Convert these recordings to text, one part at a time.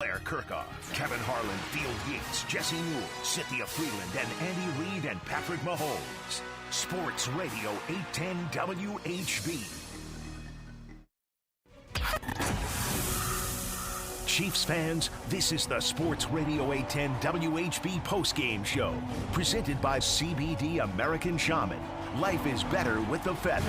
Blair Kirchhoff, Kevin Harlan, Field Yates, Jesse Newell, Cynthia Freeland, and Andy Reid and Patrick Mahomes. Sports Radio 810 WHB. Chiefs fans, this is the Sports Radio 810 WHB postgame show, presented by CBD American Shaman. Life is better with the feather.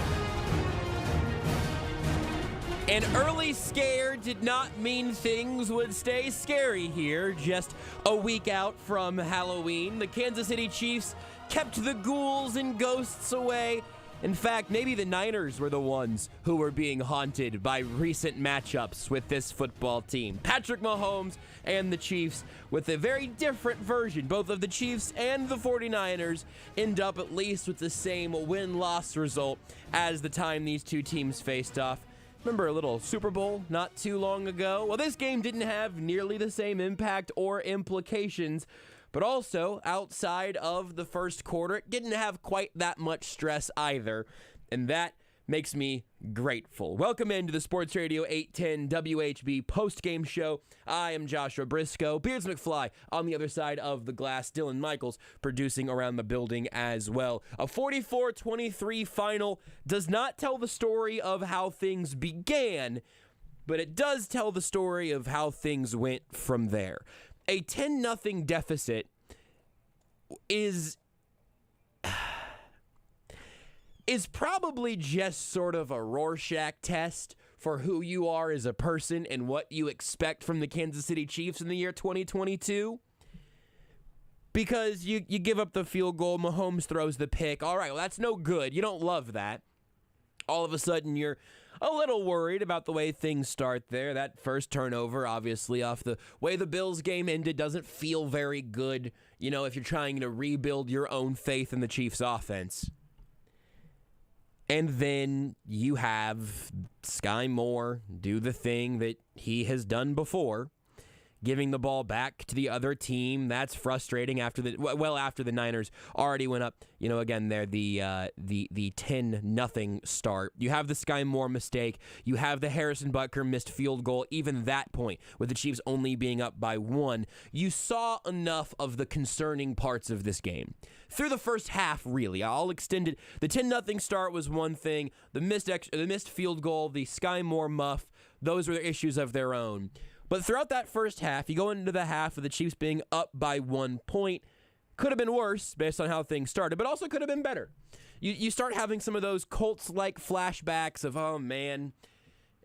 An early scare did not mean things would stay scary here. Just a week out from Halloween, the Kansas City Chiefs kept the ghouls and ghosts away. In fact, maybe the Niners were the ones who were being haunted by recent matchups with this football team. Patrick Mahomes and the Chiefs with a very different version. Both of the Chiefs and the 49ers end up at least with the same win-loss result as the time these two teams faced off. Remember a little Super Bowl not too long ago? Well, this game didn't have nearly the same impact or implications, but also outside of the first quarter, it didn't have quite that much stress either, and that makes me grateful. Welcome into the Sports Radio 810 WHB postgame show. I am Joshua Brisco. Beards McFly on the other side of the glass. Dylan Michaels producing around the building as well. A 44-23 final does not tell the story of how things began, but it does tell the story of how things went from there. A 10-0 deficit is probably just sort of a Rorschach test for who you are as a person and what you expect from the Kansas City Chiefs in the year 2022. Because you give up the field goal, Mahomes throws the pick. All right, well, that's no good. You don't love that. All of a sudden, you're a little worried about the way things start there. That first turnover, obviously, off the way the Bills game ended, doesn't feel very good, you know, if you're trying to rebuild your own faith in the Chiefs' offense. And then you have Sky Moore do the thing that he has done before, giving the ball back to the other team. That's frustrating after the Niners already went up, you know, again, they're the 10-0 start. You have the Sky Moore mistake. You have the Harrison Butker missed field goal, even that point, with the Chiefs only being up by 1. You saw enough of the concerning parts of this game. Through the first half, really. I'll extend it. The 10-0 start was one thing. The missed field goal, the Sky Moore muff, those were issues of their own. But throughout that first half, you go into the half of the Chiefs being up by 1 point. Could have been worse based on how things started, but also could have been better. You start having some of those Colts-like flashbacks of, oh man,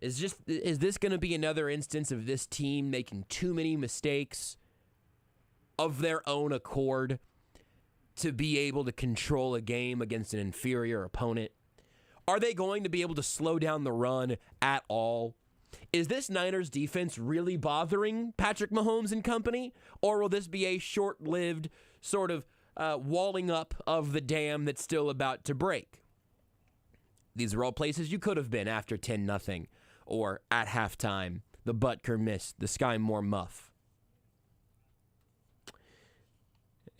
is this going to be another instance of this team making too many mistakes of their own accord to be able to control a game against an inferior opponent? Are they going to be able to slow down the run at all? Is this Niners defense really bothering Patrick Mahomes and company? Or will this be a short-lived sort of walling up of the dam that's still about to break? These are all places you could have been after 10-0 or at halftime. The Butker miss, the Sky Moore muff.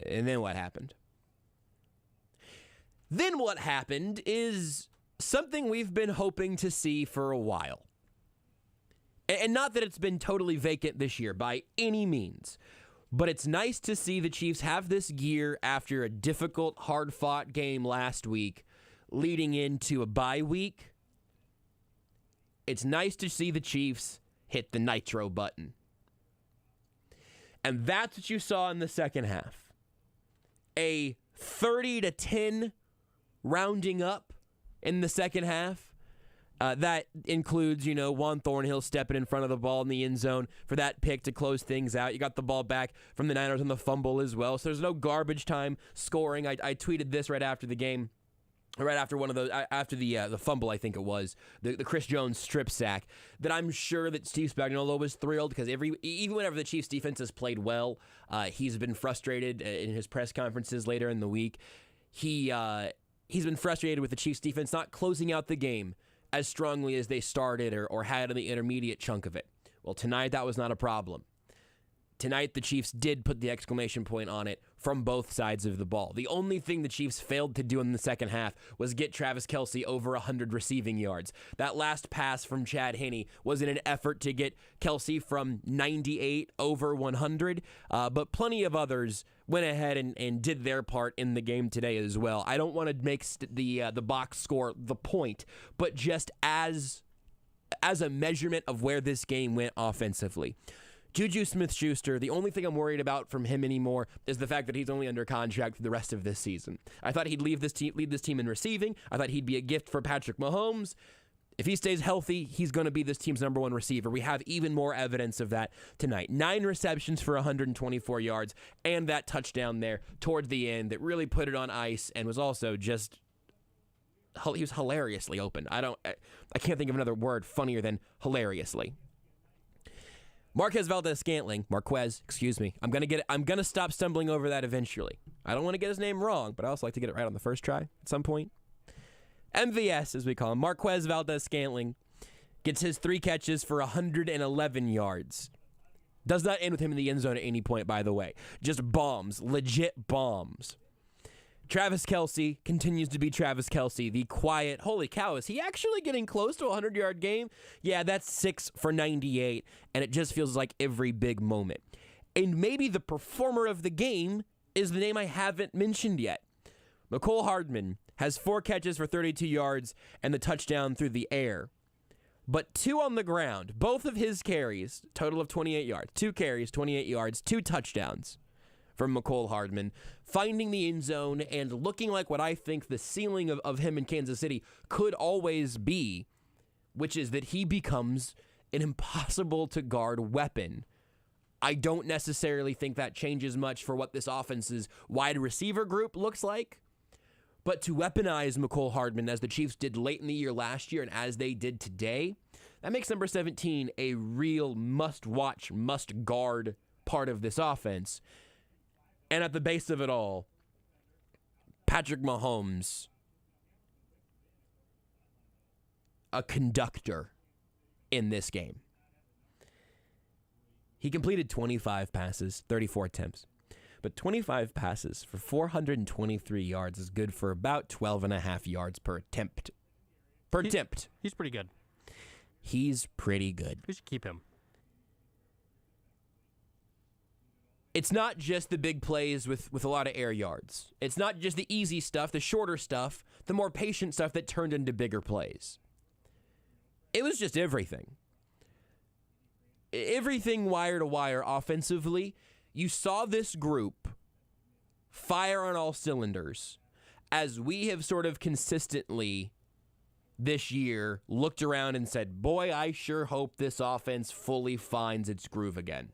And then what happened? Then what happened is something we've been hoping to see for a while. And not that it's been totally vacant this year by any means, but it's nice to see the Chiefs have this gear after a difficult, hard-fought game last week, leading into a bye week. It's nice to see the Chiefs hit the nitro button. And that's what you saw in the second half. A 30-10 rounding up in the second half. That includes, you know, Juan Thornhill stepping in front of the ball in the end zone for that pick to close things out. You got the ball back from the Niners on the fumble as well. So there's no garbage time scoring. I tweeted this right after the game, right after one of those, after the fumble, I think it was, the Chris Jones strip sack, that I'm sure that Steve Spagnuolo was thrilled because even whenever the Chiefs defense has played well, he's been frustrated in his press conferences later in the week. He's been frustrated with the Chiefs defense not closing out the game as strongly as they started or had in the intermediate chunk of it. Well, tonight that was not a problem. Tonight, the Chiefs did put the exclamation point on it from both sides of the ball. The only thing the Chiefs failed to do in the second half was get Travis Kelce over 100 receiving yards. That last pass from Chad Henne was in an effort to get Kelce from 98 over 100, but plenty of others went ahead and did their part in the game today as well. I don't want to make the box score the point, but just as a measurement of where this game went offensively. Juju Smith-Schuster, the only thing I'm worried about from him anymore is the fact that he's only under contract for the rest of this season. I thought he'd lead this team in receiving. I thought he'd be a gift for Patrick Mahomes. If he stays healthy, he's going to be this team's number one receiver. We have even more evidence of that tonight. 9 receptions for 124 yards and that touchdown there toward the end that really put it on ice and was also just, he was hilariously open. I can't think of another word funnier than hilariously. Marquez Valdes-Scantling, I'm gonna stop stumbling over that eventually. I don't want to get his name wrong, but I also like to get it right on the first try at some point. MVS, as we call him, Marquez Valdes-Scantling, gets his 3 catches for 111 yards. Does not end with him in the end zone at any point, by the way. Just bombs, legit bombs. Travis Kelce continues to be Travis Kelce, the quiet, holy cow, is he actually getting close to a 100-yard game? Yeah, that's 6 for 98, and it just feels like every big moment. And maybe the performer of the game is the name I haven't mentioned yet. Mecole Hardman has 4 catches for 32 yards and the touchdown through the air, but 2 on the ground. Both of his carries, total of 28 yards. 2 carries, 28 yards, 2 touchdowns from Mecole Hardman, finding the end zone and looking like what I think the ceiling of him in Kansas City could always be, which is that he becomes an impossible-to-guard weapon. I don't necessarily think that changes much for what this offense's wide receiver group looks like, but to weaponize Mecole Hardman as the Chiefs did late in the year last year and as they did today, that makes number 17 a real must-watch, must-guard part of this offense. And at the base of it all, Patrick Mahomes, a conductor in this game. He completed 25 passes, 34 attempts. But 25 passes for 423 yards is good for about 12.5 yards per attempt. He's pretty good. He's pretty good. We should keep him. It's not just the big plays with a lot of air yards. It's not just the easy stuff, the shorter stuff, the more patient stuff that turned into bigger plays. It was just everything. Everything wire to wire offensively. You saw this group fire on all cylinders as we have sort of consistently this year looked around and said, boy, I sure hope this offense fully finds its groove again.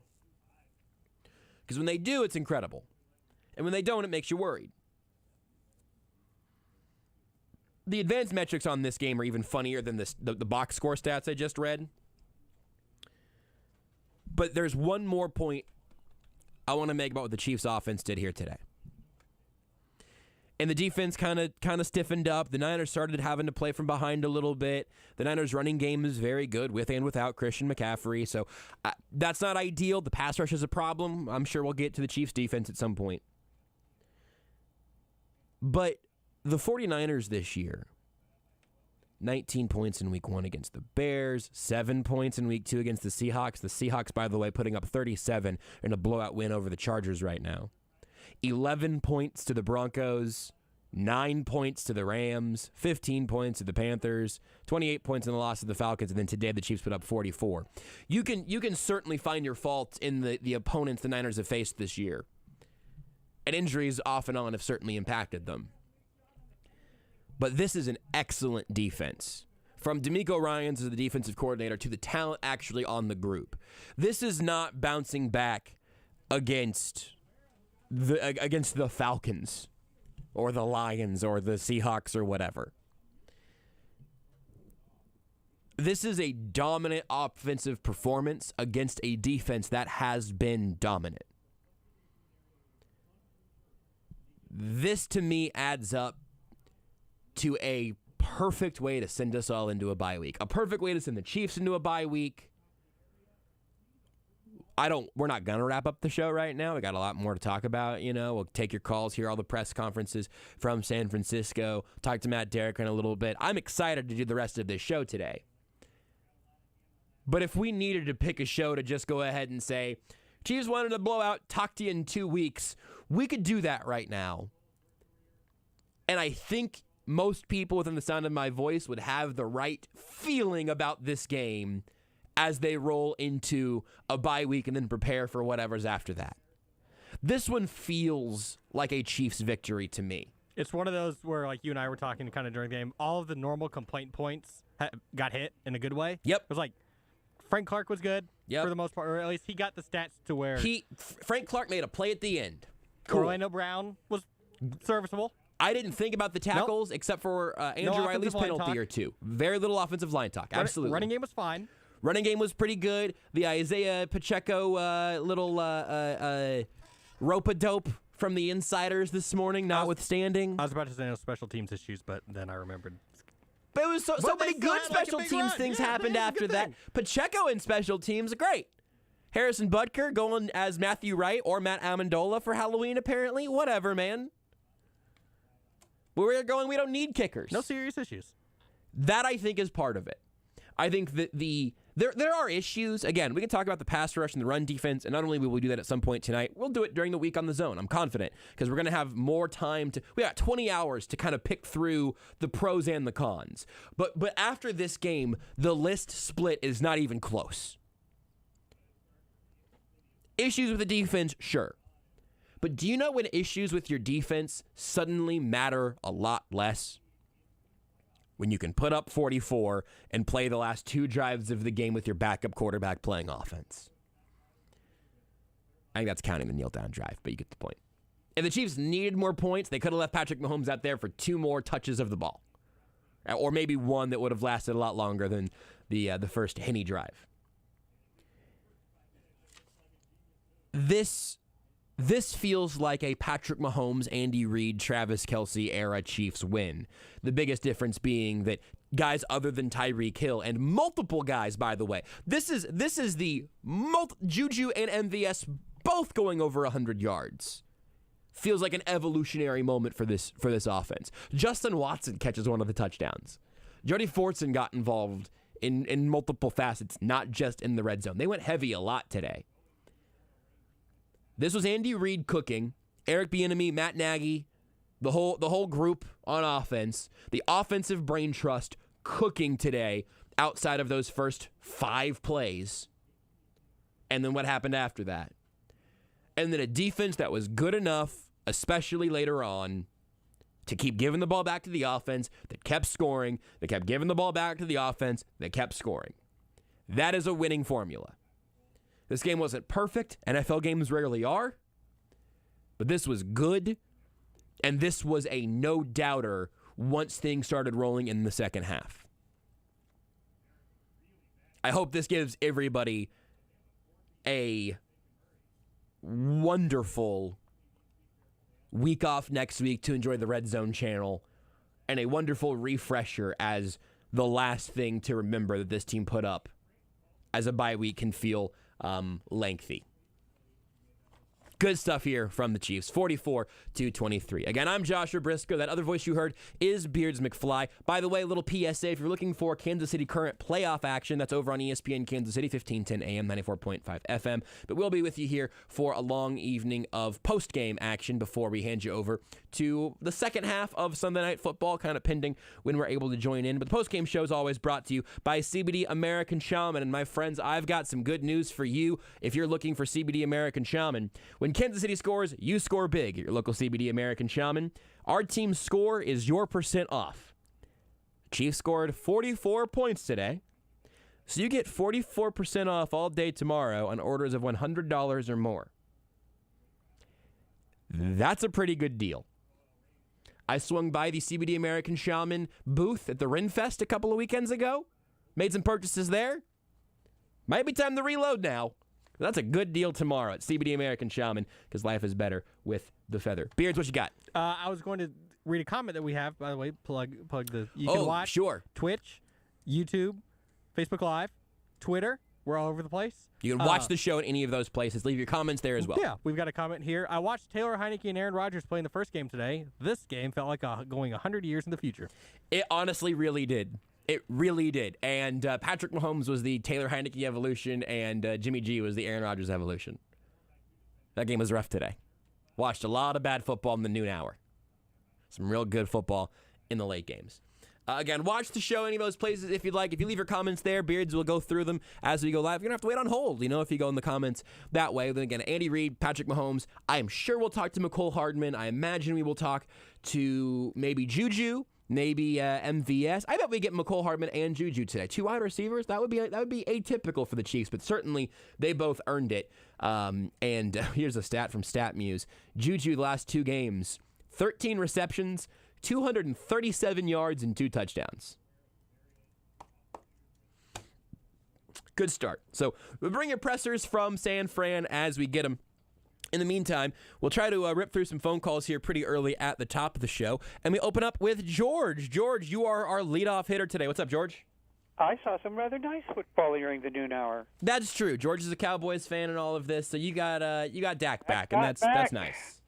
Because when they do, it's incredible. And when they don't, it makes you worried. The advanced metrics on this game are even funnier than the box score stats I just read. But there's one more point I want to make about what the Chiefs offense did here today. And the defense kind of stiffened up. The Niners started having to play from behind a little bit. The Niners' running game is very good with and without Christian McCaffrey. So that's not ideal. The pass rush is a problem. I'm sure we'll get to the Chiefs' defense at some point. But the 49ers this year, 19 points in week 1 against the Bears, 7 points in week 2 against the Seahawks. The Seahawks, by the way, putting up 37 in a blowout win over the Chargers right now. 11 points to the Broncos, 9 points to the Rams, 15 points to the Panthers, 28 points in the loss to the Falcons, and then today the Chiefs put up 44. You can certainly find your faults in the opponents the Niners have faced this year. And injuries off and on have certainly impacted them. But this is an excellent defense. From D'Amico Ryans as the defensive coordinator to the talent actually on the group. This is not bouncing back against the Falcons or the Lions or the Seahawks or whatever. This is a dominant offensive performance against a defense that has been dominant. This, to me, adds up to a perfect way to send us all into a bye week. A perfect way to send the Chiefs into a bye week. We're not going to wrap up the show right now. We got a lot more to talk about. We'll take your calls, hear all the press conferences from San Francisco, talk to Matt Derrick in a little bit. I'm excited to do the rest of this show today. But if we needed to pick a show to just go ahead and say, Chiefs wanted to blow out, talk to you in 2 weeks, we could do that right now. And I think most people within the sound of my voice would have the right feeling about this game as they roll into a bye week and then prepare for whatever's after that. This one feels like a Chiefs victory to me. It's one of those where, like you and I were talking kind of during the game, all of the normal complaint points got hit in a good way. Yep. It was like Frank Clark was good for the most part, or at least he got the stats to where Frank Clark made a play at the end. Cool. Orlando Brown was serviceable. I didn't think about the tackles except for Andrew Riley's penalty or two. Very little offensive line talk. Absolutely. Running game was fine. Running game was pretty good. The Isaiah Pacheco little rope-a-dope from the insiders this morning, notwithstanding. I was about to say no special teams issues, but then I remembered. But it was so many good special teams things happened after that. Pacheco in special teams, great. Harrison Butker going as Matthew Wright or Matt Amendola for Halloween, apparently. Whatever, man. Where we're going, we don't need kickers. No serious issues. That, I think, is part of it. I think that there are issues. Again, we can talk about the pass rush and the run defense, and not only will we do that at some point tonight, we'll do it during the week on The Zone. I'm confident, because we're going to have more time we got 20 hours to kind of pick through the pros and the cons. But after this game, the list split is not even close. Issues with the defense, sure. But do you know when issues with your defense suddenly matter a lot less? When you can put up 44 and play the last 2 drives of the game with your backup quarterback playing offense. I think that's counting the kneel-down drive, but you get the point. If the Chiefs needed more points, they could have left Patrick Mahomes out there for 2 more touches of the ball. Or maybe one that would have lasted a lot longer than the first Henne drive. This feels like a Patrick Mahomes, Andy Reid, Travis Kelce era Chiefs win. The biggest difference being that guys other than Tyreek Hill, and multiple guys, by the way, this is the Juju and MVS both going over 100 yards. Feels like an evolutionary moment for this offense. Justin Watson catches one of the touchdowns. Jody Fortson got involved in multiple facets, not just in the red zone. They went heavy a lot today. This was Andy Reid cooking, Eric Bieniemy, Matt Nagy, the whole group on offense, the offensive brain trust cooking today outside of those first 5 plays. And then what happened after that? And then a defense that was good enough, especially later on, to keep giving the ball back to the offense, that kept scoring, that kept giving the ball back to the offense, that kept scoring. That is a winning formula. This game wasn't perfect. NFL games rarely are. But this was good. And this was a no-doubter once things started rolling in the second half. I hope this gives everybody a wonderful week off next week to enjoy the Red Zone channel, and a wonderful refresher as the last thing to remember that this team put up as a bye week can feel lengthy. Good stuff here from the Chiefs, 44-23. Again, I'm Joshua Brisco. That other voice you heard is Beards McFly. By the way, a little PSA, if you're looking for Kansas City current playoff action, that's over on ESPN Kansas City, 1510 AM, 94.5 FM. But we'll be with you here for a long evening of post-game action before we hand you over to the second half of Sunday Night Football, kind of pending when we're able to join in. But the post-game show is always brought to you by CBD American Shaman. And my friends, I've got some good news for you if you're looking for CBD American Shaman. When Kansas City scores, you score big at your local CBD American Shaman. Our team's score is your % off. Chiefs scored 44 points today, so you get 44% off all day tomorrow on orders of $100 or more. That's a pretty good deal. I swung by the CBD American Shaman booth at the Renfest a couple of weekends ago. Made some purchases there. Might be time to reload now. That's a good deal tomorrow at CBD American Shaman, because life is better with the feather. Beards, what you got? I was going to read a comment that we have, by the way. Plug the. You can watch sure. Twitch, YouTube, Facebook Live, Twitter, We're all over the place. You can watch the show in any of those places. Leave your comments there as well. Yeah, we've got a comment here. I watched Taylor Heineke and Aaron Rodgers play in the first game today. This game felt like going 100 years in the future. It honestly really did. It really did. And Patrick Mahomes was the Taylor Heineke evolution, and Jimmy G was the Aaron Rodgers evolution. That game was rough today. Watched a lot of bad football in the noon hour. Some real good football in the late games. Again, watch the show any of those places if you'd like. If you leave your comments there, Beards will go through them as we go live. You're going to have to wait on hold, if you go in the comments that way. Then again, Andy Reid, Patrick Mahomes. I am sure we'll talk to McCole Hardman. I imagine we will talk to maybe Juju, maybe MVS. I bet we get McCole Hardman and Juju today. 2 wide receivers. That would be atypical for the Chiefs, but certainly they both earned it. And here's a stat from StatMuse. Juju, the last 2 games, 13 receptions, 237 yards and 2 touchdowns. Good start. So we'll bring your pressers from San Fran as we get them. In the meantime, we'll try to rip through some phone calls here pretty early at the top of the show. And we open up with George. George, you are our leadoff hitter today. What's up, George? I saw some rather nice football during the noon hour. That's true. George is a Cowboys fan and all of this, so you got Dak back, and that's nice.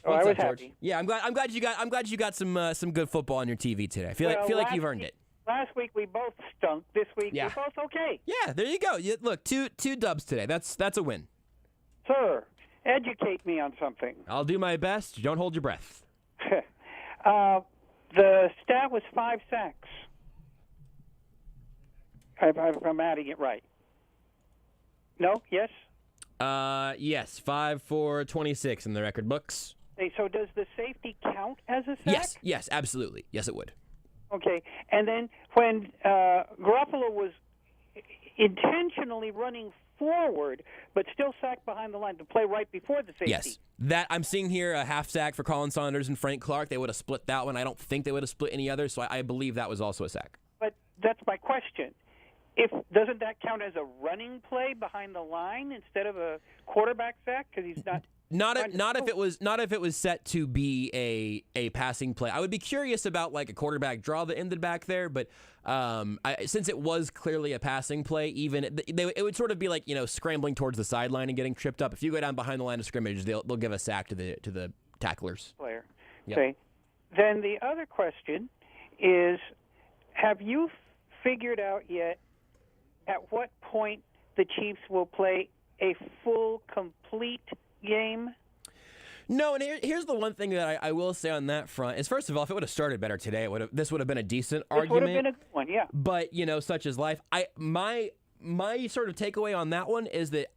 Oh, What's I was up, George? happy. Yeah, I'm glad you got some good football on your TV today. I feel like you've earned it. Last week we both stunk. This week Yeah. we're both okay. Yeah, there you go. Look, two dubs today. That's a win. Sir, educate me on something. I'll do my best. Don't hold your breath. The stat was 5 sacks. If I'm adding it right. No? Yes? Yes, 5 for 26 in the record books. Hey, so does the safety count as a sack? Yes, absolutely. Yes, it would. Okay. And then when Garoppolo was intentionally running forward but still sacked behind the line to play right before the safety. Yes. That I'm seeing here a half sack for Colin Saunders and Frank Clark. They would have split that one. I don't think they would have split any other, so I believe that was also a sack. But that's my question. Doesn't that count as a running play behind the line instead of a quarterback sack because he's not Not if it was set to be a passing play. I would be curious about like a quarterback draw that ended back there, but since it was clearly a passing play, it would sort of be like scrambling towards the sideline and getting tripped up. If you go down behind the line of scrimmage, they'll give a sack to the tacklers. Player. Yep. Okay. Then the other question is, have you figured out yet at what point the Chiefs will play a full, complete game? No, and here's the one thing that I will say on that front is, first of all, if it would have started better today, this would have been a decent argument. This would have been a good one, yeah. But such is life. My sort of takeaway on that one is that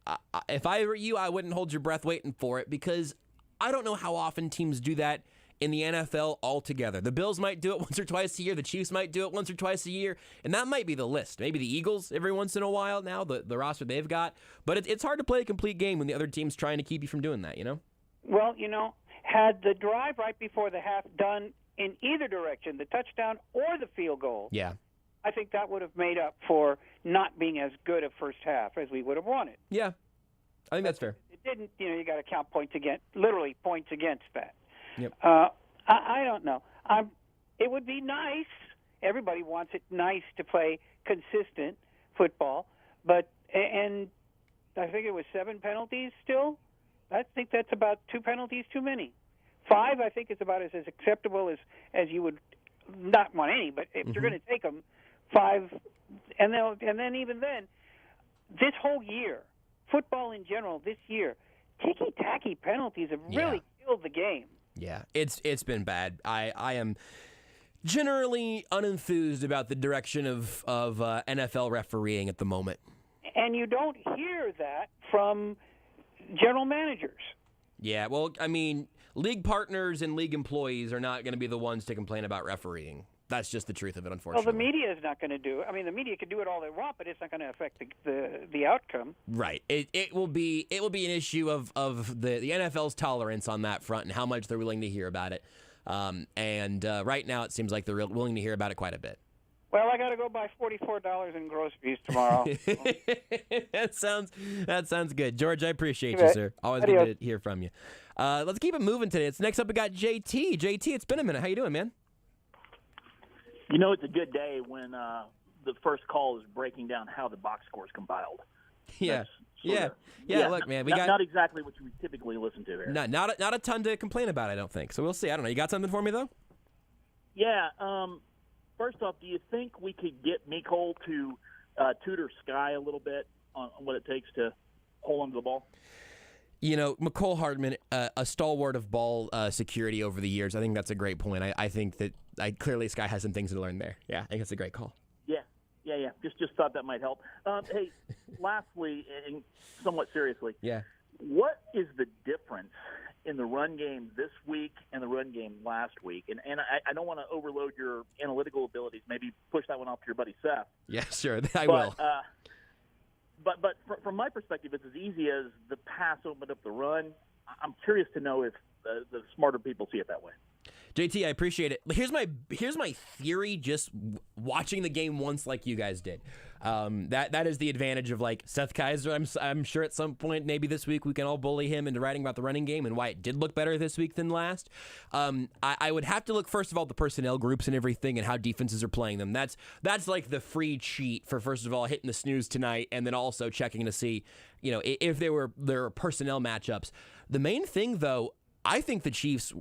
if I were you, I wouldn't hold your breath waiting for it, because I don't know how often teams do that in the NFL altogether. The Bills might do it once or twice a year. The Chiefs might do it once or twice a year. And that might be the list. Maybe the Eagles every once in a while now, the roster they've got. But it's hard to play a complete game when the other team's trying to keep you from doing that, Well, had the drive right before the half done in either direction, the touchdown or the field goal, Yeah. I think that would have made up for not being as good a first half as we would have wanted. Yeah. I think that's fair. It didn't, you got to count points against that. Yep. I don't know. It would be nice. Everybody wants it nice to play consistent football, and I think it was 7 penalties still. I think that's about 2 penalties too many. 5, I think, is about as acceptable as you would not want any, but if you're going to take them, 5, and then even then, this whole year, football in general this year, ticky-tacky penalties have really killed the game. Yeah, it's been bad. I am generally unenthused about the direction of NFL refereeing at the moment. And you don't hear that from general managers. Yeah, well, I mean, league partners and league employees are not going to be the ones to complain about refereeing. That's just the truth of it, unfortunately. Well, the media is not going to do it. I mean, the media can do it all they want, but it's not going to affect the outcome. Right. It will be an issue of the NFL's tolerance on that front and how much they're willing to hear about it. And right now, it seems like they're willing to hear about it quite a bit. Well, I got to go buy $44 in groceries tomorrow. That sounds good, George. I appreciate you, sir. Always good to hear from you. Let's keep it moving today. Next up, we got JT. JT, it's been a minute. How you doing, man? It's a good day when the first call is breaking down how the box score is compiled. Yeah. Yeah. Look, man, not exactly what you typically listen to here. Not a ton to complain about, I don't think. So we'll see. I don't know. You got something for me though? Yeah. First off, do you think we could get Mecole to tutor Sky a little bit on what it takes to hold onto the ball? You know, Mecole Hardman, a stalwart of ball security over the years. I think that's a great point. I think that clearly Sky has some things to learn there. Yeah, I think that's a great call. Yeah. Just thought that might help. Hey, lastly, and somewhat seriously, what is the difference in the run game this week and the run game last week? And I don't want to overload your analytical abilities. Maybe push that one off to your buddy Seth. Yeah, sure, I will. But from my perspective, it's as easy as the pass opened up the run. I'm curious to know if the smarter people see it that way. JT, I appreciate it. Here's my theory. Just watching the game once, like you guys did. That is the advantage of like Seth Kaiser. I'm sure at some point, maybe this week, we can all bully him into writing about the running game and why it did look better this week than last. I would have to look first of all at the personnel groups and everything and how defenses are playing them. That's like the free cheat for first of all hitting the snooze tonight and then also checking to see if there were personnel matchups. The main thing though, I think the Chiefs'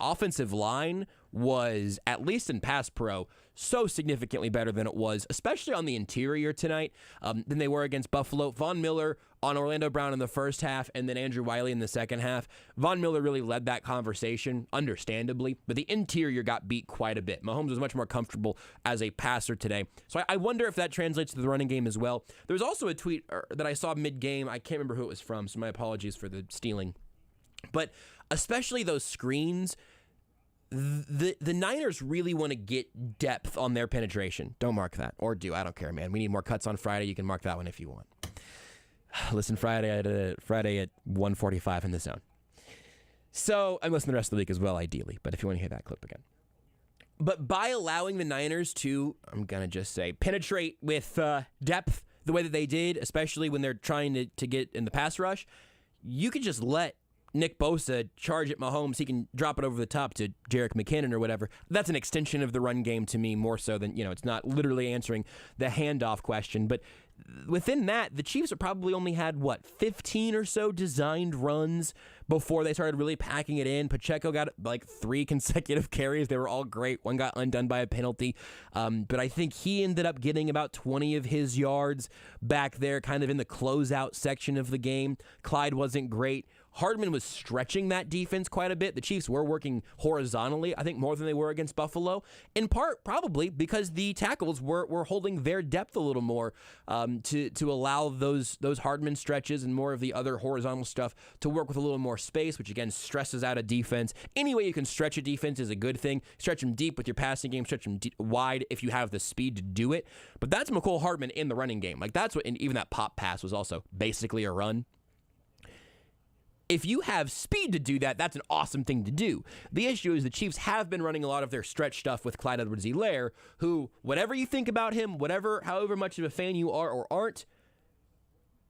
offensive line was, at least in pass pro, so significantly better than it was, especially on the interior tonight, than they were against Buffalo. Von Miller on Orlando Brown in the first half, and then Andrew Wiley in the second half. Von Miller really led that conversation, understandably, but the interior got beat quite a bit. Mahomes was much more comfortable as a passer today. So I wonder if that translates to the running game as well. There was also a tweet that I saw mid-game. I can't remember who it was from, so my apologies for the stealing. But especially those screens, the Niners really want to get depth on their penetration. Don't mark that. Or do. I don't care, man. We need more cuts on Friday. You can mark that one if you want. Listen Friday at 1:45 in the zone. So, and listen the rest of the week as well, ideally. But if you want to hear that clip again. But by allowing the Niners to, I'm going to just say, penetrate with depth the way that they did, especially when they're trying to get in the pass rush, you could just let Nick Bosa charge at Mahomes. He can drop it over the top to Derrick McKinnon or whatever. That's an extension of the run game to me more so than, it's not literally answering the handoff question. But within that, the Chiefs have probably only had, 15 or so designed runs before they started really packing it in. Pacheco got 3 consecutive carries. They were all great. One got undone by a penalty. But I think he ended up getting about 20 of his yards back there, kind of in the closeout section of the game. Clyde wasn't great. Hardman was stretching that defense quite a bit. The Chiefs were working horizontally, I think more than they were against Buffalo, in part probably because the tackles were holding their depth a little more to allow those Hardman stretches and more of the other horizontal stuff to work with a little more space, which again stresses out a defense. Any way you can stretch a defense is a good thing. Stretch them deep with your passing game, stretch them wide if you have the speed to do it. But that's Mecole Hardman in the running game. That's what, and even that pop pass was also basically a run. If you have speed to do that, that's an awesome thing to do. The issue is the Chiefs have been running a lot of their stretch stuff with Clyde Edwards-Helaire, who, whatever you think about him, however much of a fan you are or aren't,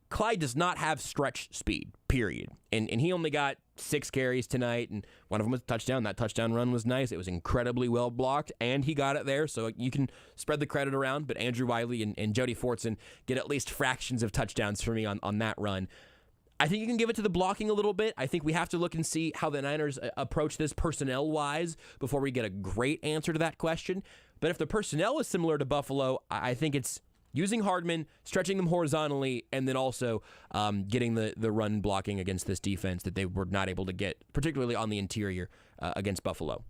Clyde does not have stretch speed, period. And he only got 6 carries tonight, and one of them was a touchdown. That touchdown run was nice. It was incredibly well blocked, and he got it there, so you can spread the credit around. But Andrew Wiley and Jody Fortson get at least fractions of touchdowns for me on that run. I think you can give it to the blocking a little bit. I think we have to look and see how the Niners approach this personnel-wise before we get a great answer to that question. But if the personnel is similar to Buffalo, I think it's using Hardman, stretching them horizontally, and then also getting the run blocking against this defense that they were not able to get, particularly on the interior against Buffalo.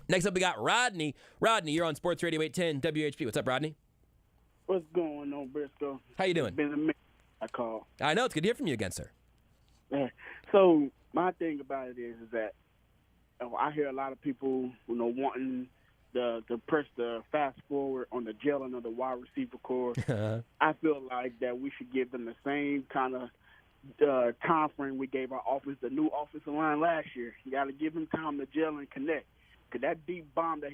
Next up, we got Rodney. Rodney, you're on Sports Radio 810 WHP. What's up, Rodney? What's going on, Brisco? How you doing? It's been a minute. I call. I know. It's good to hear from you again, sir. Yeah. So my thing about it is that I hear a lot of people, wanting the press the fast forward on the gelling of the wide receiver core. I feel like that we should give them the same kind of time frame we gave our the new offensive line last year. You got to give them time to gel and connect. Because that deep bomb that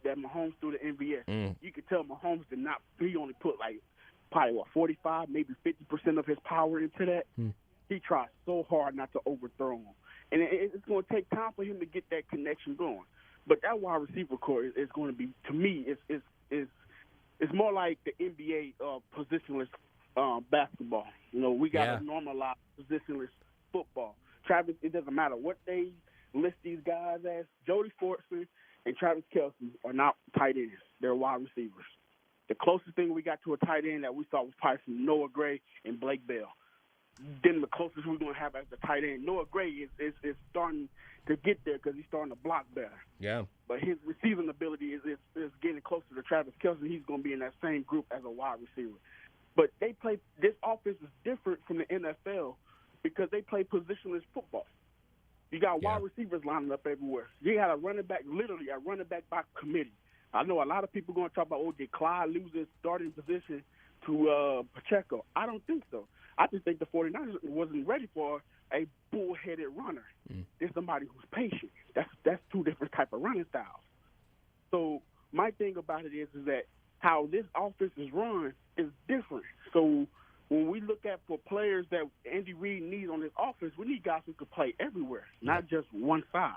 that Mahomes threw to MVS, you could tell Mahomes did not. He only put probably 45, maybe 50% of his power into that. He tried so hard not to overthrow him. And it's going to take time for him to get that connection going. But that wide receiver core is going to be, to me, is it's more like the NBA positionless basketball. You know, we got to normalize positionless football. Travis, it doesn't matter what they list these guys as. Jody Fortson and Travis Kelce are not tight ends. They're wide receivers. The closest thing we got to a tight end that we saw was probably from Noah Gray and Blake Bell. Then the closest we're going to have as the tight end, Noah Gray is starting to get there because he's starting to block better. Yeah. But his receiving ability is getting closer to Travis Kelce. He's going to be in that same group as a wide receiver. But they play – this offense is different from the NFL because they play positionless football. You got wide receivers lining up everywhere. You got a running back, literally a running back by committee. I know a lot of people going to talk about, did Clyde lose his starting position to Pacheco? I don't think so. I just think the 49ers wasn't ready for a bullheaded runner. There's somebody who's patient. That's two different type of running styles. So my thing about it is that how this offense is run is different. So when we look at for players that Andy Reid needs on this offense, we need guys who can play everywhere, not just one side.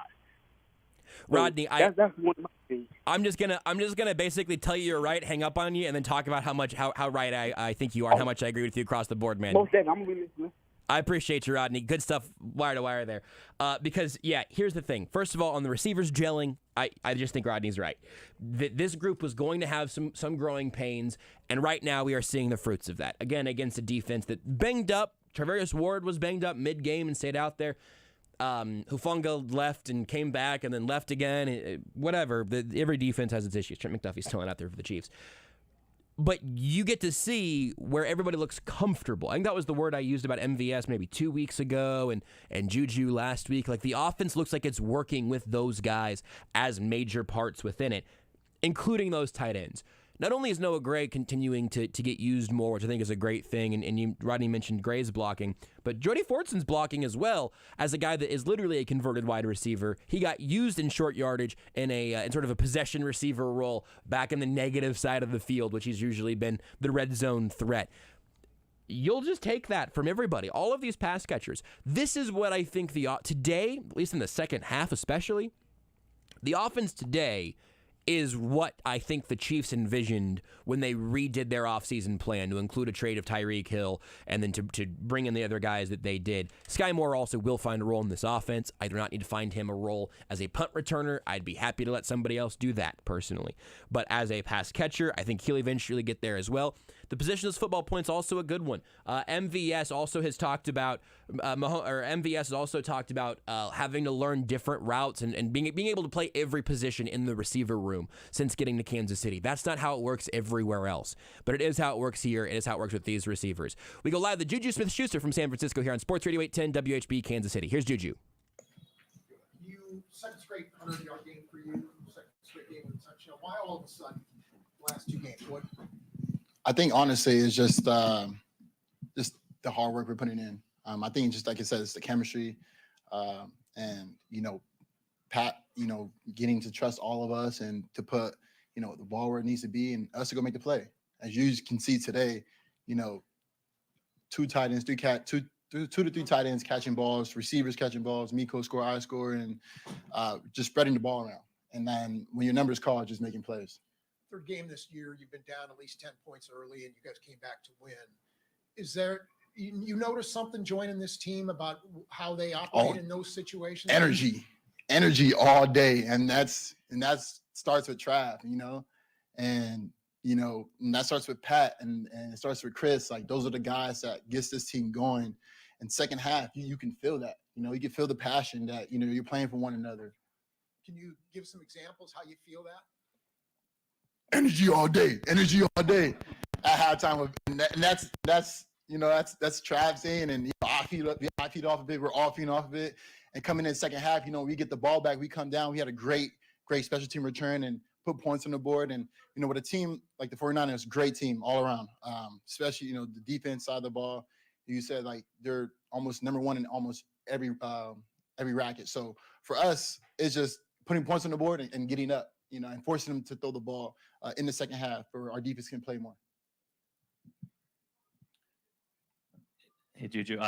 Rodney, that's one of my things. I'm just gonna basically tell you you're right, hang up on you, and then talk about how right I think you are, and how much I agree with you across the board, man. Most definitely, I'm gonna be listening. I appreciate you, Rodney. Good stuff, wire to wire there. Because here's the thing. First of all, on the receivers gelling, I just think Rodney's right. This group was going to have some growing pains, and right now we are seeing the fruits of that. Again, against a defense that banged up. Travarius Ward was banged up mid-game and stayed out there. Hufanga left and came back and then left again. Whatever. Every defense has its issues. Trent McDuffie's still out there for the Chiefs. But you get to see where everybody looks comfortable. I think that was the word I used about MVS maybe 2 weeks ago and Juju last week. Like, the offense looks like it's working with those guys as major parts within it, including those tight ends. Not only is Noah Gray continuing to get used more, which I think is a great thing, and Rodney mentioned Gray's blocking, but Jody Fortson's blocking as well as a guy that is literally a converted wide receiver. He got used in short yardage in sort of a possession receiver role back in the negative side of the field, which he's usually been the red zone threat. You'll just take that from everybody, all of these pass catchers. This is what I think today, at least in the second half especially, the offense today is what I think the Chiefs envisioned when they redid their offseason plan to include a trade of Tyreek Hill and then to bring in the other guys that they did. Sky Moore also will find a role in this offense. I do not need to find him a role as a punt returner. I'd be happy to let somebody else do that personally. But as a pass catcher, I think he'll eventually get there as well. The positionless football point's also a good one. MVS also has talked about having to learn different routes and being able to play every position in the receiver room since getting to Kansas City. That's not how it works everywhere else, but it is how it works here. It is how it works with these receivers. We go live to Juju Smith-Schuster from San Francisco here on Sports Radio 810 WHB Kansas City. Here's Juju. Second straight 100-yard game for you, second straight game with a touchdown. Why all of a sudden last two games? What? I think honestly it's just the hard work we're putting in. I think just like I said, it's the chemistry, and Pat, getting to trust all of us and to put the ball where it needs to be and us to go make the play. As you can see today, two tight ends, two to three tight ends catching balls, receivers catching balls, Miko score, I score, and just spreading the ball around. And then when your number's called, just making plays. Third game this year, you've been down at least 10 points early, and you guys came back to win. Is there you notice something joining this team about how they operate in those situations? Energy all day, and that starts with Trav, and that starts with Pat, and it starts with Chris. Like, those are the guys that gets this team going. And second half, you can feel that. You can feel the passion that you're playing for one another. Can you give some examples how you feel that? Energy all day at halftime, and that's Trav saying, and I feed off of it. We're all feeding off of it, and coming in second half, we get the ball back, we come down, we had a great special team return and put points on the board, and with a team like the 49ers, great team all around, especially the defense side of the ball. You said like they're almost number one in almost every racket. So for us, it's just putting points on the board and getting up. And forcing them to throw the ball in the second half where our defense can play more. Hey, Juju,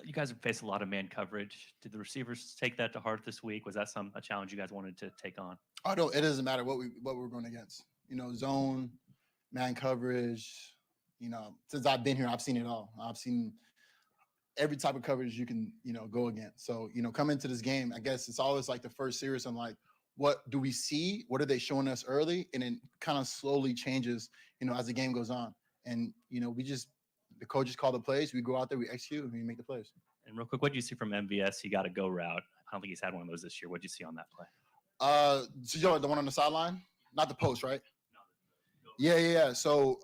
you guys have faced a lot of man coverage. Did the receivers take that to heart this week? Was that a challenge you guys wanted to take on? Oh, no, it doesn't matter what we're going against. Zone, man coverage. Since I've been here, I've seen it all. I've seen every type of coverage you can, go against. So, coming into this game, I guess it's always like the first series. I'm like, what do we see? What are they showing us early? And then kind of slowly changes, as the game goes on. And, the coaches call the plays. We go out there, we execute, and we make the plays. And real quick, what did you see from MVS? He got a go route. I don't think he's had one of those this year. What did you see on that play? So the one on the sideline? Not the post, right? Yeah. So,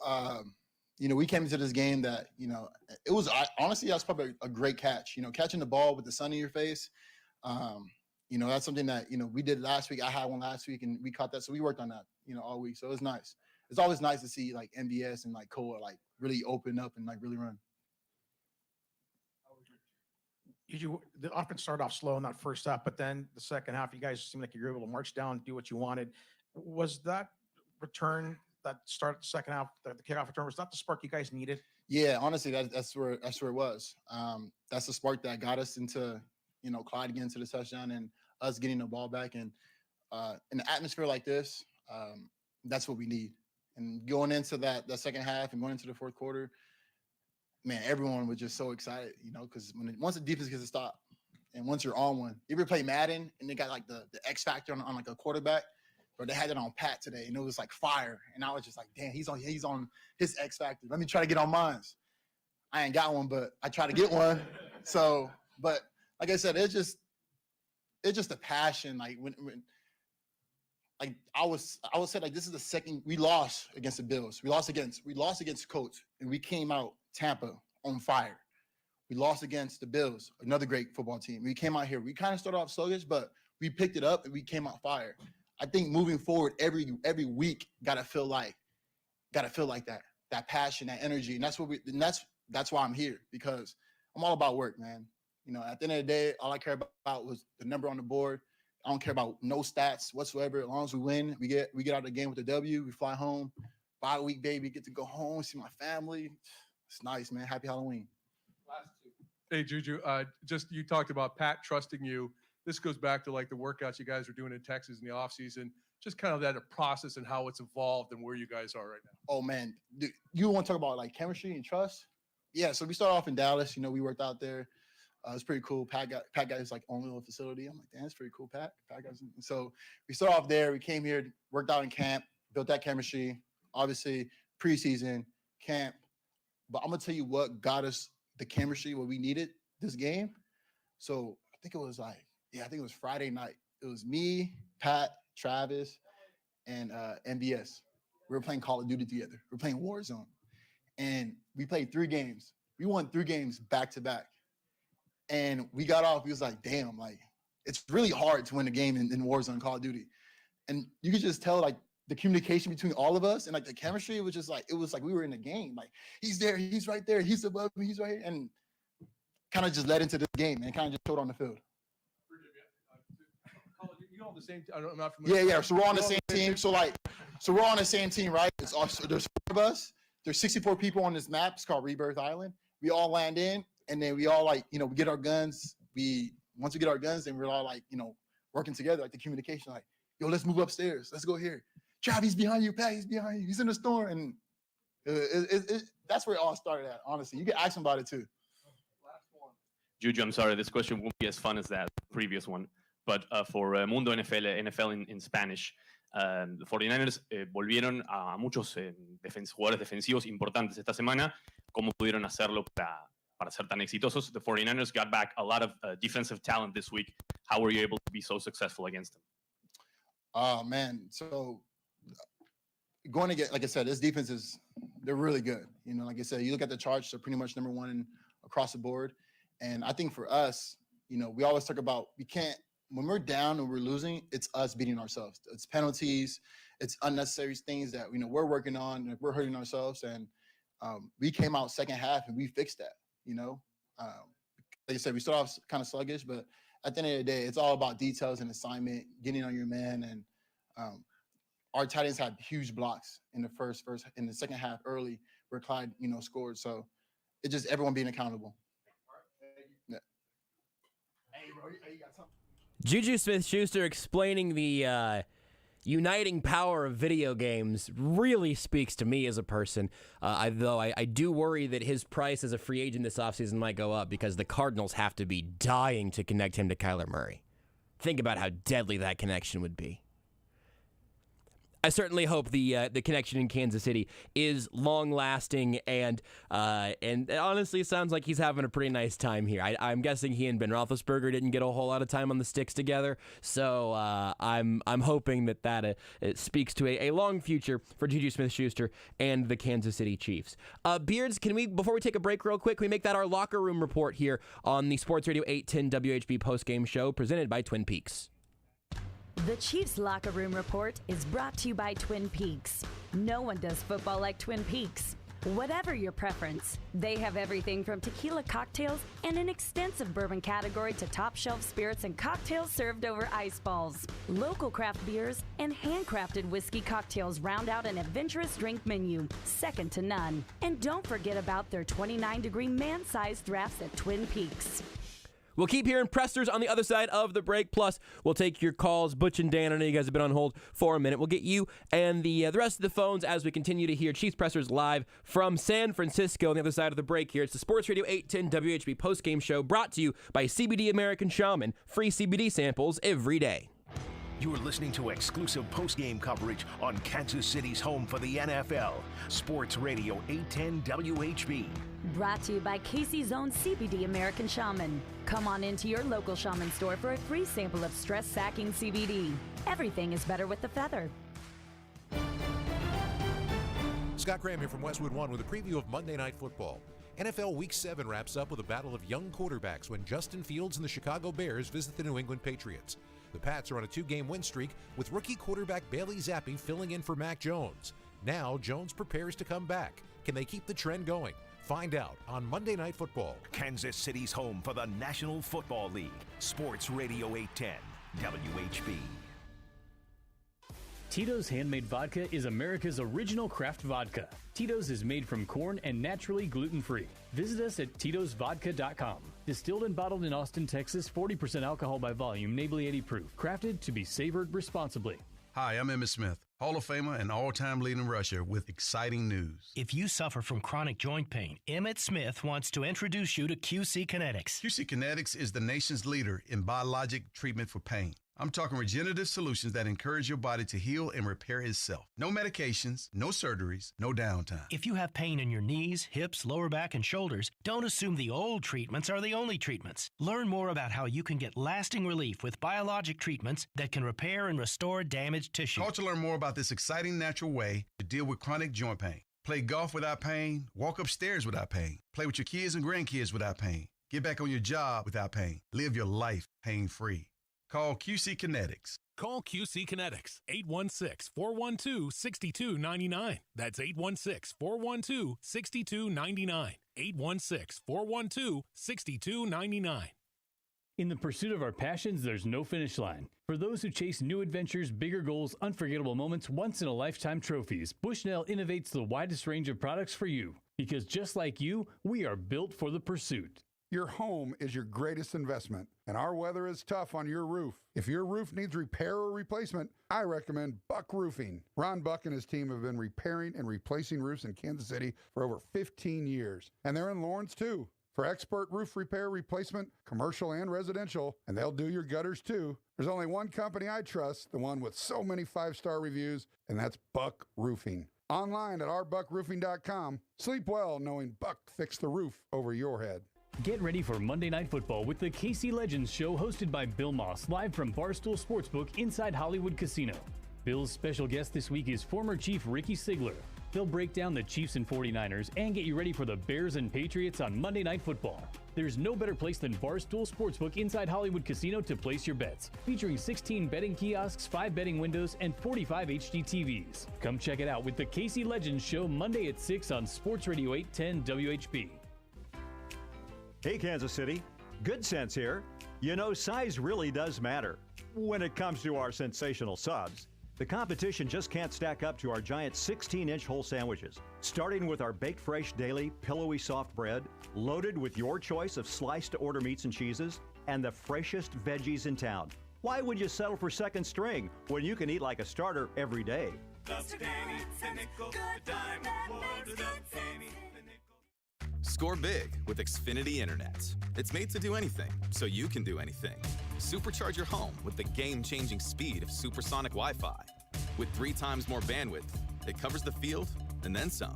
we came into this game that, it was honestly, that was probably a great catch. Catching the ball with the sun in your face. That's something that, we did last week. I had one last week and we caught that. So we worked on that, all week. So it was nice. It's always nice to see like MVS and like Cole like really open up and like really run. The offense started off slow in that first half, but then the second half, you guys seemed like you were able to march down, do what you wanted. Was that return, that start the second half, the kickoff return, was that the spark you guys needed? Yeah, honestly, that's where it was. That's the spark that got us into, Clyde getting to the touchdown and us getting the ball back. And in an atmosphere like this, that's what we need. And going into that second half and going into the fourth quarter, man, everyone was just so excited, because once the defense gets a stop and once you're on one, you ever play Madden and they got like the X factor on like a quarterback, but they had it on Pat today and it was like fire. And I was just like, damn, he's on his X factor. Let me try to get on mine. I ain't got one, but I try to get one. So, but like I said, it's just a passion. Like when like I was saying, like, this is the second we lost against the Bills. We lost against Colts, and we came out Tampa on fire. We lost against the Bills, another great football team. We came out here. We kind of started off sluggish, but we picked it up and we came out fire. I think moving forward, every week gotta feel like that passion, that energy, and that's why I'm here, because I'm all about work, man. At the end of the day, all I care about was the number on the board. I don't care about no stats whatsoever. As long as we win, we get out of the game with a W. We fly home, bye week, baby. Get to go home, see my family. It's nice, man. Happy Halloween. Last two. Hey, Juju, just you talked about Pat trusting you. This goes back to like the workouts you guys are doing in Texas in the offseason. Just kind of that process and how it's evolved and where you guys are right now. Oh, man. Dude, you want to talk about like chemistry and trust? Yeah, so we started off in Dallas. We worked out there. It's pretty cool. Pat got his like own little facility. I'm like, damn, that's pretty cool, Pat. So we started off there. We came here, worked out in camp, built that chemistry. Obviously, preseason, camp. But I'm gonna tell you what got us the chemistry, what we needed this game. So I think it was Friday night. It was me, Pat, Travis, and MBS. We were playing Call of Duty together. We were playing Warzone. And we played 3 games. We won 3 games back to back. And we got off, he was like, damn, like, it's really hard to win a game in Warzone, Call of Duty. And you could just tell, like, the communication between all of us and, like, the chemistry was just, like, it was like we were in a game. Like, he's there, he's right there, he's above me, he's right here. And kind of just led into the game and kind of just showed on the field. You all on the same team? I'm not familiar. Yeah. So we're on the same team. So we're on the same team, right? It's also, there's 4 of us. There's 64 people on this map. It's called Rebirth Island. We all land in. And then we all we get our guns. Once we get our guns, then we're all working together, like the communication, like, yo, let's move upstairs. Let's go here. Trav, he's behind you. Pat, he's behind you. He's in the store. And that's where it all started at, honestly. You can ask him about it too. Last one. Juju, I'm sorry, this question won't be as fun as that previous one. But for Mundo NFL in Spanish, the 49ers volvieron a muchos jugadores defensivos importantes esta semana. ¿Cómo pudieron hacerlo para ser tan exitosos? The 49ers got back a lot of defensive talent this week. How were you able to be so successful against them? Oh, man. So going to get, like I said, this defense they're really good. Like I said, you look at the charts, they're pretty much number 1 across the board. And I think for us, we always talk about, when we're down and we're losing, it's us beating ourselves. It's penalties, it's unnecessary things that, we're working on, and we're hurting ourselves. And we came out second half and we fixed that. Like I said, we started off kind of sluggish, but at the end of the day, it's all about details and assignment, getting on your man. And our tight ends had huge blocks in the in the second half early where Clyde, scored. So it's just everyone being accountable. Yeah. Juju Smith-Schuster explaining the uniting power of video games really speaks to me as a person, though I do worry that his price as a free agent this offseason might go up because the Cardinals have to be dying to connect him to Kyler Murray. Think about how deadly that connection would be. I certainly hope the connection in Kansas City is long-lasting, and it honestly sounds like he's having a pretty nice time here. I'm guessing he and Ben Roethlisberger didn't get a whole lot of time on the sticks together, so I'm hoping that it speaks to a long future for Juju Smith-Schuster and the Kansas City Chiefs. Beards, before we take a break real quick, can we make that our locker room report here on the Sports Radio 810 WHB postgame show presented by Twin Peaks? The Chiefs Locker Room Report is brought to you by Twin Peaks. No one does football like Twin Peaks. Whatever your preference, they have everything from tequila cocktails and an extensive bourbon category to top shelf spirits and cocktails served over ice balls. Local craft beers and handcrafted whiskey cocktails round out an adventurous drink menu, second to none. And don't forget about their 29-degree man-sized drafts at Twin Peaks. We'll keep hearing pressers on the other side of the break. Plus, we'll take your calls. Butch and Dan, I know you guys have been on hold for a minute. We'll get you and the rest of the phones as we continue to hear Chiefs pressers live from San Francisco on the other side of the break here. It's the Sports Radio 810 WHB postgame show brought to you by CBD American Shaman. Free CBD samples every day. You're listening to exclusive postgame coverage on Kansas City's home for the NFL. Sports Radio 810 WHB. Brought to you by Casey's own CBD American Shaman. Come on into your local shaman store for a free sample of stress-sacking CBD. Everything is better with the feather. Scott Graham here from Westwood One with a preview of Monday Night Football. NFL Week 7 wraps up with a battle of young quarterbacks when Justin Fields and the Chicago Bears visit the New England Patriots. The Pats are on a 2-game win streak with rookie quarterback Bailey Zappi filling in for Mac Jones. Now Jones prepares to come back. Can they keep the trend going? Find out on Monday Night Football. Kansas City's home for the National Football League. Sports Radio 810 WHB. Tito's Handmade Vodka is America's original craft vodka. Tito's is made from corn and naturally gluten-free. Visit us at titosvodka.com. Distilled and bottled in Austin, Texas, 40% alcohol by volume, Nably 80 proof. Crafted to be savored responsibly. Hi, I'm Emmitt Smith, Hall of Famer and all-time leading rusher with exciting news. If you suffer from chronic joint pain, Emmitt Smith wants to introduce you to QC Kinetics. QC Kinetics is the nation's leader in biologic treatment for pain. I'm talking regenerative solutions that encourage your body to heal and repair itself. No medications, no surgeries, no downtime. If you have pain in your knees, hips, lower back, and shoulders, don't assume the old treatments are the only treatments. Learn more about how you can get lasting relief with biologic treatments that can repair and restore damaged tissue. Call to learn more about this exciting natural way to deal with chronic joint pain. Play golf without pain, walk upstairs without pain, play with your kids and grandkids without pain, get back on your job without pain, live your life pain-free. Call QC Kinetics. Call QC Kinetics, 816-412-6299. That's 816-412-6299. 816-412-6299. In the pursuit of our passions, there's no finish line. For those who chase new adventures, bigger goals, unforgettable moments, once-in-a-lifetime trophies, Bushnell innovates the widest range of products for you. Because just like you, we are built for the pursuit. Your home is your greatest investment, and our weather is tough on your roof. If your roof needs repair or replacement, I recommend Buck Roofing. Ron Buck and his team have been repairing and replacing roofs in Kansas City for over 15 years, and they're in Lawrence too. For expert roof repair replacement, commercial and residential, and they'll do your gutters too. There's only one company I trust, the one with so many 5-star reviews, and that's Buck Roofing. Online at ourbuckroofing.com. Sleep well knowing Buck fixed the roof over your head. Get ready for Monday Night Football with the KC Legends Show hosted by Bill Moss, live from Barstool Sportsbook inside Hollywood Casino. Bill's special guest this week is former Chief Ricky Sigler. They'll break down the Chiefs and 49ers and get you ready for the Bears and Patriots on Monday Night Football. There's no better place than Barstool Sportsbook inside Hollywood Casino to place your bets. Featuring 16 betting kiosks, 5 betting windows, and 45 HD TVs. Come check it out with the KC Legends Show Monday at 6 on Sports Radio 810 WHB. Hey, Kansas City. Good Sense here. You know, size really does matter when it comes to our sensational subs. The competition just can't stack up to our giant 16-inch whole sandwiches. Starting with our Baked Fresh Daily Pillowy Soft Bread, loaded with your choice of sliced-to-order meats and cheeses, and the freshest veggies in town. Why would you settle for second string when you can eat like a starter every day? Score big with Xfinity Internet. It's made to do anything, so you can do anything. Supercharge your home with the game-changing speed of supersonic Wi-Fi. With 3 times more bandwidth, it covers the field and then some,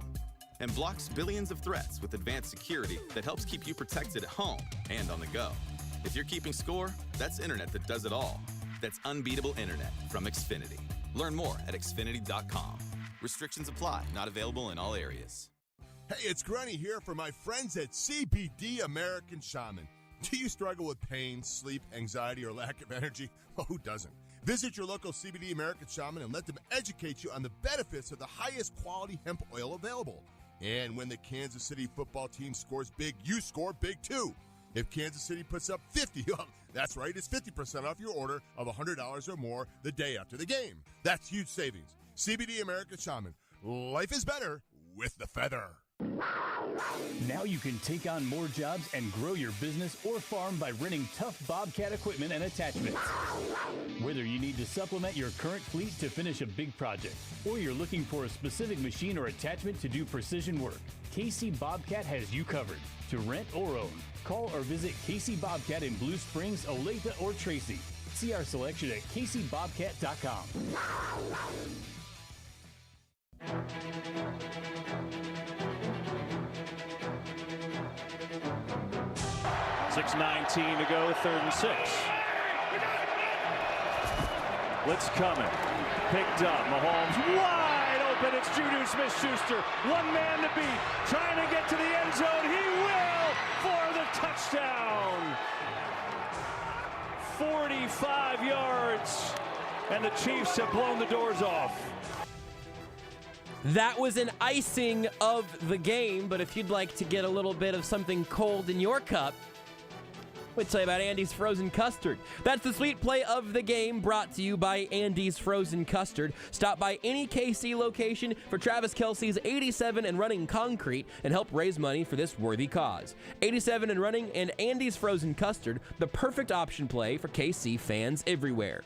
and blocks billions of threats with advanced security that helps keep you protected at home and on the go. If you're keeping score, that's internet that does it all. That's unbeatable internet from Xfinity. Learn more at Xfinity.com. Restrictions apply, not available in all areas. Hey, it's Grunny here for my friends at CBD American Shaman. Do you struggle with pain, sleep, anxiety, or lack of energy? Well, who doesn't? Visit your local CBD American Shaman and let them educate you on the benefits of the highest quality hemp oil available. And when the Kansas City football team scores big, you score big too. If Kansas City puts up 50, that's right, it's 50% off your order of $100 or more the day after the game. That's huge savings. CBD American Shaman. Life is better with the feather. Now you can take on more jobs and grow your business or farm by renting tough Bobcat equipment and attachments. Whether you need to supplement your current fleet to finish a big project, or you're looking for a specific machine or attachment to do precision work, KC Bobcat has you covered. To rent or own, call or visit KC Bobcat in Blue Springs, Olathe, or Tracy. See our selection at kcbobcat.com. 6:19 to go, 3rd and 6. Blitz coming. Picked up. Mahomes wide open. It's Juju Smith-Schuster. One man to beat. Trying to get to the end zone. He will for the touchdown. 45 yards. And the Chiefs have blown the doors off. That was an icing of the game, but if you'd like to get a little bit of something cold in your cup, we'll tell you about Andy's Frozen Custard. That's the sweet play of the game, brought to you by Andy's Frozen Custard. Stop by any KC location for Travis Kelce's 87 and Running Concrete and help raise money for this worthy cause. 87 and Running and Andy's Frozen Custard, the perfect option play for KC fans everywhere.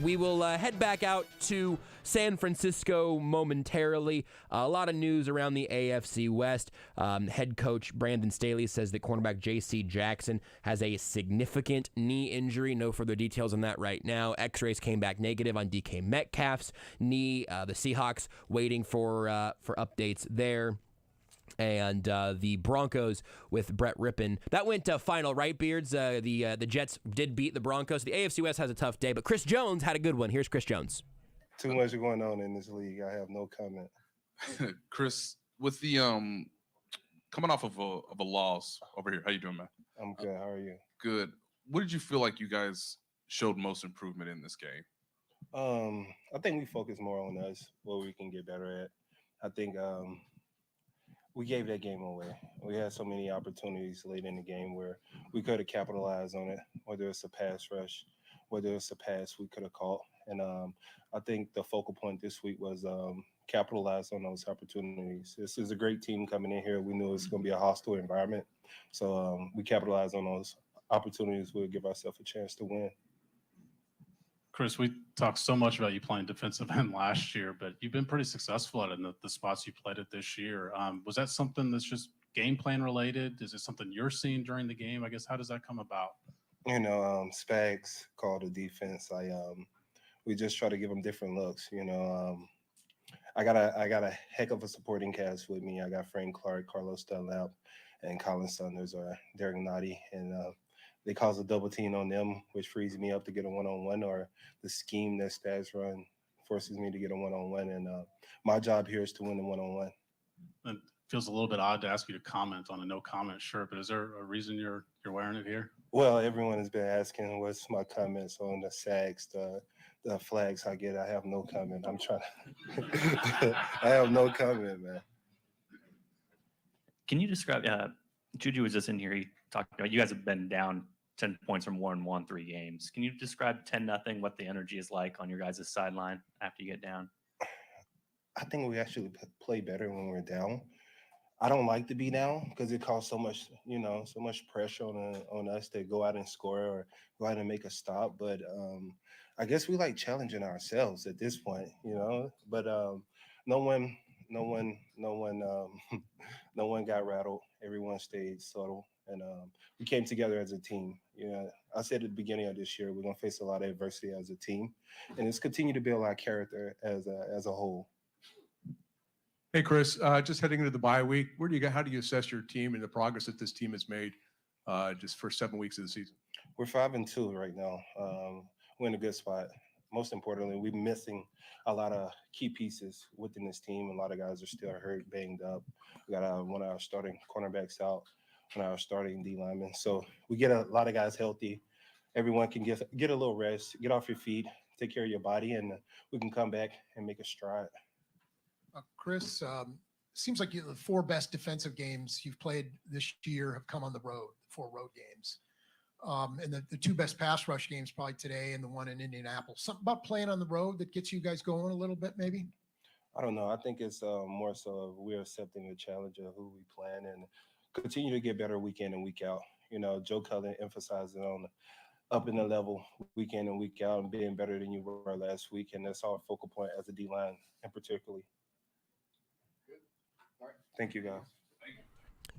We will head back out to San Francisco momentarily. A lot of news around the AFC West. Head coach Brandon Staley says that cornerback J.C. Jackson has a significant knee injury. No further details on that right now. X-rays came back negative on DK Metcalf's knee. The Seahawks waiting for updates there. And the Broncos with Brett Rippon. That went to final, right, Beards? The Jets did beat the Broncos. The AFC West has a tough day, but Chris Jones had a good one. Here's Chris Jones. Too much going on in this league. I have no comment. Chris, with the coming off of a loss over here, how you doing, man? I'm good. How are you? Good. What did you feel like you guys showed most improvement in this game? I think we focus more on us, what we can get better at. I think we gave that game away. We had so many opportunities late in the game where we could have capitalized on it, whether it's a pass rush, whether it's a pass we could have caught. And I think the focal point this week was capitalize on those opportunities. This is a great team coming in here. We knew it was going to be a hostile environment. So we capitalized on those opportunities. We'll give ourselves a chance to win. Chris, we talked so much about you playing defensive end last year, but you've been pretty successful at it in the spots you played at this year. Was that something that's just game plan related? Is it something you're seeing during the game? I guess, how does that come about? You know, Spags called the defense. We just try to give them different looks. You know, I got a heck of a supporting cast with me. I got Frank Clark, Carlos Dunlap, and Colin Saunders or Derrick Nottie, and they cause a double team on them, which frees me up to get a one-on-one, or the scheme that Stats run forces me to get a one-on-one. And my job here is to win the one-on-one. It feels a little bit odd to ask you to comment on a no-comment shirt, but is there a reason you're wearing it here? Well, everyone has been asking what's my comments on the sacks, the flags I get. I have no comment. I'm trying to – I have no comment, man. Can you describe Juju was just in here. He talked about you guys have been down 10 points from 1-1 3 games. Can you describe 10-0, what the energy is like on your guys' sideline after you get down? I think we actually play better when we're down. I don't like to be down because it causes so much, so much pressure on us to go out and score or go out and make a stop. But I guess we like challenging ourselves at this point, But no one, no one, no one, no one got rattled. Everyone stayed subtle, and we came together as a team. I said at the beginning of this year we're gonna face a lot of adversity as a team, and it's continue to build our character as a whole. Hey, Chris, just heading into the bye week, how do you assess your team and the progress that this team has made just for 7 weeks of the season? We're 5-2 right now. We're in a good spot. Most importantly, we're missing a lot of key pieces within this team. A lot of guys are still hurt, banged up. We got one of our starting cornerbacks out, one of our starting D linemen. So we get a lot of guys healthy. Everyone can get a little rest, get off your feet, take care of your body, and we can come back and make a stride. Chris, seems like the 4 best defensive games you've played this year have come on the road, 4 road games. And the 2 best pass rush games probably today and the one in Indianapolis. Something about playing on the road that gets you guys going a little bit, maybe? I don't know. I think it's more so we're accepting the challenge of who we plan and continue to get better week in and week out. Joe Cullen emphasized it on up in the level week in and week out and being better than you were last week. And that's our focal point as a D-line and particularly. Thank you, guys.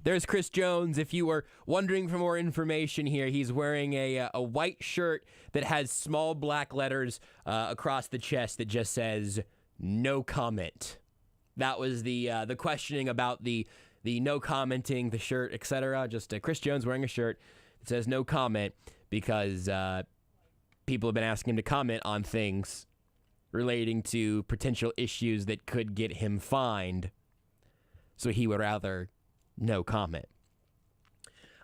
There's Chris Jones. If you were wondering for more information here, he's wearing a white shirt that has small black letters across the chest that just says, "No comment." That was the questioning about the no commenting, the shirt, etc. Just Chris Jones wearing a shirt that says "No comment" because people have been asking him to comment on things relating to potential issues that could get him fined. So he would rather no comment.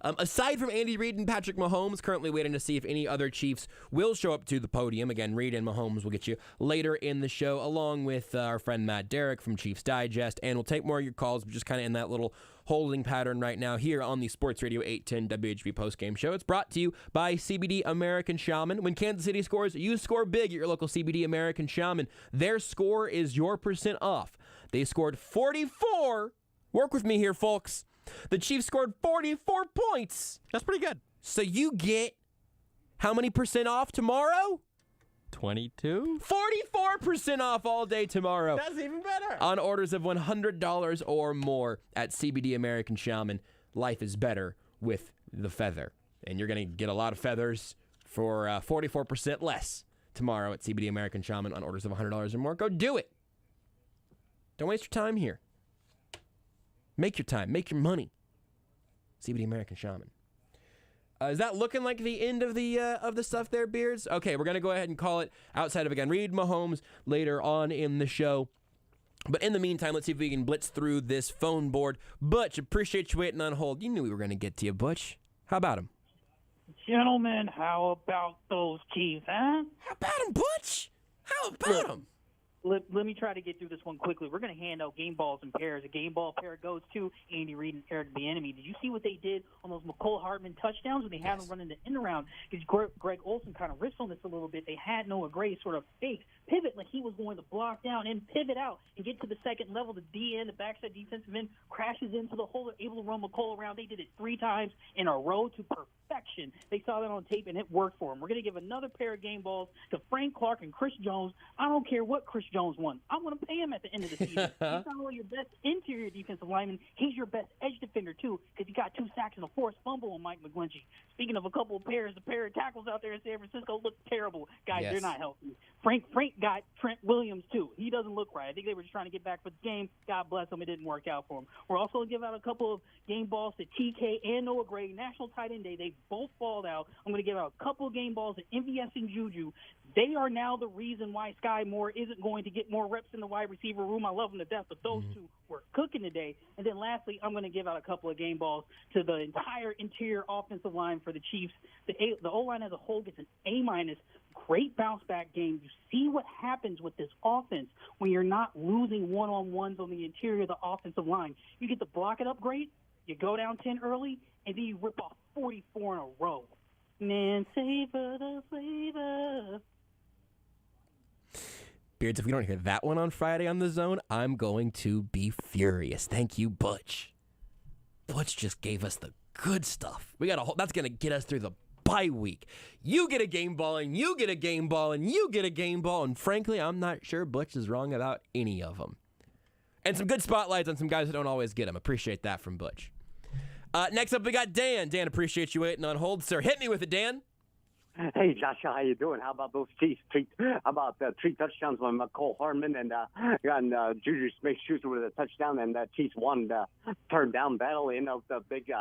Aside from Andy Reid and Patrick Mahomes, currently waiting to see if any other Chiefs will show up to the podium. Again, Reid and Mahomes will get you later in the show, along with our friend Matt Derrick from Chiefs Digest. And we'll take more of your calls. We're just kind of in that little holding pattern right now here on the Sports Radio 810 WHB Postgame Show. It's brought to you by CBD American Shaman. When Kansas City scores, you score big at your local CBD American Shaman. Their score is your % off. They scored 44. Work with me here, folks. The Chiefs scored 44 points. That's pretty good. So you get how many % off tomorrow? 22? 44% off all day tomorrow. That's even better. On orders of $100 or more at CBD American Shaman. Life is better with the feather. And you're going to get a lot of feathers for 44% less tomorrow at CBD American Shaman on orders of $100 or more. Go do it. Don't waste your time here. Make your time. Make your money. CBD American Shaman. Is that looking like the end of the stuff there, Beards? Okay, we're going to go ahead and call it outside of, again, Reid, Mahomes later on in the show. But in the meantime, let's see if we can blitz through this phone board. Butch, appreciate you waiting on hold. You knew we were going to get to you, Butch. How about him? Gentlemen, how about those Chiefs, huh? How about him, Butch? How about him? Let me try to get through this one quickly. We're going to hand out game balls in pairs. A game ball pair goes to Andy Reid and Eric Bieniemy. Did you see what they did on those McCole Hardman touchdowns when they had them running the end around? Because Greg Olsen kind of riffed on this a little bit. They had Noah Gray sort of fake pivot like he was going to block down and pivot out and get to the second level. The DN, the backside defensive end, crashes into the hole. They're able to run McCole around. They did it 3 times in a row to perfection. They saw that on tape, and it worked for them. We're going to give another pair of game balls to Frank Clark and Chris Jones. I don't care what Chris Jones won. I'm going to pay him at the end of the season. He's not only your best interior defensive lineman, he's your best edge defender, too, because he got 2 sacks and a forced fumble on Mike McGlinchey. Speaking of a couple of pairs, the pair of tackles out there in San Francisco look terrible. Guys, They're not healthy. Frank got Trent Williams, too. He doesn't look right. I think they were just trying to get back for the game. God bless them. It didn't work out for them. We're also going to give out a couple of game balls to TK and Noah Gray. National Tight End Day. They both falled out. I'm going to give out a couple of game balls to MVS and Juju. They are now the reason why Sky Moore isn't going to get more reps in the wide receiver room. I love them to death, but those two were cooking today. And then lastly, I'm going to give out a couple of game balls to the entire interior offensive line for the Chiefs. The O-line as a whole gets an A-. Great bounce-back game. You see what happens with this offense when you're not losing one-on-ones on the interior of the offensive line. You get to block it up great, you go down 10 early, and then you rip off 44 in a row. Man, save us, save us. Beards, if we don't hear that one on Friday on The Zone, I'm going to be furious. Thank you, Butch. Butch just gave us the good stuff. We got that's going to get us through the bye week. You get a game ball, and you get a game ball, and you get a game ball, and frankly, I'm not sure Butch is wrong about any of them. And some good spotlights on some guys who don't always get them. Appreciate that from Butch. Next up, we got Dan. Dan, appreciate you waiting on hold, sir. Hit me with it, Dan. Hey, Joshua, how you doing? How about those Chiefs? How about 3 touchdowns by Cole Hartman and Juju Smith-Schuster with a touchdown, and Chiefs won the third down battle in of the big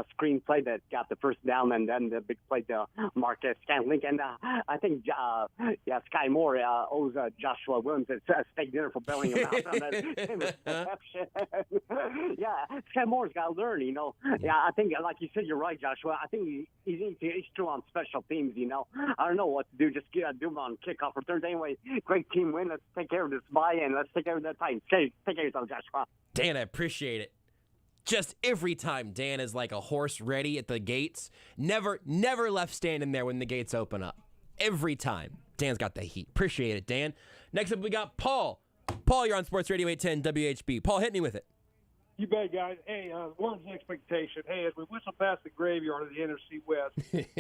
screen play that got the first down, and then the big play to Marquez Scantling. And I think, Sky Moore owes Joshua Williams a steak dinner for bailing him out on that interception. Sky Moore's got to learn, I think, like you said, you're right, Joshua. I think he's true on special teams. I don't know what to do. Just do them on kickoff returns. Anyway, great team win. Let's take care of this bye, and let's take care of that time. Take care of yourself, Joshua. Dan, I appreciate it. Just every time Dan is like a horse ready at the gates. Never left standing there when the gates open up. Every time. Dan's got the heat. Appreciate it, Dan. Next up, we got Paul. Paul, you're on Sports Radio 810 WHB. Paul, hit me with it. You bet, guys. Hey, one's expectation. Hey, as we whistle past the graveyard of the NFC West,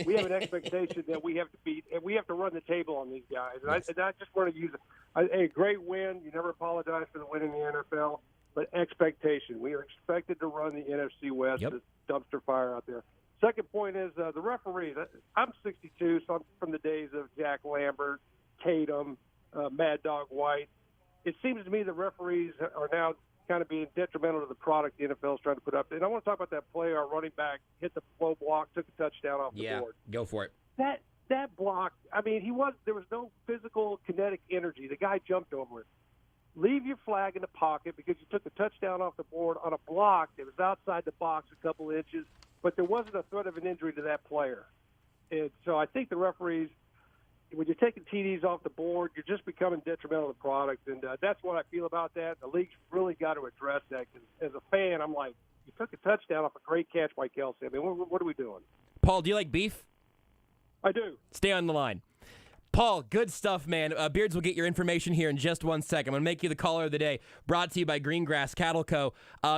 we have an expectation that we have to beat, and we have to run the table on these guys. And I just want to use a great win. You never apologize for the win in the NFL, but expectation. We are expected to run the NFC West. This dumpster fire out there. Second point is the referees. I'm 62, so I'm from the days of Jack Lambert, Tatum, Mad Dog White. It seems to me the referees are now kind of being detrimental to the product the NFL is trying to put up. And I want to talk about that play. Our running back hit the flow block, took a touchdown off the board. Go for it. That block, there was no physical kinetic energy. The guy jumped over it. Leave your flag in the pocket because you took a touchdown off the board on a block that was outside the box a couple inches, but there wasn't a threat of an injury to that player. And so I think the referees, when you're taking TDs off the board, you're just becoming detrimental to the product, and that's what I feel about that. The league's really got to address that, because as a fan, I'm like, you took a touchdown off a great catch by Kelsey. What are we doing? Paul, do you like beef? I do. Stay on the line. Paul, good stuff, man. Beards will get your information here in just 1 second. I'm going to make you the caller of the day, brought to you by Greengrass Cattle Co.,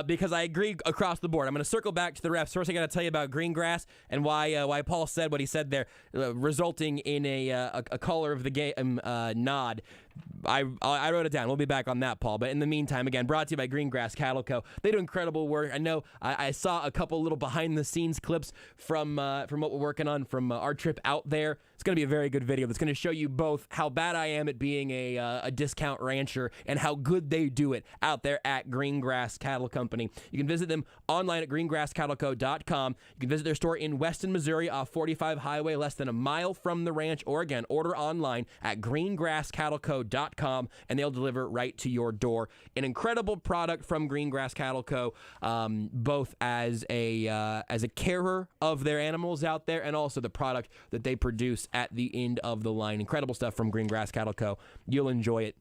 because I agree across the board. I'm going to circle back to the refs. First, I got to tell you about Greengrass and why Paul said what he said there, resulting in a caller of the game nod. I wrote it down. We'll be back on that, Paul. But in the meantime, again, brought to you by Greengrass Cattle Co. They do incredible work. I know I saw a couple little behind-the-scenes clips from what we're working on from our trip out there. It's going to be a very good video that's going to show you both how bad I am at being a discount rancher and how good they do it out there at Greengrass Cattle Company. You can visit them online at greengrasscattleco.com. You can visit their store in Weston, Missouri off 45 Highway, less than a mile from the ranch. Or again, order online at greengrasscattleco.com and they'll deliver right to your door. An incredible product from Greengrass Cattle Co., both as a carer of their animals out there and also the product that they produce at the end of the line. Incredible stuff from Greengrass Cattle Co. You'll enjoy it,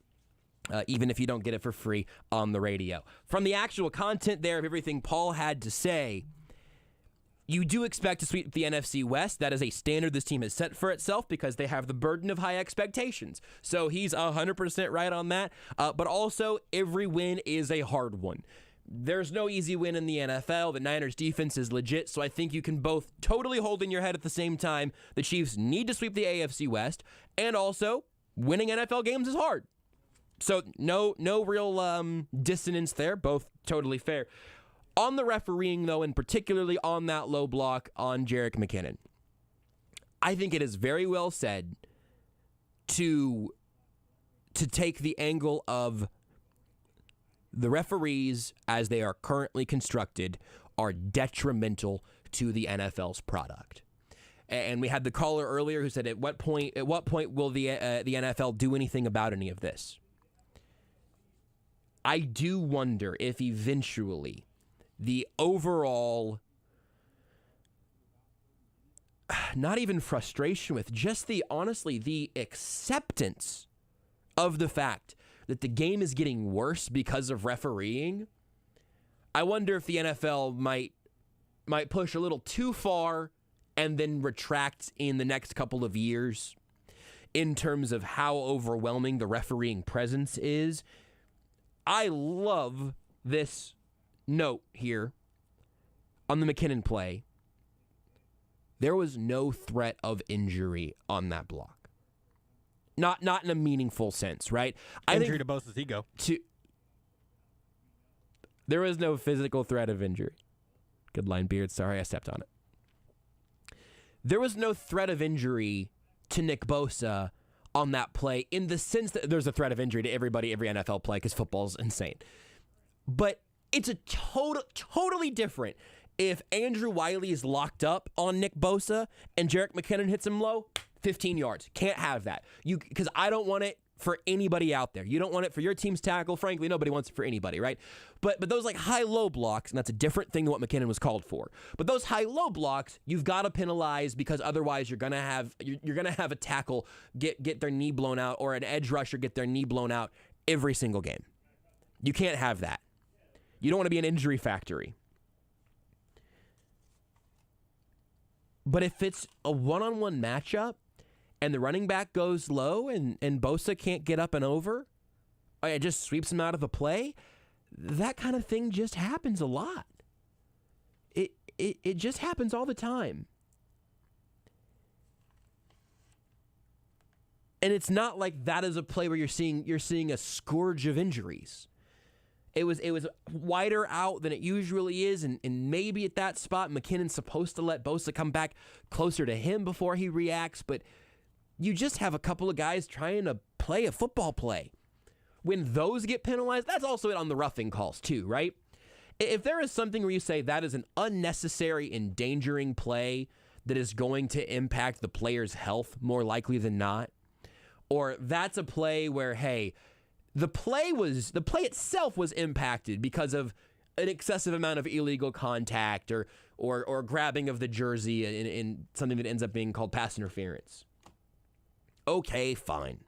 even if you don't get it for free on the radio. From the actual content there of everything Paul had to say, you do expect to sweep the NFC West. That is a standard this team has set for itself because they have the burden of high expectations. So he's 100% right on that. But also, every win is a hard one. There's no easy win in the NFL. The Niners defense is legit, so I think you can both totally hold in your head at the same time the Chiefs need to sweep the AFC West, and also winning NFL games is hard. So no real dissonance there, both totally fair. On the refereeing, though, and particularly on that low block on Jerick McKinnon, I think it is very well said to take the angle of the referees, as they are currently constructed, are detrimental to the NFL's product. And we had the caller earlier who said, "At what point will the NFL do anything about any of this?" I do wonder if eventually the overall, not even frustration with, just the acceptance of the fact that the game is getting worse because of refereeing. I wonder if the NFL might push a little too far and then retract in the next couple of years in terms of how overwhelming the refereeing presence is. I love this note here on the McKinnon play, there was no threat of injury on that block. Not in a meaningful sense, right? Injury to Bosa's ego. There was no physical threat of injury. Good line, Beard. Sorry, I stepped on it. There was no threat of injury to Nick Bosa on that play in the sense that there's a threat of injury to everybody, every NFL play, because football's insane. But it's a totally different if Andrew Wiley is locked up on Nick Bosa and Jerick McKinnon hits him low, 15 yards. Can't have that. Because I don't want it for anybody out there. You don't want it for your team's tackle. Frankly, nobody wants it for anybody, right? But those like high-low blocks, and that's a different thing than what McKinnon was called for. But those high-low blocks, you've got to penalize because otherwise you're gonna have a tackle get their knee blown out or an edge rusher get their knee blown out every single game. You can't have that. You don't want to be an injury factory. But if it's a one-on-one matchup and the running back goes low and Bosa can't get up and over, or it just sweeps him out of the play, that kind of thing just happens a lot. It just happens all the time. And it's not like that is a play where you're seeing a scourge of injuries. It was wider out than it usually is, and maybe at that spot, McKinnon's supposed to let Bosa come back closer to him before he reacts, but you just have a couple of guys trying to play a football play. When those get penalized, that's also it on the roughing calls too, right? If there is something where you say that is an unnecessary endangering play that is going to impact the player's health more likely than not, or that's a play where, hey, the play itself was impacted because of an excessive amount of illegal contact or grabbing of the jersey in something that ends up being called pass interference. Okay, fine.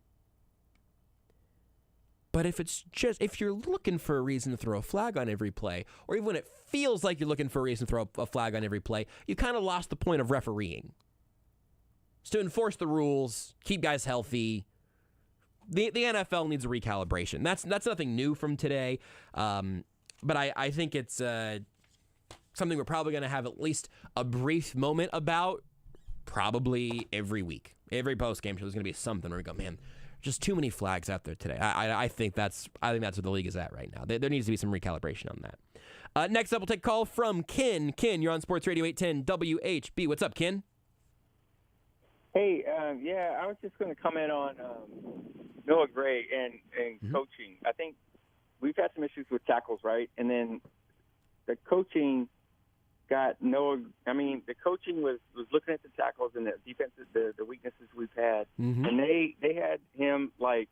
But if you're looking for a reason to throw a flag on every play, or even when it feels like you're looking for a reason to throw a flag on every play, you kind of lost the point of refereeing. It's to enforce the rules, keep guys healthy. The NFL needs a recalibration. That's nothing new from today, but I think it's something we're probably going to have at least a brief moment about probably every week. Every postgame show there's going to be something where we go, man, just too many flags out there today. I think that's where the league is at right now. There needs to be some recalibration on that. Next up, we'll take a call from Ken. Ken, you're on Sports Radio 810 WHB. What's up, Ken? Hey, I was just going to comment on Noah Gray and coaching. I think we've had some issues with tackles, right? And then the coaching got Noah. I mean, the coaching was looking at the tackles and the defenses, the weaknesses we've had, and they had him like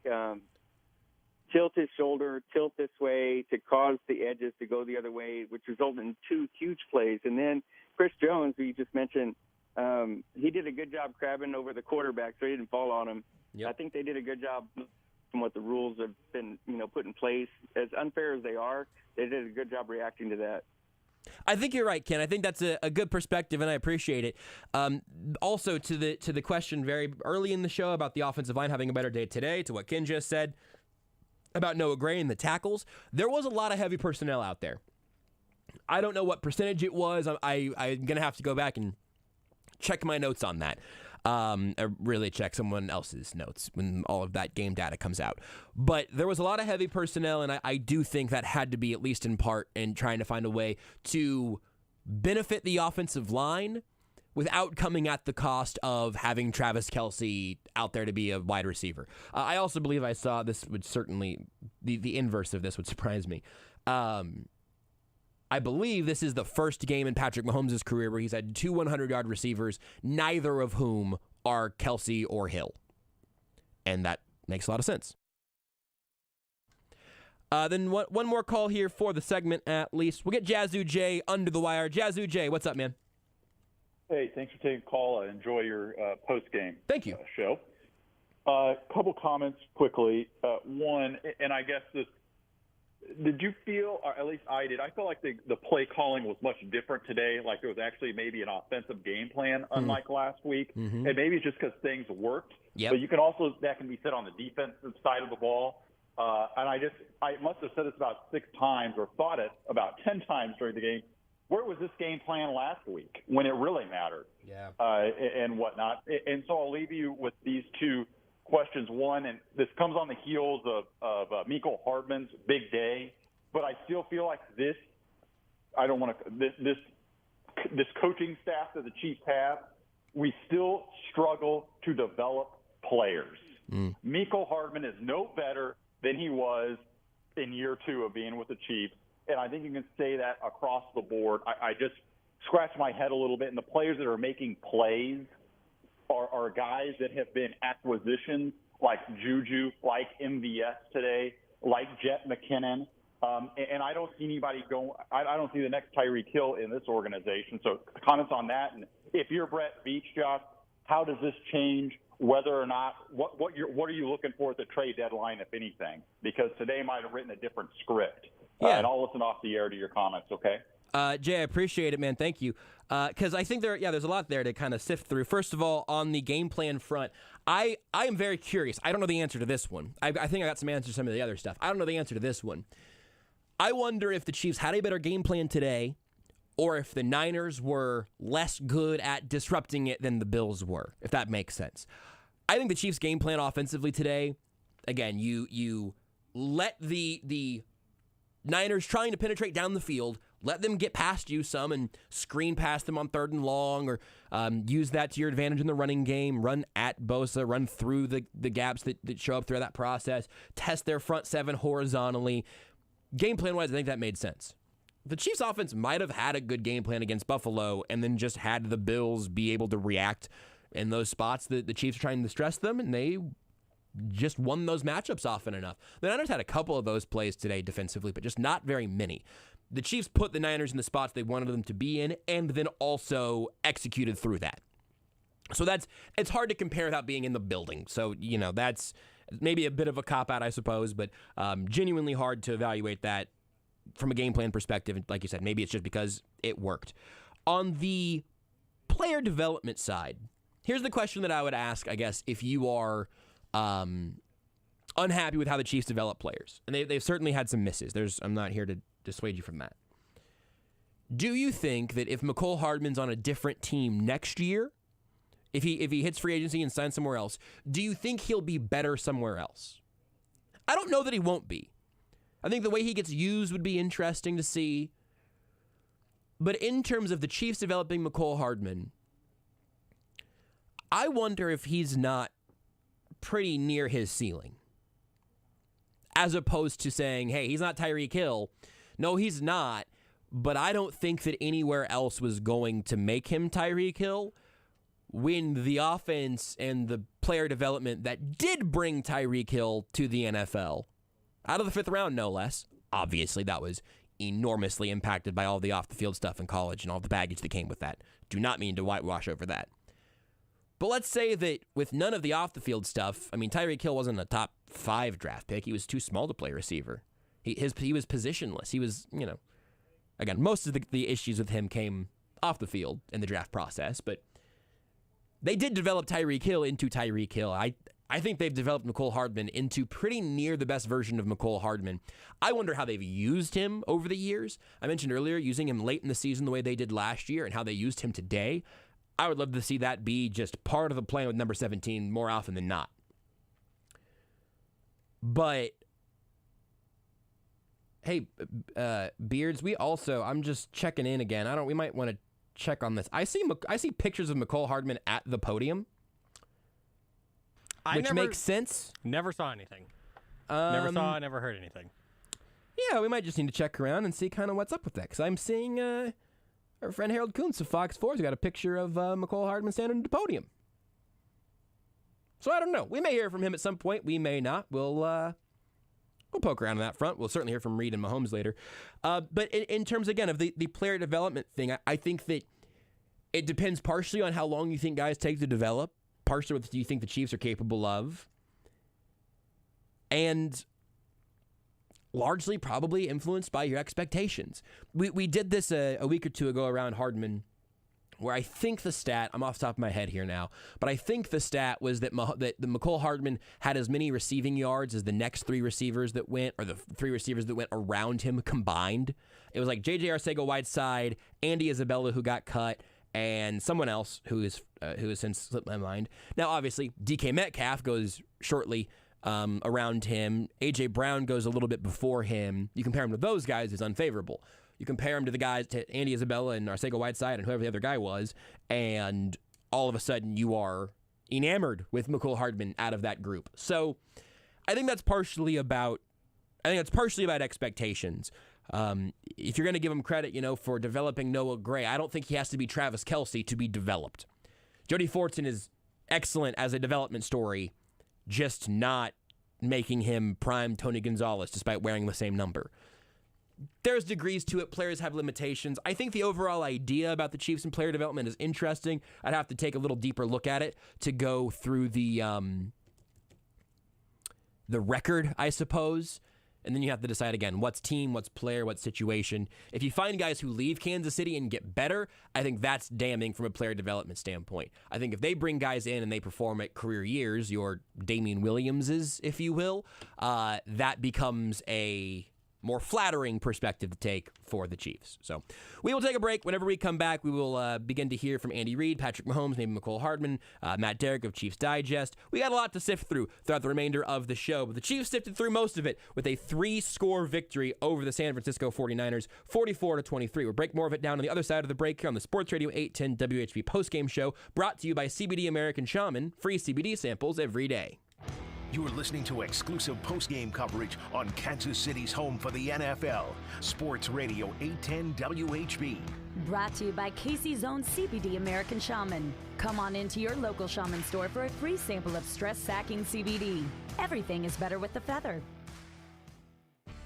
tilt his shoulder, tilt this way to cause the edges to go the other way, which resulted in two huge plays. And then Chris Jones, who you just mentioned. He did a good job crabbing over the quarterback, so he didn't fall on him. Yep. I think they did a good job from what the rules have been, put in place. As unfair as they are, they did a good job reacting to that. I think you're right, Ken. I think that's a good perspective, and I appreciate it. Also, to the question very early in the show about the offensive line having a better day today, to what Ken just said about Noah Gray and the tackles, there was a lot of heavy personnel out there. I don't know what percentage it was. I'm going to have to go back and check my notes on that. Or really check someone else's notes when all of that game data comes out. But there was a lot of heavy personnel, and I do think that had to be, at least in part, in trying to find a way to benefit the offensive line without coming at the cost of having Travis Kelce out there to be a wide receiver. I also believe I saw this would certainly, the inverse of this would surprise me. I believe this is the first game in Patrick Mahomes' career where he's had two 100-yard receivers, neither of whom are Kelce or Hill. And that makes a lot of sense. Then one more call here for the segment, at least. We'll get Jazzu J under the wire. Jazzu J, what's up, man? Hey, thanks for taking the call. I enjoy your post-game show. Couple comments quickly. One, and I guess this, did you feel, or at least I did, I felt like the play calling was much different today, like there was actually maybe an offensive game plan, unlike last week, and maybe it's just because things worked. But you can also, that can be said on the defensive side of the ball. And I must have said this about 6 times or thought it about 10 times during the game. where was this game plan last week when it really mattered? Yeah. And whatnot. And so I'll leave you with these two questions. One, and this comes on the heels of Mecole Hardman's big day, but I still feel like this coaching staff that the Chiefs have, we still struggle to develop players. Mecole Hardman is no better than he was in year 2 of being with the Chiefs, and I think you can say that across the board. I just scratch my head a little bit, and the players that are making plays are guys that have been acquisitions like Juju, like MVS today, like Jet McKinnon. And I don't see anybody going. I don't see the next Tyreek Hill in this organization. So comments on that. And if you're Brett Veach, Josh, how does this change whether or not what are you looking for at the trade deadline, if anything? Because today might have written a different script. And I'll listen off the air to your comments. Okay. Jay, I appreciate it, man. Thank you. Because I think there's a lot there to kind of sift through. First of all, on the game plan front, I am very curious. I don't know the answer to this one. I think I got some answers to some of the other stuff. I don't know the answer to this one. I wonder if the Chiefs had a better game plan today, or if the Niners were less good at disrupting it than the Bills were, if that makes sense. I think the Chiefs' game plan offensively today, again, you let the Niners trying to penetrate down the field, let them get past you some and screen past them on 3rd and long, or use that to your advantage in the running game, run at Bosa, run through the gaps that show up through that process, test their front 7 horizontally. Game plan-wise, I think that made sense. The Chiefs' offense might have had a good game plan against Buffalo and then just had the Bills be able to react in those spots that the Chiefs are trying to stress them, and they just won those matchups often enough. The Niners had a couple of those plays today defensively, but just not very many. The Chiefs put the Niners in the spots they wanted them to be in and then also executed through that. So it's hard to compare without being in the building. So, that's maybe a bit of a cop-out, I suppose, but genuinely hard to evaluate that from a game plan perspective. Like you said, maybe it's just because it worked. On the player development side, here's the question that I would ask, I guess, if you are unhappy with how the Chiefs develop players. And they've certainly had some misses. I'm not here to dissuade you from that. Do you think that if Mecole Hardman's on a different team next year, if he hits free agency and signs somewhere else, do you think he'll be better somewhere else? I don't know that he won't be. I think the way he gets used would be interesting to see. But in terms of the Chiefs developing Mecole Hardman, I wonder if he's not pretty near his ceiling. As opposed to saying, hey, he's not Tyreek Hill. No, he's not. But I don't think that anywhere else was going to make him Tyreek Hill, when the offense and the player development that did bring Tyreek Hill to the NFL, out of the 5th round, no less. Obviously, that was enormously impacted by all the off-the-field stuff in college and all the baggage that came with that. Do not mean to whitewash over that. But let's say that with none of the off-the-field stuff, I mean, Tyreek Hill wasn't a top 5 draft pick. He was too small to play receiver. He was positionless. He was, again, most of the issues with him came off the field in the draft process, but they did develop Tyreek Hill into Tyreek Hill. I think they've developed Mecole Hardman into pretty near the best version of Mecole Hardman. I wonder how they've used him over the years. I mentioned earlier using him late in the season the way they did last year and how they used him today. I would love to see that be just part of the plan with number 17 more often than not. But, hey, Beards, I'm just checking in again. We might want to check on this. I see pictures of Mecole Hardman at the podium, which makes sense. Never saw anything. Never heard anything. Yeah, we might just need to check around and see kind of what's up with that, because I'm seeing our friend Harold Kuntz of Fox 4's got a picture of Mecole Hardman standing at the podium. So I don't know. We may hear from him at some point. We may not. We'll poke around on that front. We'll certainly hear from Reid and Mahomes later. But in terms, again, of the player development thing, I think that it depends partially on how long you think guys take to develop, partially what you think the Chiefs are capable of, and largely probably influenced by your expectations. We did this a week or two ago around Hardman where I think the stat, I'm off the top of my head here now, but I think the stat was that that Mecole Hardman had as many receiving yards as the next three receivers that went, or the three receivers that went around him combined. It was like J.J. Arcega-Whiteside, Andy Isabella, who got cut, and someone else who has since slipped my mind. Now, obviously, DK Metcalf goes shortly around him. A.J. Brown goes a little bit before him. You compare him to those guys, it's unfavorable. You compare him to the guys, to Andy Isabella and Arcega-Whiteside and whoever the other guy was, and all of a sudden you are enamored with Mecole Hardman out of that group. So I think that's partially about expectations. If you're going to give him credit, for developing Noah Gray, I don't think he has to be Travis Kelce to be developed. Jody Fortson is excellent as a development story, just not making him prime Tony Gonzalez despite wearing the same number. There's degrees to it. Players have limitations. I think the overall idea about the Chiefs and player development is interesting. I'd have to take a little deeper look at it to go through the record, I suppose. And then you have to decide again, what's team, what's player, what's situation. If you find guys who leave Kansas City and get better, I think that's damning from a player development standpoint. I think if they bring guys in and they perform at career years, your Damian Williamses, if you will, that becomes a more flattering perspective to take for the Chiefs. So we will take a break. Whenever we come back, we will begin to hear from Andy Reid, Patrick Mahomes, maybe Mecole Hardman, Matt Derrick of Chiefs Digest. We got a lot to sift through throughout the remainder of the show, but the Chiefs sifted through most of it with a 3-score victory over the San Francisco 49ers, 44-23. We'll break more of it down on the other side of the break here on the Sports Radio 810 WHB Postgame Show, brought to you by CBD American Shaman, free CBD samples every day. You're listening to exclusive post-game coverage on Kansas City's home for the NFL. Sports Radio 810 WHB. Brought to you by Casey's own CBD American Shaman. Come on into your local shaman store for a free sample of stress-sacking CBD. Everything is better with the feather.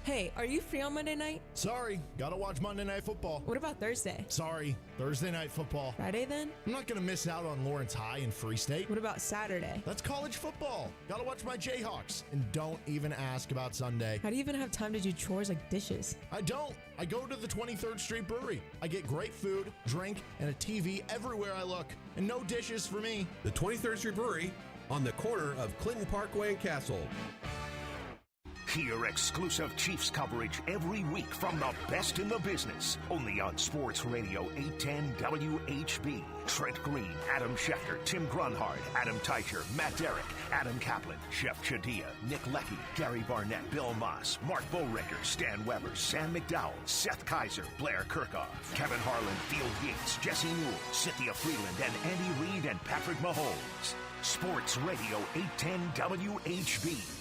Hey, are you free on Monday night? Sorry, gotta watch Monday Night Football. What about Thursday? Sorry, Thursday Night Football. Friday then? I'm not gonna miss out on Lawrence High and Free State. What about Saturday? That's college football. Gotta watch my Jayhawks. And don't even ask about Sunday. How do you even have time to do chores like dishes? I don't. I go to the 23rd Street Brewery. I get great food, drink, and a TV everywhere I look. And no dishes for me. The 23rd Street Brewery on the corner of Clinton Parkway and Castle. Hear exclusive Chiefs coverage every week from the best in the business. Only on Sports Radio 810 WHB. Trent Green, Adam Schefter, Tim Grunhard, Adam Teicher, Matt Derrick, Adam Kaplan, Chef Chadia, Nick Leckie, Gary Barnett, Bill Moss, Mark Bowricker, Stan Weber, Sam McDowell, Seth Kaiser, Blair Kirchhoff, Kevin Harlan, Field Yates, Jesse Newell, Cynthia Freeland, and Andy Reid and Patrick Mahomes. Sports Radio 810 WHB.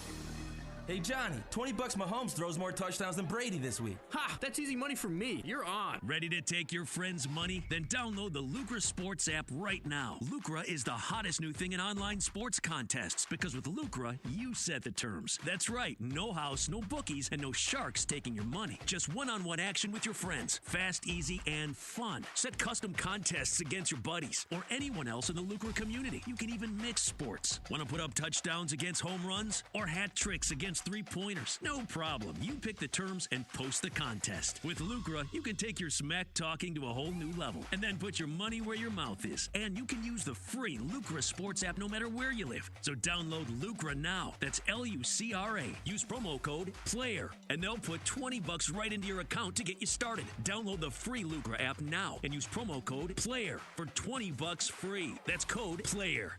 Hey, Johnny, $20 Mahomes throws more touchdowns than Brady this week. Ha! That's easy money for me. You're on. Ready to take your friends' money? Then download the Lucra Sports app right now. Lucra is the hottest new thing in online sports contests because with Lucra, you set the terms. That's right. No house, no bookies, and no sharks taking your money. Just one-on-one action with your friends. Fast, easy, and fun. Set custom contests against your buddies or anyone else in the Lucra community. You can even mix sports. Want to put up touchdowns against home runs or hat tricks against three-pointers? No problem. You pick the terms and post the contest. With Lucra, you can take your smack talking to a whole new level and then put your money where your mouth is. And you can use the free Lucra Sports app no matter where you live. So download Lucra now. That's Lucra. Use promo code PLAYER and they'll put $20 right into your account to get you started. Download the free Lucra app now and use promo code PLAYER for $20 free. That's code PLAYER.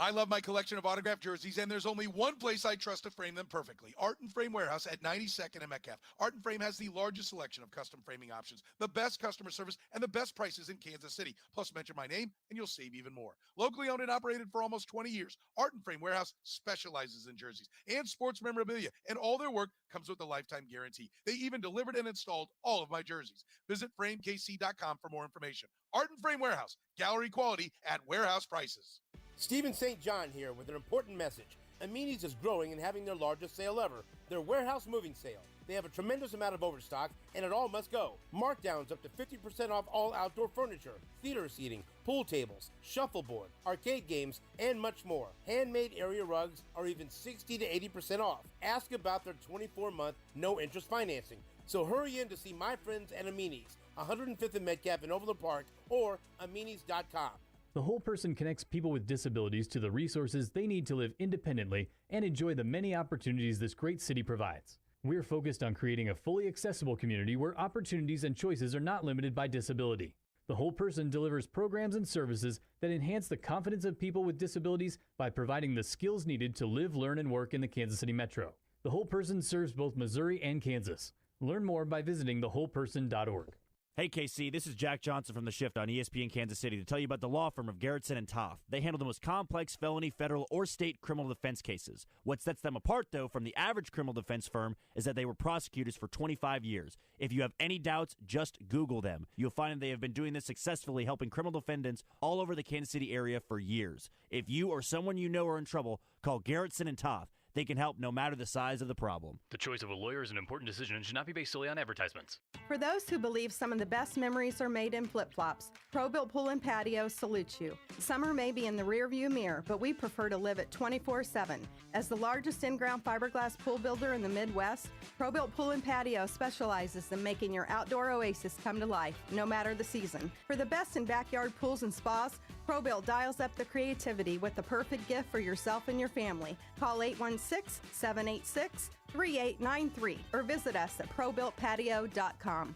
I love my collection of autographed jerseys, and there's only one place I trust to frame them perfectly. Art & Frame Warehouse at 92nd and Metcalf. Art & Frame has the largest selection of custom framing options, the best customer service, and the best prices in Kansas City. Plus, mention my name, and you'll save even more. Locally owned and operated for almost 20 years, Art & Frame Warehouse specializes in jerseys and sports memorabilia, and all their work comes with a lifetime guarantee. They even delivered and installed all of my jerseys. Visit framekc.com for more information. Art & Frame Warehouse, gallery quality at warehouse prices. Stephen St. John here with an important message. Amini's is growing and having their largest sale ever, their warehouse moving sale. They have a tremendous amount of overstock, and it all must go. Markdowns up to 50% off all outdoor furniture, theater seating, pool tables, shuffleboard, arcade games, and much more. Handmade area rugs are even 60 to 80% off. Ask about their 24-month, no-interest financing. So hurry in to see my friends at Amini's 105th and Metcalf in Overland Park, or amenities.com. The Whole Person connects people with disabilities to the resources they need to live independently and enjoy the many opportunities this great city provides. We're focused on creating a fully accessible community where opportunities and choices are not limited by disability. The Whole Person delivers programs and services that enhance the confidence of people with disabilities by providing the skills needed to live, learn, and work in the Kansas City Metro. The Whole Person serves both Missouri and Kansas. Learn more by visiting thewholeperson.org. Hey, KC, this is Jack Johnson from The Shift on ESPN Kansas City to tell you about the law firm of Garrettson and Toth. They handle the most complex felony, federal, or state criminal defense cases. What sets them apart, though, from the average criminal defense firm is that they were prosecutors for 25 years. If you have any doubts, just Google them. You'll find that they have been doing this successfully, helping criminal defendants all over the Kansas City area for years. If you or someone you know are in trouble, call Garrettson and Toth. They can help no matter the size of the problem. The choice of a lawyer is an important decision and should not be based solely on advertisements. For those who believe some of the best memories are made in flip-flops, Pro-Built Pool and Patio salutes you. Summer may be in the rearview mirror, but we prefer to live it 24/7. As the largest in-ground fiberglass pool builder in the Midwest, Pro-Built Pool and Patio specializes in making your outdoor oasis come to life, no matter the season. For the best in backyard pools and spas, Pro-Built dials up the creativity with the perfect gift for yourself and your family. Call 816-786-3893 or visit us at ProBuiltPatio.com.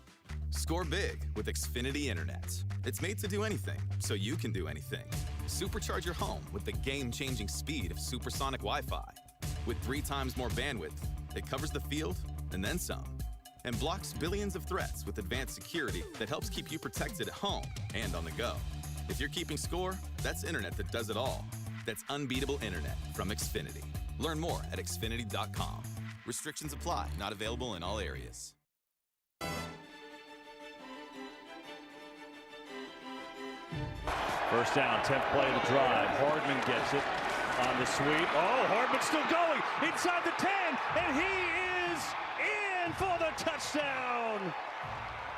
Score big with Xfinity Internet. It's made to do anything, so you can do anything. Supercharge your home with the game-changing speed of supersonic Wi-Fi. With 3 times more bandwidth, it covers the field and then some, and blocks billions of threats with advanced security that helps keep you protected at home and on the go. If you're keeping score, that's internet that does it all. That's unbeatable internet from Xfinity. Learn more at Xfinity.com. Restrictions apply. Not available in all areas. First down, 10th play of the drive. Hardman gets it on the sweep. Oh, Hardman's still going inside the 10, and he is in for the touchdown.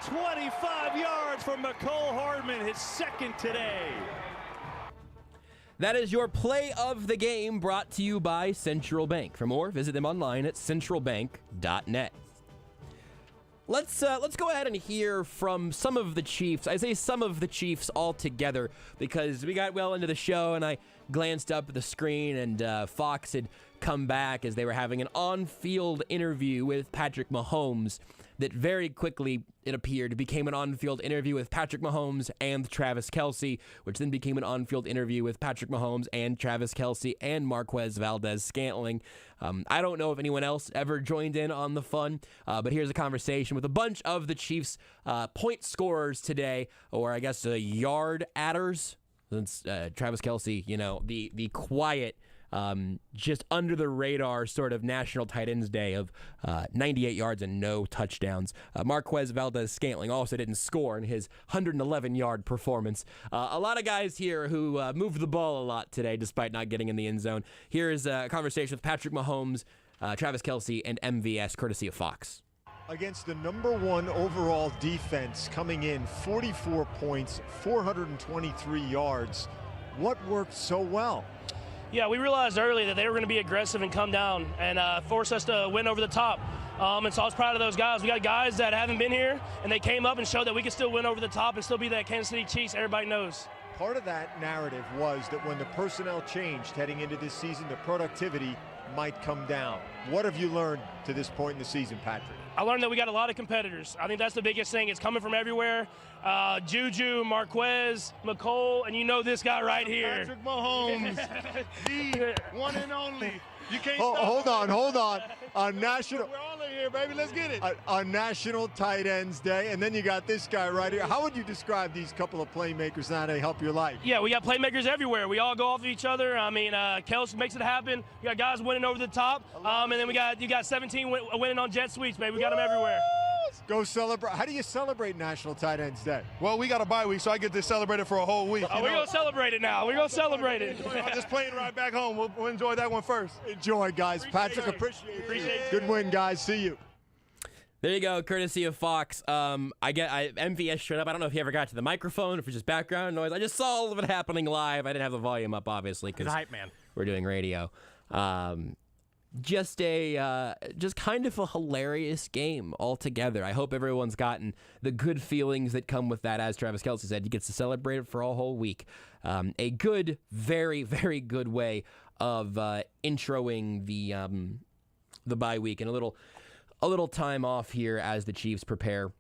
25 yards for McCole Hardman, his second today. That is your play of the game, brought to you by Central Bank. For more, visit them online at centralbank.net. Let's go ahead and hear from some of the Chiefs. I say some of the Chiefs altogether because we got well into the show and I glanced up at the screen and Fox had come back as they were having an on-field interview with Patrick Mahomes that very quickly, it appeared, became an on-field interview with Patrick Mahomes and Travis Kelce, which then became an on-field interview with Patrick Mahomes and Travis Kelce and Marquez Valdes-Scantling. I don't know if anyone else ever joined in on the fun, but here's a conversation with a bunch of the Chiefs' point scorers today, or I guess yard adders, since Travis Kelce, the quiet, just under the radar sort of national tight ends day of 98 yards and no touchdowns. Marquez Valdes-Scantling also didn't score in his 111-yard performance. A lot of guys here who moved the ball a lot today despite not getting in the end zone. Here is a conversation with Patrick Mahomes, Travis Kelce, and MVS, courtesy of Fox. Against the #1 overall defense, coming in 44 points, 423 yards. What worked so well? Yeah, we realized early that they were going to be aggressive and come down and force us to win over the top. And so I was proud of those guys. We got guys that haven't been here, and they came up and showed that we could still win over the top and still be that Kansas City Chiefs everybody knows. Part of that narrative was that when the personnel changed heading into this season, the productivity might come down. What have you learned to this point in the season, Patrick? I learned that we got a lot of competitors. I think that's the biggest thing. It's coming from everywhere. Juju, Marquez, McCole, and you know this guy right here. Patrick Mahomes, the one and only. You can't stop. Hold on. On national, we're all in here, baby. Let's get it. On National Tight Ends Day, and then you got this guy right here. How would you describe these couple of playmakers now to help your life? Yeah, we got playmakers everywhere. We all go off of each other. I mean, Kelce makes it happen. We got guys winning over the top, and then you got 17 winning on jet sweeps, baby. We got them everywhere. Go celebrate. How do you celebrate National Tight Ends Day? Well, we got a bye week, so I get to celebrate it for a whole week. Oh, we're going to celebrate it now. We're going to celebrate it. This plane ride back home, we'll enjoy that one first. Enjoy, guys. Patrick, appreciate it. Good win, guys. See you. There you go, courtesy of Fox. MVS showed up. I don't know if he ever got to the microphone, if it's just background noise. I just saw all of it happening live. I didn't have the volume up, obviously, because hype man. We're doing radio. just kind of a hilarious game altogether. I hope everyone's gotten the good feelings that come with that. As Travis Kelce said, he gets to celebrate it for a whole week. A good, very, very good way of introing the bye week and a little time off here as the Chiefs prepare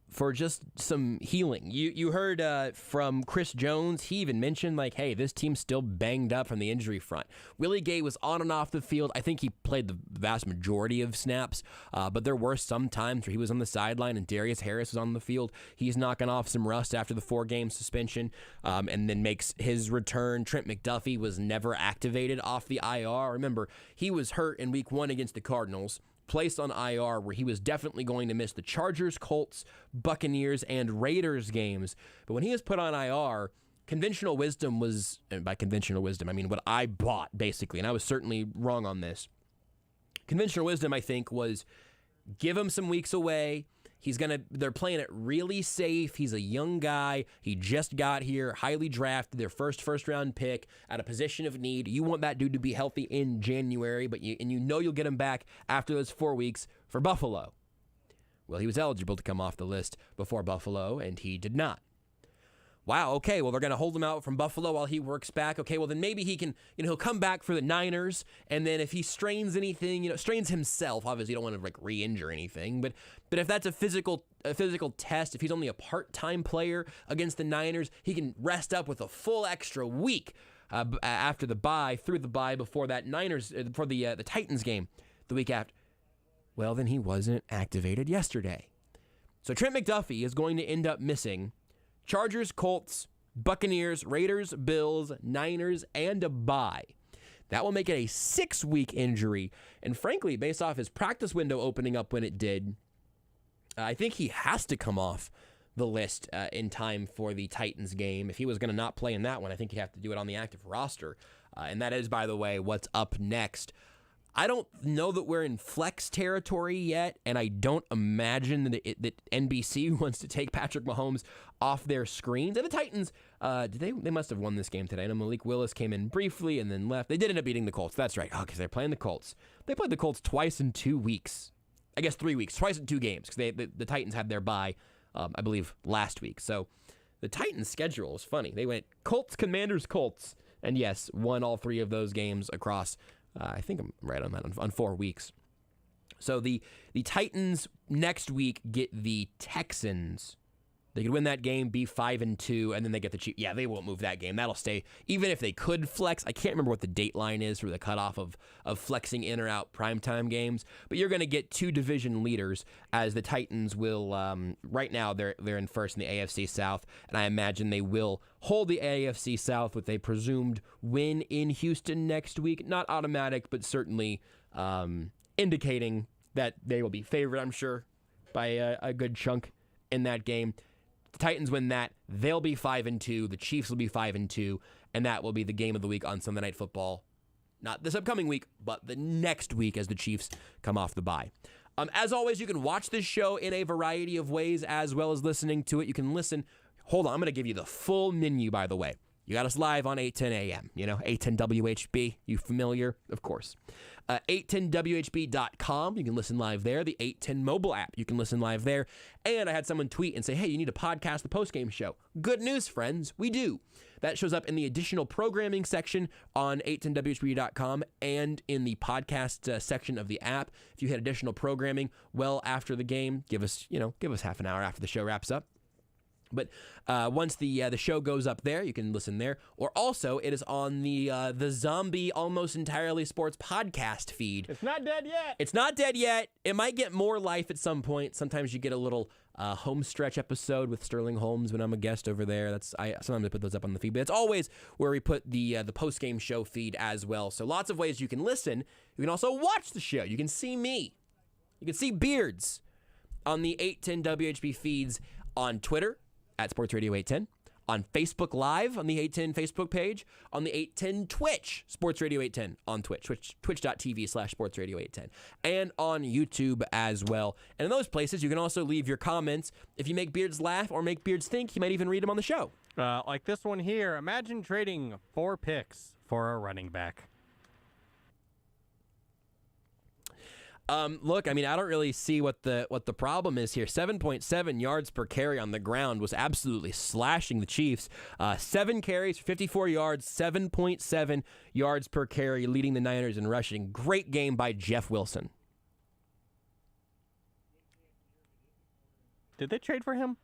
for just some healing. You heard from Chris Jones. He even mentioned, like, hey, this team's still banged up from the injury front. Willie Gay was on and off the field. I think he played the vast majority of snaps, but there were some times where he was on the sideline and Darius Harris was on the field. He's knocking off some rust after the 4-game suspension and then makes his return. Trent McDuffie was never activated off the IR. Remember, he was hurt in week 1 against the Cardinals, placed on IR, where he was definitely going to miss the Chargers, Colts, Buccaneers, and Raiders games. But when he was put on IR, conventional wisdom was, and by conventional wisdom, I mean what I bought, basically, and I was certainly wrong on this. Conventional wisdom, I think, was give him some weeks away. They're playing it really safe. He's a young guy. He just got here, highly drafted, their first-round pick at a position of need. You want that dude to be healthy in January, but you know you'll get him back after those 4 weeks for Buffalo. Well, he was eligible to come off the list before Buffalo, and he did not. Wow, okay, well, they're going to hold him out from Buffalo while he works back. Okay, well, then maybe he can, he'll come back for the Niners, and then if he strains anything, strains himself, obviously you don't want to, re-injure anything, but if that's a physical test, if he's only a part-time player against the Niners, he can rest up with a full extra week after the bye, through the bye, before that before the Titans game the week after. Well, then he wasn't activated yesterday. So Trent McDuffie is going to end up missing Chargers, Colts, Buccaneers, Raiders, Bills, Niners, and a bye. That will make it a 6-week injury. And frankly, based off his practice window opening up when it did, I think he has to come off the list in time for the Titans game. If he was going to not play in that one, I think he'd have to do it on the active roster. And that is, by the way, what's up next. I don't know that we're in flex territory yet, and I don't imagine that NBC wants to take Patrick Mahomes off their screens. And the Titans, they must have won this game today. I know Malik Willis came in briefly and then left. They did end up beating the Colts. That's right. Because they're playing the Colts. They played the Colts twice in 2 weeks. I guess 3 weeks. Twice in 2 games, because the Titans had their bye, I believe, last week. So the Titans' schedule is funny. They went Colts, Commanders, Colts, and yes, won all 3 of those games across, I think I'm right on that, on 4 weeks. So the Titans next week get the Texans. They could win that game, be 5-2, and then they get the Chiefs. Yeah, they won't move that game. That'll stay. Even if they could flex, I can't remember what the date line is for the cutoff of flexing in or out primetime games. But you're going to get 2 division leaders, as the Titans will. Right now, they're in first in the AFC South, and I imagine they will hold the AFC South with a presumed win in Houston next week. Not automatic, but certainly indicating that they will be favored, I'm sure, by a good chunk in that game. The Titans win that, they'll be 5-2. The Chiefs will be 5-2, and that will be the game of the week on Sunday Night Football. Not this upcoming week, but the next week as the Chiefs come off the bye. As always, you can watch this show in a variety of ways, as well as listening to it. You can listen. Hold on, I'm going to give you the full menu, by the way. You got us live on 810 a.m., 810 WHB. You familiar? Of course. 810WHB.com. You can listen live there. The 810 mobile app. You can listen live there. And I had someone tweet and say, hey, you need to podcast the Postgame Show. Good news, friends. We do. That shows up in the additional programming section on 810WHB.com and in the podcast section of the app. If you had additional programming well after the game, give us half an hour after the show wraps up. But once the show goes up there, you can listen there. Or also, it is on the Zombie Almost Entirely Sports podcast feed. It's not dead yet. It's not dead yet. It might get more life at some point. Sometimes you get a little home stretch episode with Sterling Holmes when I'm a guest over there. Sometimes I put those up on the feed. But it's always where we put the post-game show feed as well. So lots of ways you can listen. You can also watch the show. You can see me. You can see Beards on the 810 WHB feeds on Twitter, at Sports Radio 810, on Facebook Live on the 810 Facebook page, on the 810 Twitch, Sports Radio 810 on Twitch, twitch.tv/Sports Radio 810, and on YouTube as well. And in those places, you can also leave your comments. If you make Beards laugh or make Beards think, you might even read them on the show. Like this one here. Imagine trading 4 picks for a running back. Look, I mean, I don't really see what the problem is here. 7.7 yards per carry on the ground was absolutely slashing the Chiefs. 7 carries, 54 yards, 7.7 yards per carry, leading the Niners in rushing. Great game by Jeff Wilson. Did they trade for him?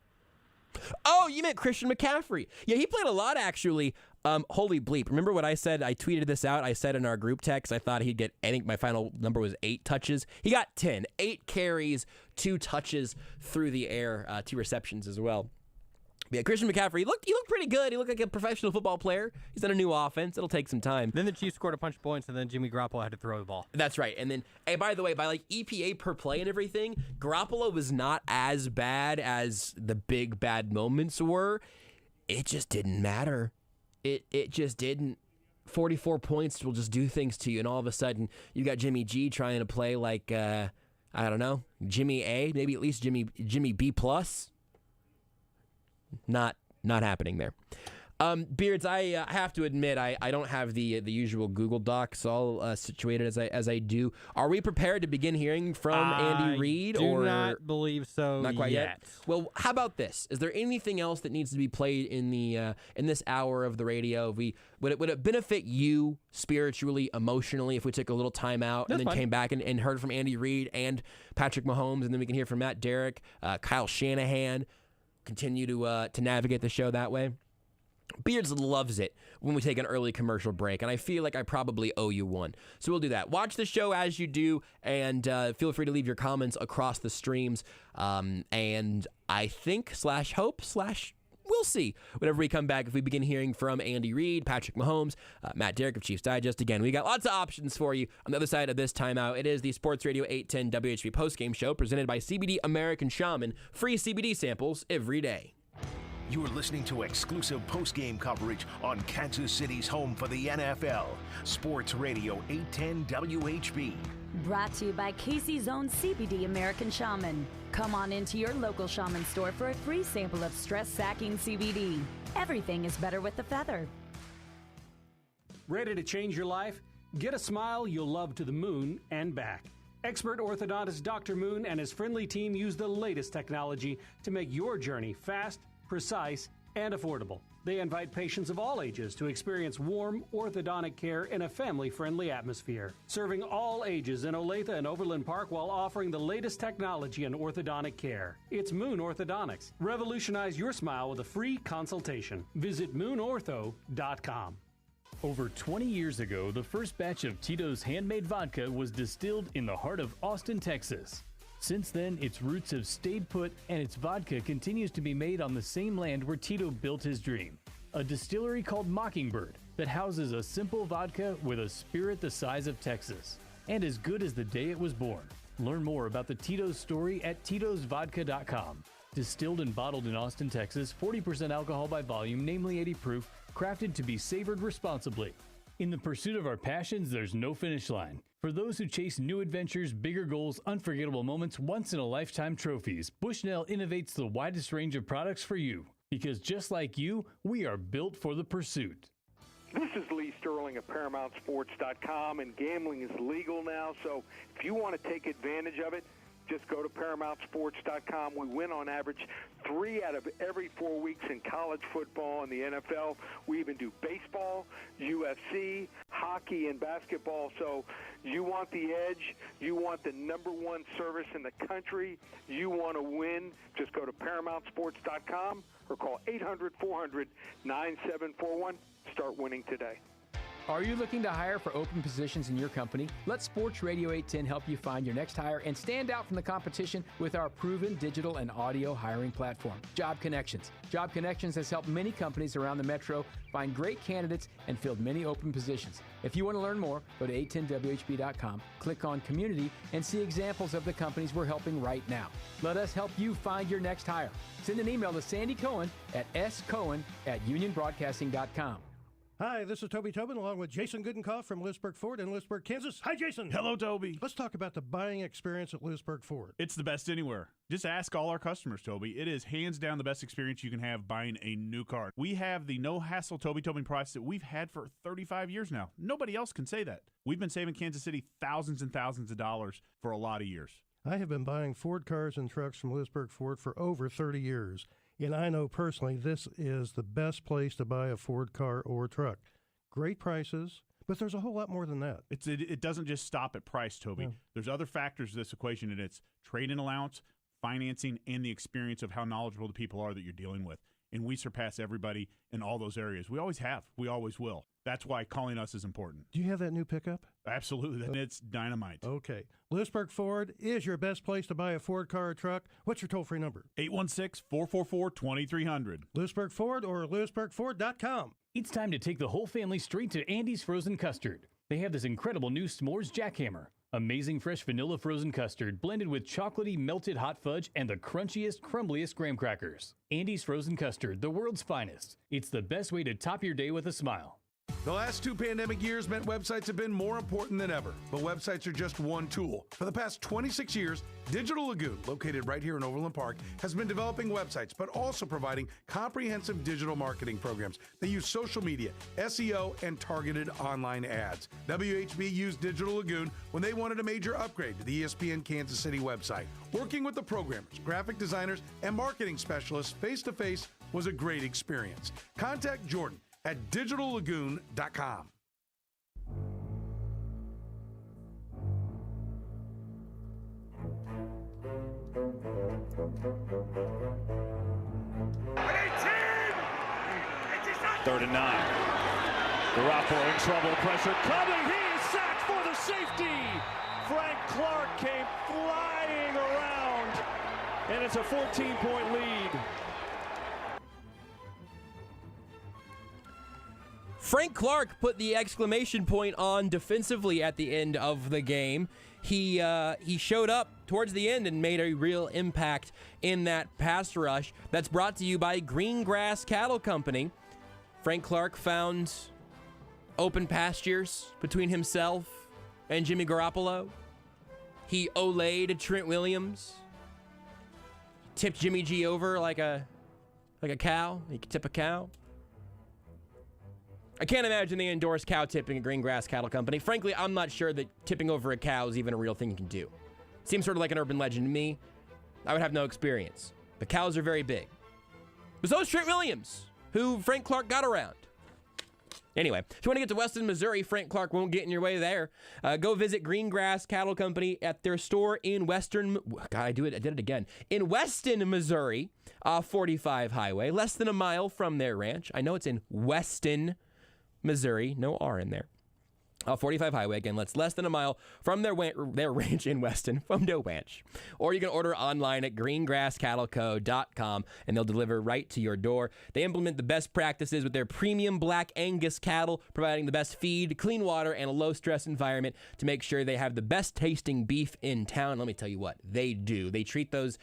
Oh, you meant Christian McCaffrey. Yeah, he played a lot, actually. Holy bleep. Remember what I said? I tweeted this out. I said in our group text, I thought he'd get, I think my final number was 8 touches. He got 10. 8 carries, 2 touches through the air, 2 receptions as well. Yeah, Christian McCaffrey, he looked pretty good. He looked like a professional football player. He's on a new offense. It'll take some time. Then the Chiefs scored a bunch of points, and then Jimmy Garoppolo had to throw the ball. That's right. And then, hey, by the way, by like EPA per play and everything, Garoppolo was not as bad as the big bad moments were. It just didn't matter. It just didn't. 44 points will just do things to you, and all of a sudden, you got Jimmy G trying to play like, I don't know, Jimmy A, maybe at least Jimmy B+. Not happening there. Beards, I have to admit, I don't have the usual Google Docs all situated as I do. Are we prepared to begin hearing from Andy Reid? I do not believe so. Not quite yet. Well, how about this? Is there anything else that needs to be played in the in this hour of the radio? Would it benefit you spiritually, emotionally, if we took a little time out and then came back and heard from Andy Reid and Patrick Mahomes, and then we can hear from Matt Derrick, Kyle Shanahan, continue to navigate the show that way? Beards loves it when we take an early commercial break, and I feel like I probably owe you one. So we'll do that. Watch the show as you do, and feel free to leave your comments across the streams. And I think /hope/ we'll see whenever we come back if we begin hearing from Andy Reid, Patrick Mahomes, Matt Derrick of Chiefs Digest. Again, we got lots of options for you on the other side of this timeout. It is the Sports Radio 810 WHB Postgame Show presented by CBD American Shaman. Free CBD samples every day. You're listening to exclusive post-game coverage on Kansas City's home for the NFL. Sports Radio 810 WHB. Brought to you by Casey's own CBD American Shaman. Come on into your local shaman store for a free sample of stress-sacking CBD. Everything is better with the feather. Ready to change your life? Get a smile you'll love to the moon and back. Expert orthodontist Dr. Moon and his friendly team use the latest technology to make your journey fast, precise, and affordable. They invite patients of all ages to experience warm orthodontic care in a family-friendly atmosphere, serving all ages in Olathe and Overland Park while offering the latest technology in orthodontic care. It's Moon Orthodontics. Revolutionize your smile with a free consultation. Visit moonortho.com. Over 20 years ago, the first batch of Tito's handmade vodka was distilled in the heart of Austin, Texas. Since then, its roots have stayed put, and its vodka continues to be made on the same land where Tito built his dream. A distillery called Mockingbird that houses a simple vodka with a spirit the size of Texas, and as good as the day it was born. Learn more about the Tito's story at titosvodka.com. Distilled and bottled in Austin, Texas, 40% alcohol by volume, namely 80 proof, crafted to be savored responsibly. In the pursuit of our passions, there's no finish line. For those who chase new adventures, bigger goals, unforgettable moments, once-in-a-lifetime trophies, Bushnell innovates the widest range of products for you. Because just like you, we are built for the pursuit. This is Lee Sterling of ParamountSports.com, and gambling is legal now, so if you want to take advantage of it, just go to ParamountSports.com. We win on average 3 out of every 4 weeks in college football and the NFL. We even do baseball, UFC, hockey, and basketball. So you want the edge. You want the #1 service in the country. You want to win. Just go to ParamountSports.com or call 800-400-9741. Start winning today. Are you looking to hire for open positions in your company? Let Sports Radio 810 help you find your next hire and stand out from the competition with our proven digital and audio hiring platform, Job Connections. Job Connections has helped many companies around the metro find great candidates and filled many open positions. If you want to learn more, go to 810WHB.com, click on Community, and see examples of the companies we're helping right now. Let us help you find your next hire. Send an email to Sandy Cohen at scohen@unionbroadcasting.com. Hi, this is Toby Tobin along with Jason Goodenkoff from Lewisburg Ford in Lewisburg, Kansas. Hi, Jason. Hello, Toby. Let's talk about the buying experience at Lewisburg Ford. It's the best anywhere. Just ask all our customers, Toby. It is hands down the best experience you can have buying a new car. We have the no-hassle Toby Tobin price that we've had for 35 years now. Nobody else can say that. We've been saving Kansas City thousands and thousands of dollars for a lot of years. I have been buying Ford cars and trucks from Lewisburg Ford for over 30 years, and I know personally this is the best place to buy a Ford car or truck. Great prices, but there's a whole lot more than that. It doesn't just stop at price, Toby. No. There's other factors to this equation, and it's trade-in allowance, financing, and the experience of how knowledgeable the people are that you're dealing with. And we surpass everybody in all those areas. We always have. We always will. That's why calling us is important. Do you have that new pickup? Absolutely. And it's dynamite. Okay. Lewisburg Ford is your best place to buy a Ford car or truck. What's your toll-free number? 816-444-2300. Lewisburg Ford or LewisburgFord.com. It's time to take the whole family straight to Andy's Frozen Custard. They have this incredible new s'mores jackhammer. Amazing fresh vanilla frozen custard blended with chocolatey melted hot fudge and the crunchiest, crumbliest graham crackers. Andy's Frozen Custard, the world's finest. It's the best way to top your day with a smile. The last 2 pandemic years meant websites have been more important than ever, but websites are just one tool. For the past 26 years, Digital Lagoon, located right here in Overland Park, has been developing websites, but also providing comprehensive digital marketing programs. They use social media, SEO, and targeted online ads. WHB used Digital Lagoon when they wanted a major upgrade to the ESPN Kansas City website. Working with the programmers, graphic designers, and marketing specialists face-to-face was a great experience. Contact Jordan at digitallagoon.com. Third and 9. Garoppolo in trouble. Pressure coming. He is sacked for the safety. Frank Clark came flying around, and it's a 14-point lead. Frank Clark put the exclamation point on defensively at the end of the game. He showed up towards the end and made a real impact in that pass rush. That's brought to you by Green Grass Cattle Company. Frank Clark found open pastures between himself and Jimmy Garoppolo. He olayed Trent Williams. Tipped Jimmy G over like a cow. He could tip a cow. I can't imagine they endorse cow tipping at Green Grass Cattle Company. Frankly, I'm not sure that tipping over a cow is even a real thing you can do. Seems sort of like an urban legend to me. I would have no experience. But cows are very big. But so is Trent Williams, who Frank Clark got around. Anyway, if you want to get to Weston, Missouri, Frank Clark won't get in your way there. Go visit Green Grass Cattle Company at their store in Weston. God, I did it again. In Weston, Missouri, 45 Highway, less than a mile from their ranch. I know it's in Weston, Missouri, no R in there. 45 Highway, again, that's less than a mile from their ranch in Weston, from no ranch. Or you can order online at greengrasscattleco.com, and they'll deliver right to your door. They implement the best practices with their premium Black Angus cattle, providing the best feed, clean water, and a low-stress environment to make sure they have the best-tasting beef in town. Let me tell you what, they do. They treat those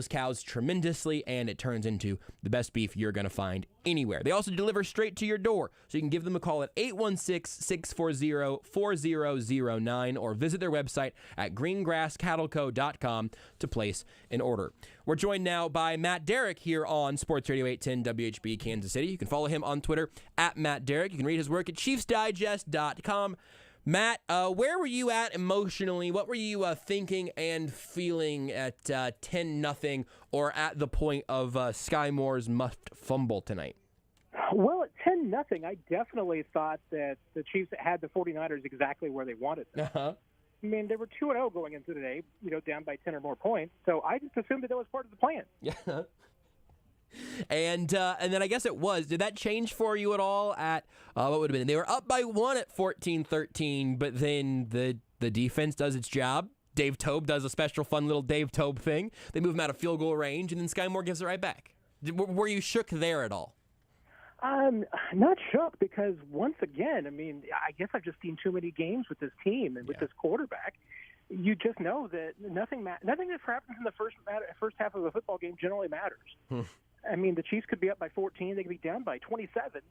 cows tremendously, and it turns into the best beef you're going to find anywhere. They also deliver straight to your door, so you can give them a call at 816-640-4009 or visit their website at greengrasscattleco.com to place an order. We're joined now by Matt Derrick here on Sports Radio 810 WHB Kansas City. You can follow him on Twitter at Matt Derrick. You can read his work at chiefsdigest.com. Matt, where were you at emotionally? What were you thinking and feeling at 10-0 or at the point of Sky Moore's muffed fumble tonight? Well, at 10-0, I definitely thought that the Chiefs had the 49ers exactly where they wanted them. Uh-huh. I mean, they were 2-0 going into today, down by 10 or more points. So I just assumed that was part of the plan. Yeah. And then I guess it was. Did that change for you at all at, what would have been? They were up by 1 at 14-13, but then the defense does its job. Dave Tobe does a special fun little Dave Tobe thing. They move him out of field goal range, and then Sky Moore gives it right back. Were you shook there at all? Not shook because, once again, I mean, I guess I've just seen too many games with this team and with this quarterback. You just know that nothing that happens in the first half of a football game generally matters. I mean, the Chiefs could be up by 14, they could be down by 27,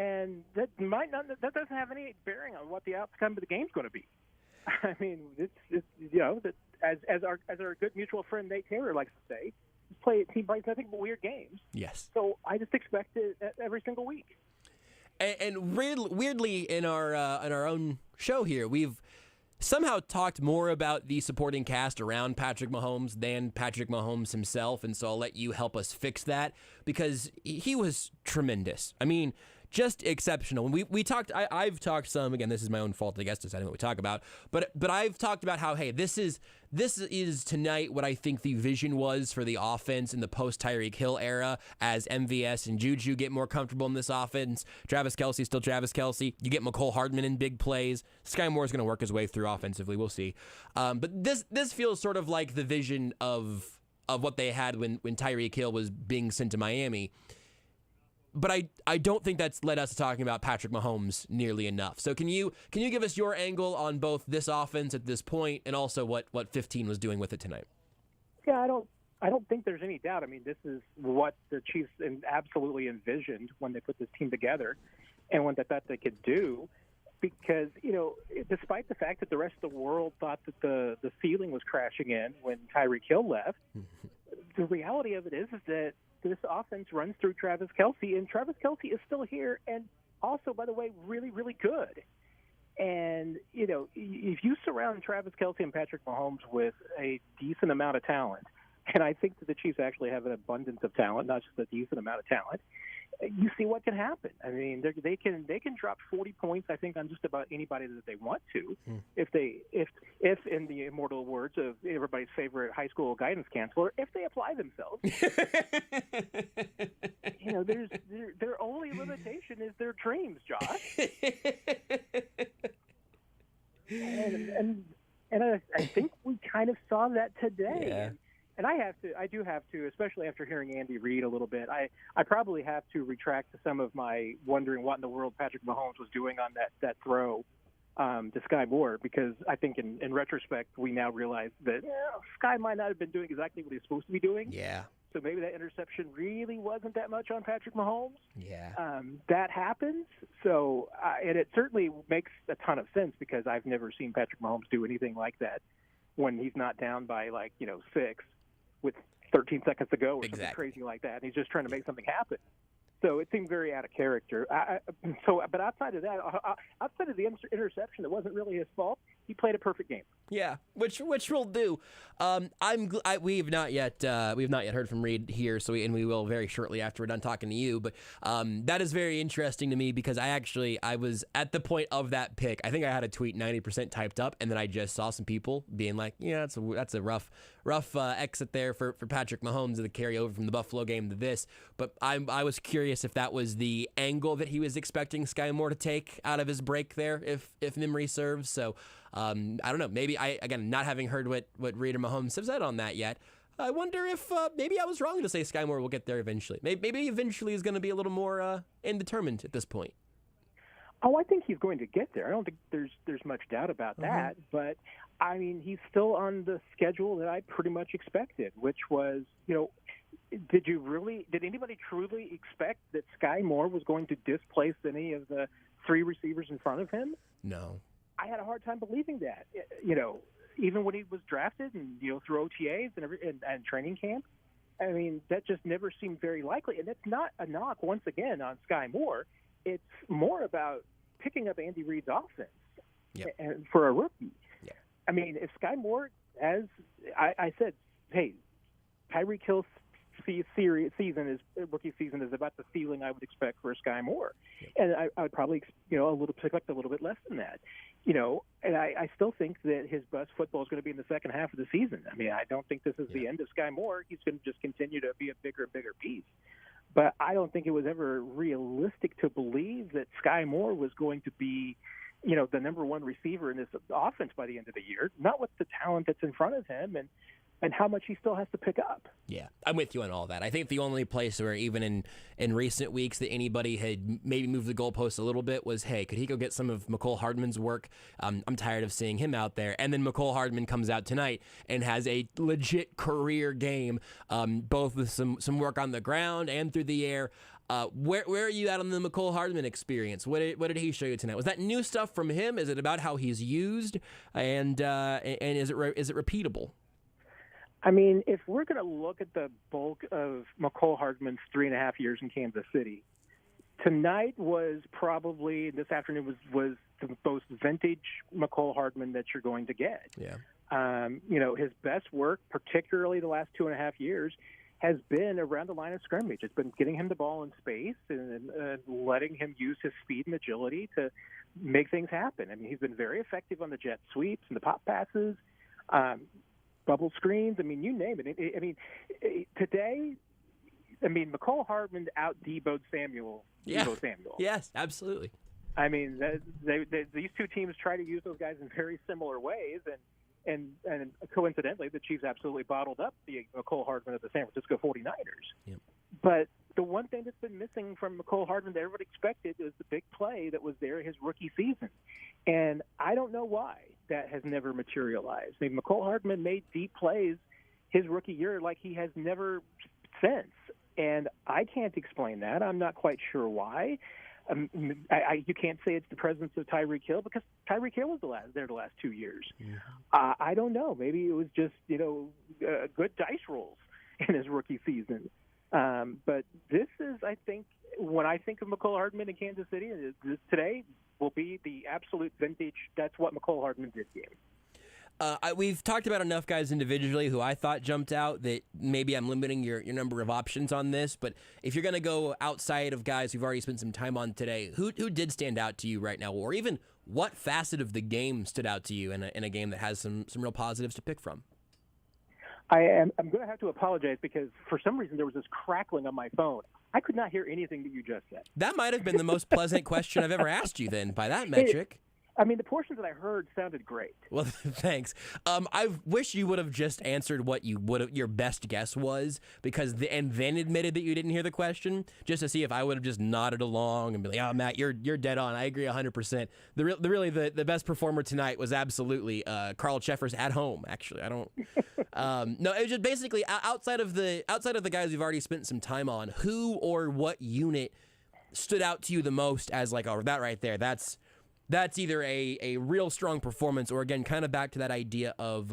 and that doesn't have any bearing on what the outcome of the game's going to be. I mean, it's that as our good mutual friend Nate Taylor likes to say, team plays nothing but weird games. Yes. So I just expect it every single week. And weirdly, in our own show here, we've somehow talked more about the supporting cast around Patrick Mahomes than Patrick Mahomes himself, and so I'll let you help us fix that, because he was tremendous. I mean, just exceptional. We talked. I've talked some. Again, this is my own fault, I guess, deciding what we talk about. But I've talked about how, hey, this is tonight what I think the vision was for the offense in the post Tyreek Hill era, as MVS and Juju get more comfortable in this offense. Travis Kelce still Travis Kelce. You get McCole Hardman in big plays. Sky Moore is going to work his way through offensively. We'll see. But this feels sort of like the vision of what they had when Tyreek Hill was being sent to Miami. But I don't think that's led us to talking about Patrick Mahomes nearly enough. So can you give us your angle on both this offense at this point and also what 15 was doing with it tonight? Yeah, I don't think there's any doubt. I mean, this is what the Chiefs absolutely envisioned when they put this team together, and what they thought they could do. Because, despite the fact that the rest of the world thought that the ceiling was crashing in when Tyreek Hill left, the reality of it is that this offense runs through Travis Kelce, and Travis Kelce is still here, and also, by the way, really, really good. And, if you surround Travis Kelce and Patrick Mahomes with a decent amount of talent, and I think that the Chiefs actually have an abundance of talent, not just a decent amount of talent, you see what can happen. I mean, they can drop 40 points, I think, on just about anybody that they want to, if in the immortal words of everybody's favorite high school guidance counselor, if they apply themselves. Their only limitation is their dreams, Josh. and I think we kind of saw that today. Yeah. And I do have to, especially after hearing Andy Reid a little bit, I probably have to retract some of my wondering what in the world Patrick Mahomes was doing on that throw to Sky Moore, because I think in retrospect we now realize that Sky might not have been doing exactly what he was supposed to be doing. Yeah. So maybe that interception really wasn't that much on Patrick Mahomes. Yeah. That happens. So, and it certainly makes a ton of sense, because I've never seen Patrick Mahomes do anything like that when he's not down by 6 with 13 seconds to go or something crazy like that, and he's just trying to make something happen. So it seemed very out of character. But outside of that, outside of the interception that wasn't really his fault, he played a perfect game. Yeah, which we'll do. We have not yet heard from Reid here, we will very shortly after we're done talking to you. But that is very interesting to me, because I was at the point of that pick. I think I had a tweet 90% typed up, and then I just saw some people being like, "Yeah, that's a rough exit there for Patrick Mahomes, the carryover from the Buffalo game to this." But I was curious if that was the angle that he was expecting Sky Moore to take out of his break there, if memory serves. So. I don't know. Maybe not having heard what Reid or Mahomes have said on that yet, I wonder if maybe I was wrong to say Sky Moore will get there eventually. Maybe eventually is going to be a little more indeterminate at this point. Oh, I think he's going to get there. I don't think there's much doubt about that. But I mean, he's still on the schedule that I pretty much expected, which was, did anybody truly expect that Sky Moore was going to displace any of the three receivers in front of him? No. I had a hard time believing that, even when he was drafted and, through OTAs and training camp. I mean, that just never seemed very likely. And it's not a knock, once again, on Sky Moore. It's more about picking up Andy Reid's offense and for a rookie. Yeah. I mean, if Sky Moore, as I said, hey, Tyreek Hill's rookie season is about the ceiling I would expect for Sky Moore, and I would probably expect a little bit less than that, and I still think that his best football is going to be in the second half of the season. I mean, I don't think this is the end of Sky Moore. He's going to just continue to be a bigger and bigger piece, but I don't think it was ever realistic to believe that Sky Moore was going to be the number one receiver in this offense by the end of the year, not with the talent that's in front of him and how much he still has to pick up. Yeah, I'm with you on all that. I think the only place where even in recent weeks that anybody had maybe moved the goalpost a little bit was, hey, could he go get some of McCole Hardman's work? I'm tired of seeing him out there. And then McCole Hardman comes out tonight and has a legit career game, both with some work on the ground and through the air. Where are you at on the McCole Hardman experience? What did he show you tonight? Was that new stuff from him? Is it about how he's used? And is it repeatable? I mean, if we're going to look at the bulk of McCole Hardman's 3.5 years in Kansas City, tonight was probably, this afternoon was the most vintage McCole Hardman that you're going to get. Yeah. His best work, particularly the last 2.5 years, has been around the line of scrimmage. It's been getting him the ball in space and letting him use his speed and agility to make things happen. I mean, he's been very effective on the jet sweeps and the pop passes, bubble screens. I mean, you name it. Today, McCole Hardman out-Deebo'd Samuel. Yeah. Deebo Samuel. Yes, absolutely. I mean, these two teams try to use those guys in very similar ways, and coincidentally, the Chiefs absolutely bottled up the McCole Hardman of the San Francisco 49ers. Yep. But the one thing that's been missing from McCole Hardman that everybody expected is the big play that was there his rookie season. And I don't know why that has never materialized. I mean, McCole Hardman made deep plays his rookie year like he has never since. And I can't explain that. I'm not quite sure why. You can't say it's the presence of Tyreek Hill because Tyreek Hill was there the last 2 years. Yeah. I don't know. Maybe it was just good dice rolls in his rookie season. But this is, I think, when I think of McCole Hardman in Kansas City, this today will be the absolute vintage. That's what McCole Hardman did game. We've talked about enough guys individually who I thought jumped out that maybe I'm limiting your number of options on this. But if you're going to go outside of guys who've already spent some time on today, who did stand out to you right now? Or even what facet of the game stood out to you in a game that has some real positives to pick from? I'm going to have to apologize because for some reason there was this crackling on my phone. I could not hear anything that you just said. That might have been the most pleasant question I've ever asked you then, by that metric. The portions that I heard sounded great. Well, thanks. I wish you would have just answered what your best guess was, and then admitted that you didn't hear the question, just to see if I would have just nodded along and be like, "Oh, Matt, you're dead on. I agree 100%." The best performer tonight was absolutely Carl Cheffers at home. Actually, I don't. No, it was just basically outside of the guys we've already spent some time on. Who or what unit stood out to you the most as like, oh, that right there, that's either a real strong performance or, again, kind of back to that idea of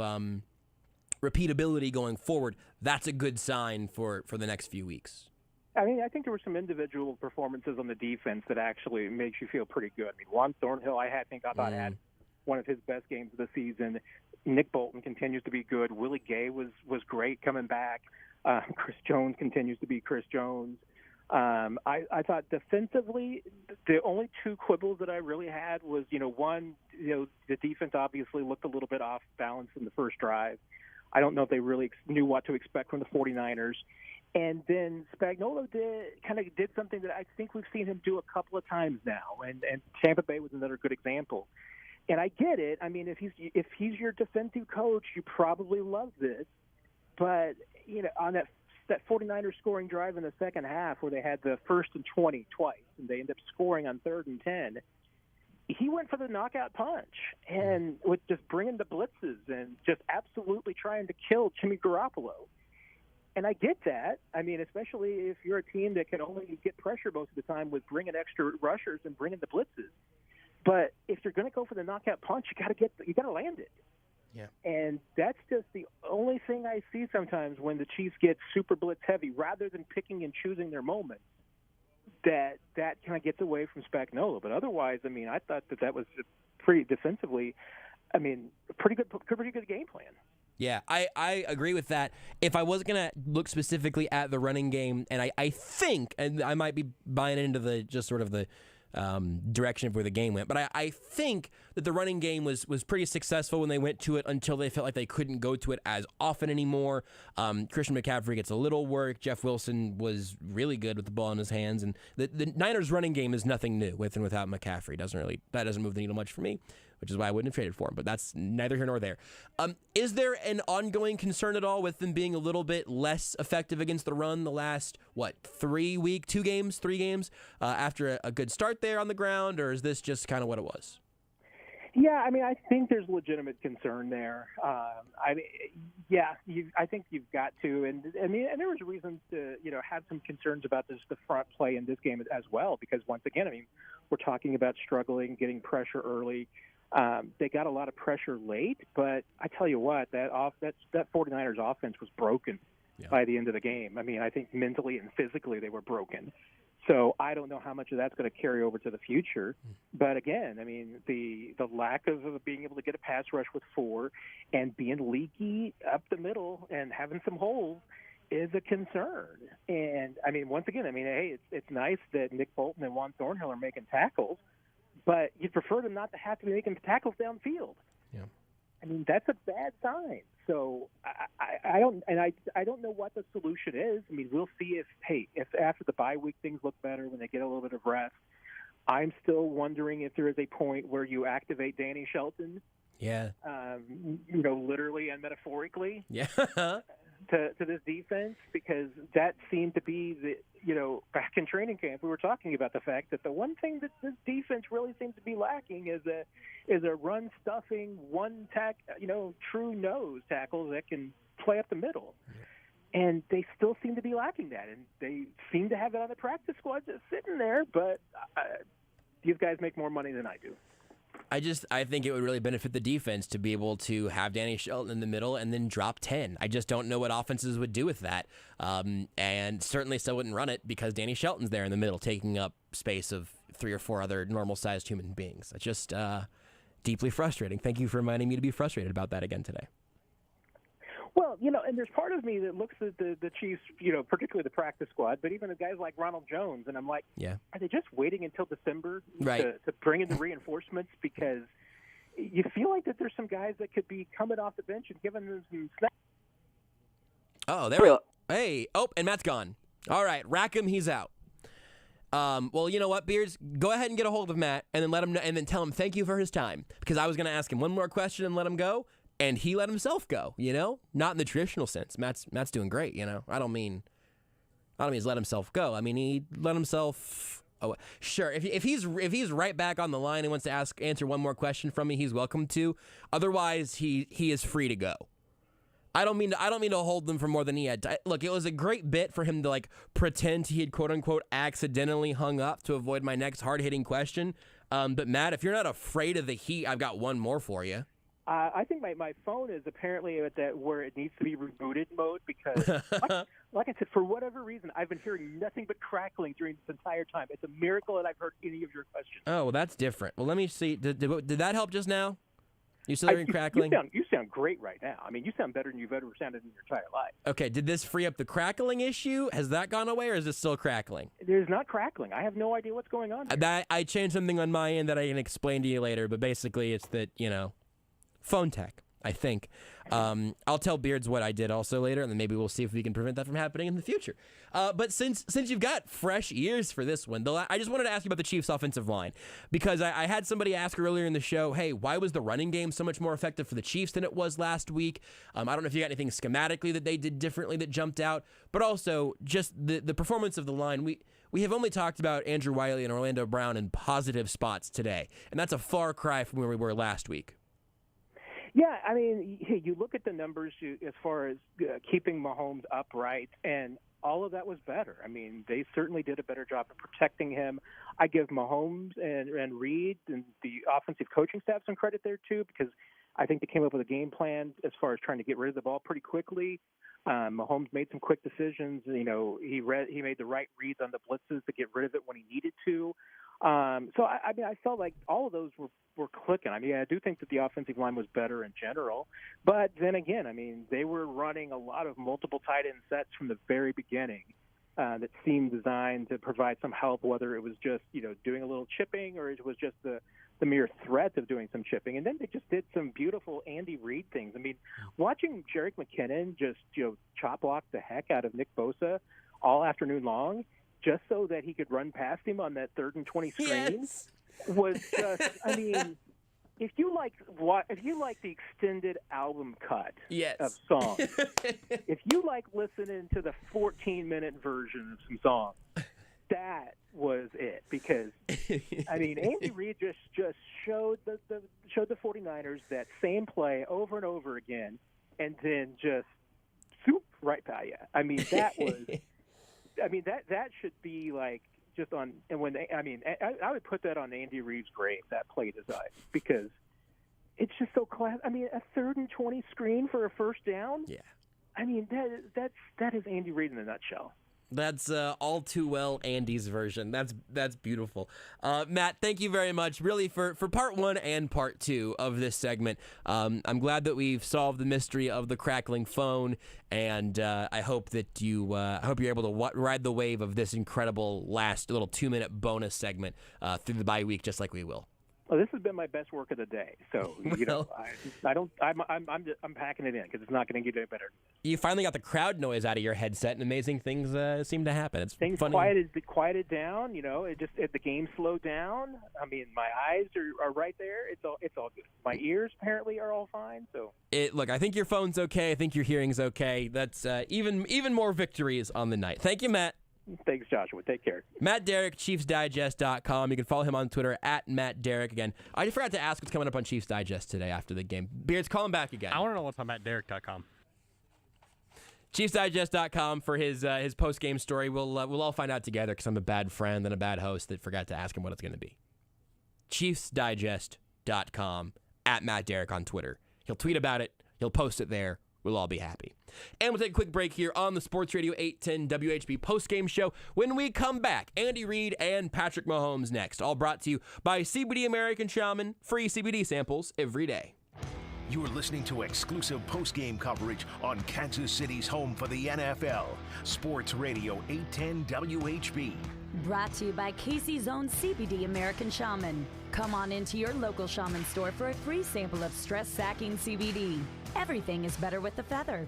repeatability going forward. That's a good sign for the next few weeks. I think there were some individual performances on the defense that actually makes you feel pretty good. Juan Thornhill, I thought had one of his best games of the season. Nick Bolton continues to be good. Willie Gay was great coming back. Chris Jones continues to be Chris Jones. I thought defensively, the only two quibbles that I really had was, one, the defense obviously looked a little bit off balance in the first drive. I don't know if they really knew what to expect from the 49ers. And then Spagnuolo did something that I think we've seen him do a couple of times now, and Tampa Bay was another good example. And I get it. If he's your defensive coach, you probably love this. But, on that 49ers scoring drive in the second half where they had the 1st and 20 twice, and they ended up scoring on 3rd and 10, he went for the knockout punch and with just bringing the blitzes and just absolutely trying to kill Jimmy Garoppolo. And I get that. Especially if you're a team that can only get pressure most of the time with bringing extra rushers and bringing the blitzes. But if you're going to go for the knockout punch, you got to land it. Yeah. And that's just the only thing I see sometimes when the Chiefs get super blitz heavy, rather than picking and choosing their moments, that kind of gets away from Spagnuolo. But otherwise, I thought that was pretty defensively, a pretty good game plan. Yeah, I agree with that. If I was going to look specifically at the running game, and I think, and I might be buying into the just sort of the direction of where the game went. But I think that the running game was pretty successful when they went to it until they felt like they couldn't go to it as often anymore. Christian McCaffrey gets a little work. Jeff Wilson was really good with the ball in his hands. And the Niners running game is nothing new with and without McCaffrey. That doesn't move the needle much for me, which is why I wouldn't have traded for him. But that's neither here nor there. Is there an ongoing concern at all with them being a little bit less effective against the run the last, 3 games, after a good start there on the ground? Or is this just kind of what it was? Yeah, I mean, I think there's legitimate concern there. I think you've got to, and there was reasons to, have some concerns about the front play in this game as well, because once again, I mean, we're talking about struggling, getting pressure early. They got a lot of pressure late, but I tell you what, that 49ers offense was broken by the end of the game. I mean, I think mentally and physically they were broken. So I don't know how much of that's going to carry over to the future. But again, I mean, the lack of being able to get a pass rush with 4 and being leaky up the middle and having some holes is a concern. And, I mean, once again, I mean, hey, it's nice that Nick Bolton and Juan Thornhill are making tackles, but you'd prefer them not to have to be making tackles downfield. Yeah. I mean, that's a bad sign. So I don't know what the solution is. I mean, we'll see if after the bye week things look better when they get a little bit of rest. I'm still wondering if there is a point where you activate Danny Shelton. Yeah. Literally and metaphorically. Yeah. to this defense, because that seemed to be back in training camp we were talking about the fact that the one thing that this defense really seems to be lacking is a run stuffing true nose tackle that can play up the middle. And they still seem to be lacking that, and they seem to have it on the practice squad just sitting there, but these guys make more money than I do. I think it would really benefit the defense to be able to have Danny Shelton in the middle and then drop 10. I just don't know what offenses would do with that. And certainly still wouldn't run it because Danny Shelton's there in the middle taking up space of 3 or 4 other normal-sized human beings. It's just deeply frustrating. Thank you for reminding me to be frustrated about that again today. Well, and there's part of me that looks at the Chiefs, particularly the practice squad, but even the guys like Ronald Jones, and I'm like, are they just waiting until December to bring in the reinforcements? Because you feel like that there's some guys that could be coming off the bench and giving them some snaps. Oh, there we go. Hey, and Matt's gone. All right, Rackham, he's out. Well, you know what, Beards? Go ahead and get a hold of Matt and then let him know, and then tell him thank you for his time, because I was going to ask him one more question and let him go. And he let himself go, not in the traditional sense. Matt's doing great, I don't mean he's let himself go. I mean he let himself. Oh, sure. If he's right back on the line and wants to answer one more question from me, he's welcome to. Otherwise, he is free to go. I don't mean to hold them for more than he had. Look, it was a great bit for him to pretend he had quote unquote accidentally hung up to avoid my next hard hitting question. But Matt, if you're not afraid of the heat, I've got one more for you. I think my phone is apparently at that where it needs to be rebooted mode because, like I said, for whatever reason, I've been hearing nothing but crackling during this entire time. It's a miracle that I've heard any of your questions. Oh, well, that's different. Well, let me see. Did that help just now? You still hearing crackling? You sound great right now. I mean, you sound better than you've ever sounded in your entire life. Okay, did this free up the crackling issue? Has that gone away, or is it still crackling? There's not crackling. I have no idea what's going on here. I changed something on my end that I can explain to you later, but basically it's that, phone tech, I think. I'll tell Beards what I did also later, and then maybe we'll see if we can prevent that from happening in the future. But since you've got fresh ears for this one, I just wanted to ask you about the Chiefs' offensive line, because I had somebody ask earlier in the show, hey, why was the running game so much more effective for the Chiefs than it was last week? I don't know if you got anything schematically that they did differently that jumped out, but also just the performance of the line. We have only talked about Andrew Wiley and Orlando Brown in positive spots today, and that's a far cry from where we were last week. Yeah, I mean, you look at the numbers as far as keeping Mahomes upright, and all of that was better. I mean, they certainly did a better job of protecting him. I give Mahomes and Reid and the offensive coaching staff some credit there, too, because I think they came up with a game plan as far as trying to get rid of the ball pretty quickly. Mahomes made some quick decisions. He made the right reads on the blitzes to get rid of it when he needed to. So, I mean, I felt like all of those were clicking. I mean, I do think that the offensive line was better in general. But then again, I mean, they were running a lot of multiple tight end sets from the very beginning that seemed designed to provide some help, whether it was just, doing a little chipping or it was just the mere threat of doing some chipping. And then they just did some beautiful Andy Reid things. I mean, watching Jerick McKinnon just, chop block the heck out of Nick Bosa all afternoon long, just so that he could run past him on that 3rd and 20 screen was just, I mean, if you like the extended album cut of songs, if you like listening to the 14-minute version of some songs, that was it, because I mean, Andy Reid just showed the 49ers that same play over and over again, and then just swoop right by you. I mean, that was, I mean, that should be like just on. And when I would put that on Andy Reid's grave, that play design, because it's just so class. I mean, a 3rd and 20 screen for a first down. Yeah. I mean, that is Andy Reid in a nutshell. That's all too well Andy's version. That's beautiful. Matt, thank you very much, really, for part 1 and part 2 of this segment. I'm glad that we've solved the mystery of the crackling phone, and I hope that you're able to ride the wave of this incredible last little 2-minute bonus segment through the bye week, just like we will. Well, this has been my best work of the day. So, I'm packing it in because it's not going to get any better. You finally got the crowd noise out of your headset, and amazing things seem to happen. Things funny. quieted down. The game slowed down. I mean, my eyes are right there. It's all good. My ears apparently are all fine. So look, I think your phone's okay. I think your hearing's okay. That's even more victories on the night. Thank you, Matt. Thanks, Joshua. Take care. Matt Derrick, ChiefsDigest.com. You can follow him on Twitter at Matt Derrick. Again, I just forgot to ask what's coming up on Chiefs Digest today after the game. Beards, call him back again. I want to know what's on MattDerrick.com. ChiefsDigest.com for his post-game story. We'll all find out together because I'm a bad friend and a bad host that forgot to ask him what it's going to be. ChiefsDigest.com at Matt Derrick on Twitter. He'll tweet about it. He'll post it there. We'll all be happy. And we'll take a quick break here on the Sports Radio 810 WHB postgame show. When we come back, Andy Reid and Patrick Mahomes next. All brought to you by CBD American Shaman. Free CBD samples every day. You're listening to exclusive postgame coverage on Kansas City's home for the NFL. Sports Radio 810 WHB. Brought to you by Casey's own CBD American Shaman. Come on into your local shaman store for a free sample of stress-sacking CBD. Everything is better with the feather.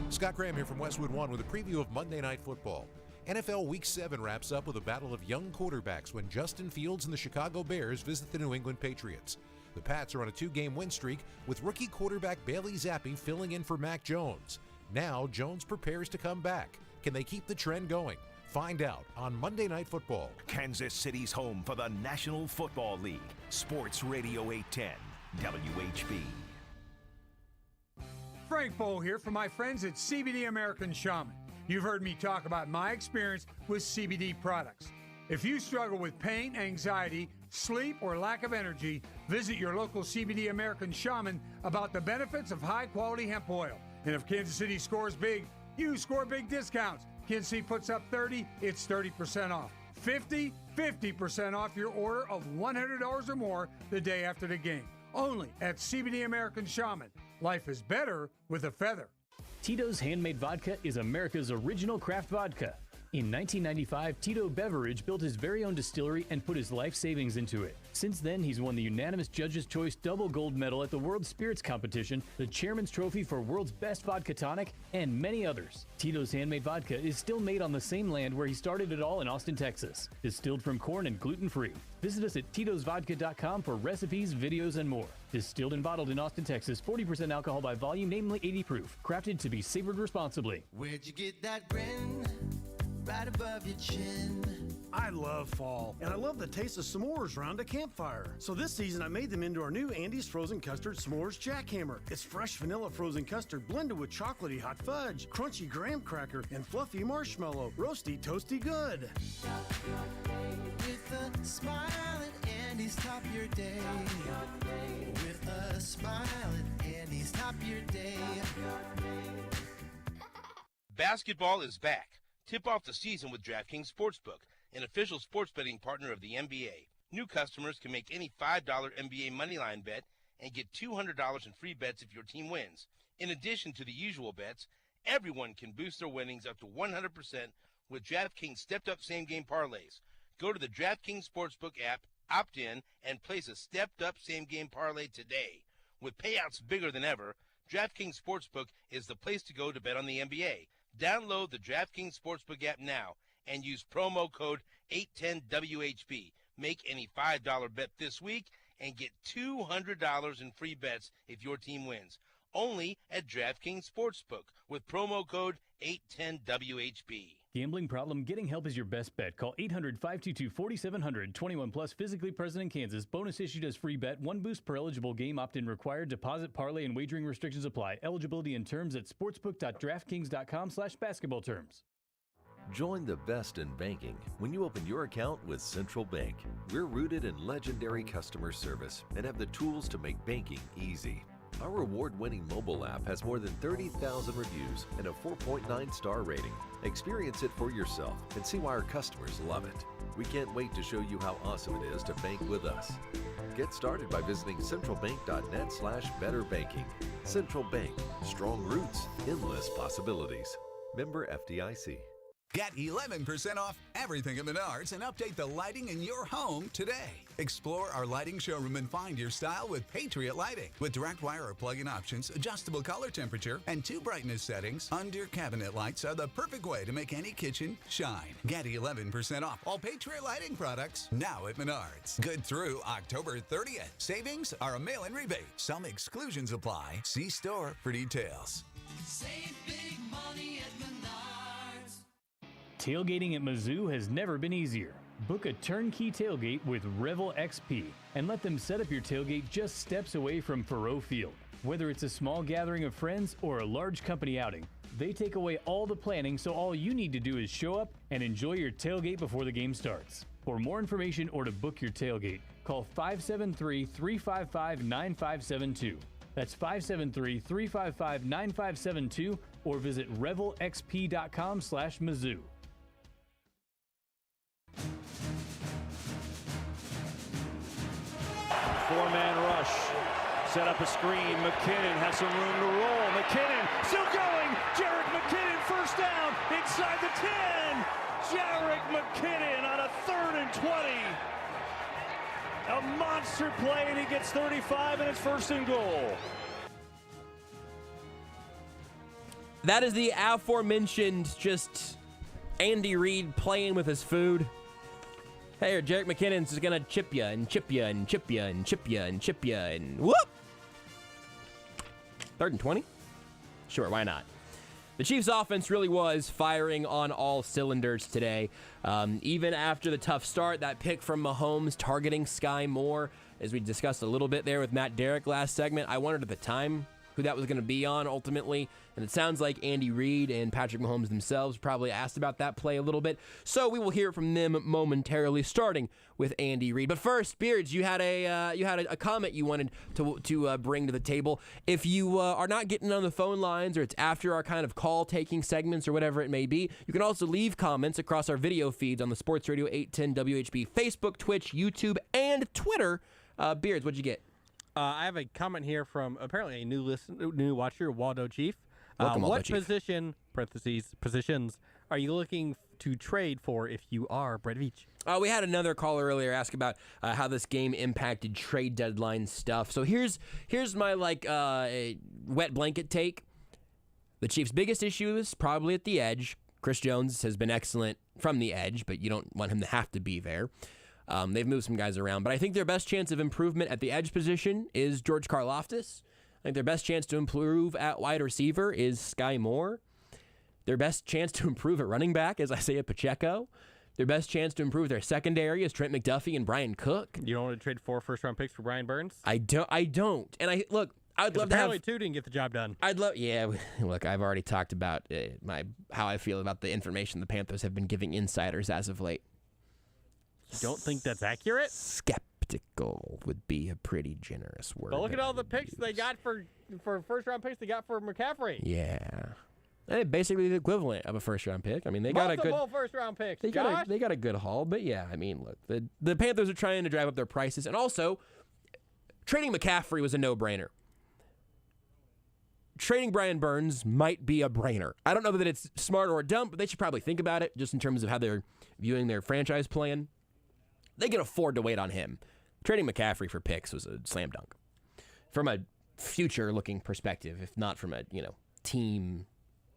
Scott Graham here from Westwood One with a preview of Monday Night Football. NFL Week 7 wraps up with a battle of young quarterbacks when Justin Fields and the Chicago Bears visit the New England Patriots. The Pats are on a 2-game win streak with rookie quarterback Bailey Zappi filling in for Mac Jones. Now Jones prepares to come back. Can they keep the trend going? Find out on Monday Night Football. Kansas City's home for the National Football League. Sports Radio 810 WHB. Frank Bowl here for my friends at CBD American Shaman. You've heard me talk about my experience with CBD products. If you struggle with pain, anxiety, sleep, or lack of energy, visit your local CBD American Shaman about the benefits of high-quality hemp oil. And if Kansas City scores big, you score big discounts. Kansas City puts up 30, it's 30% off. 50% off your order of $100 or more the day after the game. Only at CBD American Shaman. Life is better with a feather. Tito's Handmade Vodka is America's original craft vodka. In 1995, Tito Beveridge built his very own distillery and put his life savings into it. Since then, he's won the unanimous Judges' Choice double gold medal at the World Spirits Competition, the Chairman's Trophy for World's Best Vodka Tonic, and many others. Tito's Handmade Vodka is still made on the same land where he started it all in Austin, Texas. Distilled from corn and gluten-free. Visit us at titosvodka.com for recipes, videos, and more. Distilled and bottled in Austin, Texas, 40% alcohol by volume, namely 80 proof. Crafted to be savored responsibly. Where'd you get that grin? Right above your chin. I love fall, and I love the taste of s'mores around a campfire. So this season, I made them into our new Andy's Frozen Custard S'mores Jackhammer. It's fresh vanilla frozen custard blended with chocolatey hot fudge, crunchy graham cracker, and fluffy marshmallow. Roasty, toasty good. With a smile at Andy's, top your day. With a smile at Andy's, top your day. Basketball is back. Tip off the season with DraftKings Sportsbook, an official sports betting partner of the NBA. New customers can make any $5 NBA moneyline bet and get $200 in free bets if your team wins. In addition to the usual bets, everyone can boost their winnings up to 100% with DraftKings stepped-up same-game parlays. Go to the DraftKings Sportsbook app, opt in, and place a stepped-up same-game parlay today. With payouts bigger than ever, DraftKings Sportsbook is the place to go to bet on the NBA. Download the DraftKings Sportsbook app now and use promo code 810WHB. Make any $5 bet this week and get $200 in free bets if your team wins. Only at DraftKings Sportsbook with promo code 810 WHB. Gambling problem? Getting help is your best bet. Call 800-522-4700. 21 plus, physically present in Kansas. Bonus issued as free bet. 1 boost per eligible game. Opt-in required. Deposit, parlay, and wagering restrictions apply. Eligibility and terms at sportsbook.draftkings.com/basketball terms. Join the best in banking when you open your account with Central Bank. We're rooted in legendary customer service and have the tools to make banking easy. Our award-winning mobile app has more than 30,000 reviews and a 4.9 star rating. Experience it for yourself and see why our customers love it. We can't wait to show you how awesome it is to bank with us. Get started by visiting centralbank.net/betterbanking. Central Bank, strong roots, endless possibilities. Member FDIC. Get 11% off everything at Menards and update the lighting in your home today. Explore our lighting showroom and find your style with Patriot Lighting. With direct wire or plug-in options, adjustable color temperature, and 2 brightness settings, under cabinet lights are the perfect way to make any kitchen shine. Get 11% off all Patriot Lighting products now at Menards. Good through October 30th. Savings are a mail-in rebate. Some exclusions apply. See store for details. Save big money at Menards. Tailgating at Mizzou has never been easier. Book a turnkey tailgate with Revel XP and let them set up your tailgate just steps away from Faurot Field. Whether it's a small gathering of friends or a large company outing, they take away all the planning, so all you need to do is show up and enjoy your tailgate before the game starts. For more information or to book your tailgate, call 573-355-9572. That's 573-355-9572 or visit revelxp.com/Mizzou. Four-man rush. Set up a screen. McKinnon has some room to roll. McKinnon still going. Derrick McKinnon first down inside the 10. Derrick McKinnon on a 3rd and 20. A monster play, and he gets 35, and it's 1st and goal. That is the aforementioned just Andy Reid playing with his food. Hey, Derrick McKinnon's just going to chip you and chip you and chip you and chip you and chip you and whoop! 3rd and 20? Sure, why not? The Chiefs' offense really was firing on all cylinders today. Even after the tough start, that pick from Mahomes targeting Sky Moore, as we discussed a little bit there with Matt Derrick last segment, I wondered at the time who that was going to be on ultimately, and it sounds like Andy Reid and Patrick Mahomes themselves probably asked about that play a little bit, so we will hear from them momentarily, starting with Andy Reid. But first, Beards, you had a comment you wanted to bring to the table. If you are not getting on the phone lines, or it's after our kind of call-taking segments or whatever it may be, you can also leave comments across our video feeds on the Sports Radio 810 WHB Facebook, Twitch, YouTube, and Twitter. Beards, what'd you get? I have a comment here from apparently a new watcher, Waldo Chief. Welcome, Waldo what Chief. Positions are you looking to trade for if you are Brett Veach? We had another caller earlier ask about how this game impacted trade deadline stuff. So here's my wet blanket take. The Chiefs' biggest issue is probably at the edge. Chris Jones has been excellent from the edge, but you don't want him to have to be there. They've moved some guys around, but I think their best chance of improvement at the edge position is George Karlaftis. I think their best chance to improve at wide receiver is Sky Moore. Their best chance to improve at running back is Isaiah Pacheco. Their best chance to improve their secondary is Trent McDuffie and Brian Cook. You don't want to trade 4 first-round picks for Brian Burns? I don't. And I'd love to have. Apparently, 2 didn't get the job done. Look, I've already talked about how I feel about the information the Panthers have been giving insiders as of late. You don't think that's accurate? Skeptical would be a pretty generous word. But look at all the picks they got for first-round picks they got for McCaffrey. Yeah. Basically the equivalent of a first-round pick. I mean, they got multiple first-round picks. They got a good haul, but yeah, I mean, look, the Panthers are trying to drive up their prices, and also trading McCaffrey was a no-brainer. Trading Brian Burns might be a brainer. I don't know that it's smart or dumb, but they should probably think about it just in terms of how they're viewing their franchise plan. They can afford to wait on him. Trading McCaffrey for picks was a slam dunk from a future-looking perspective, if not from a team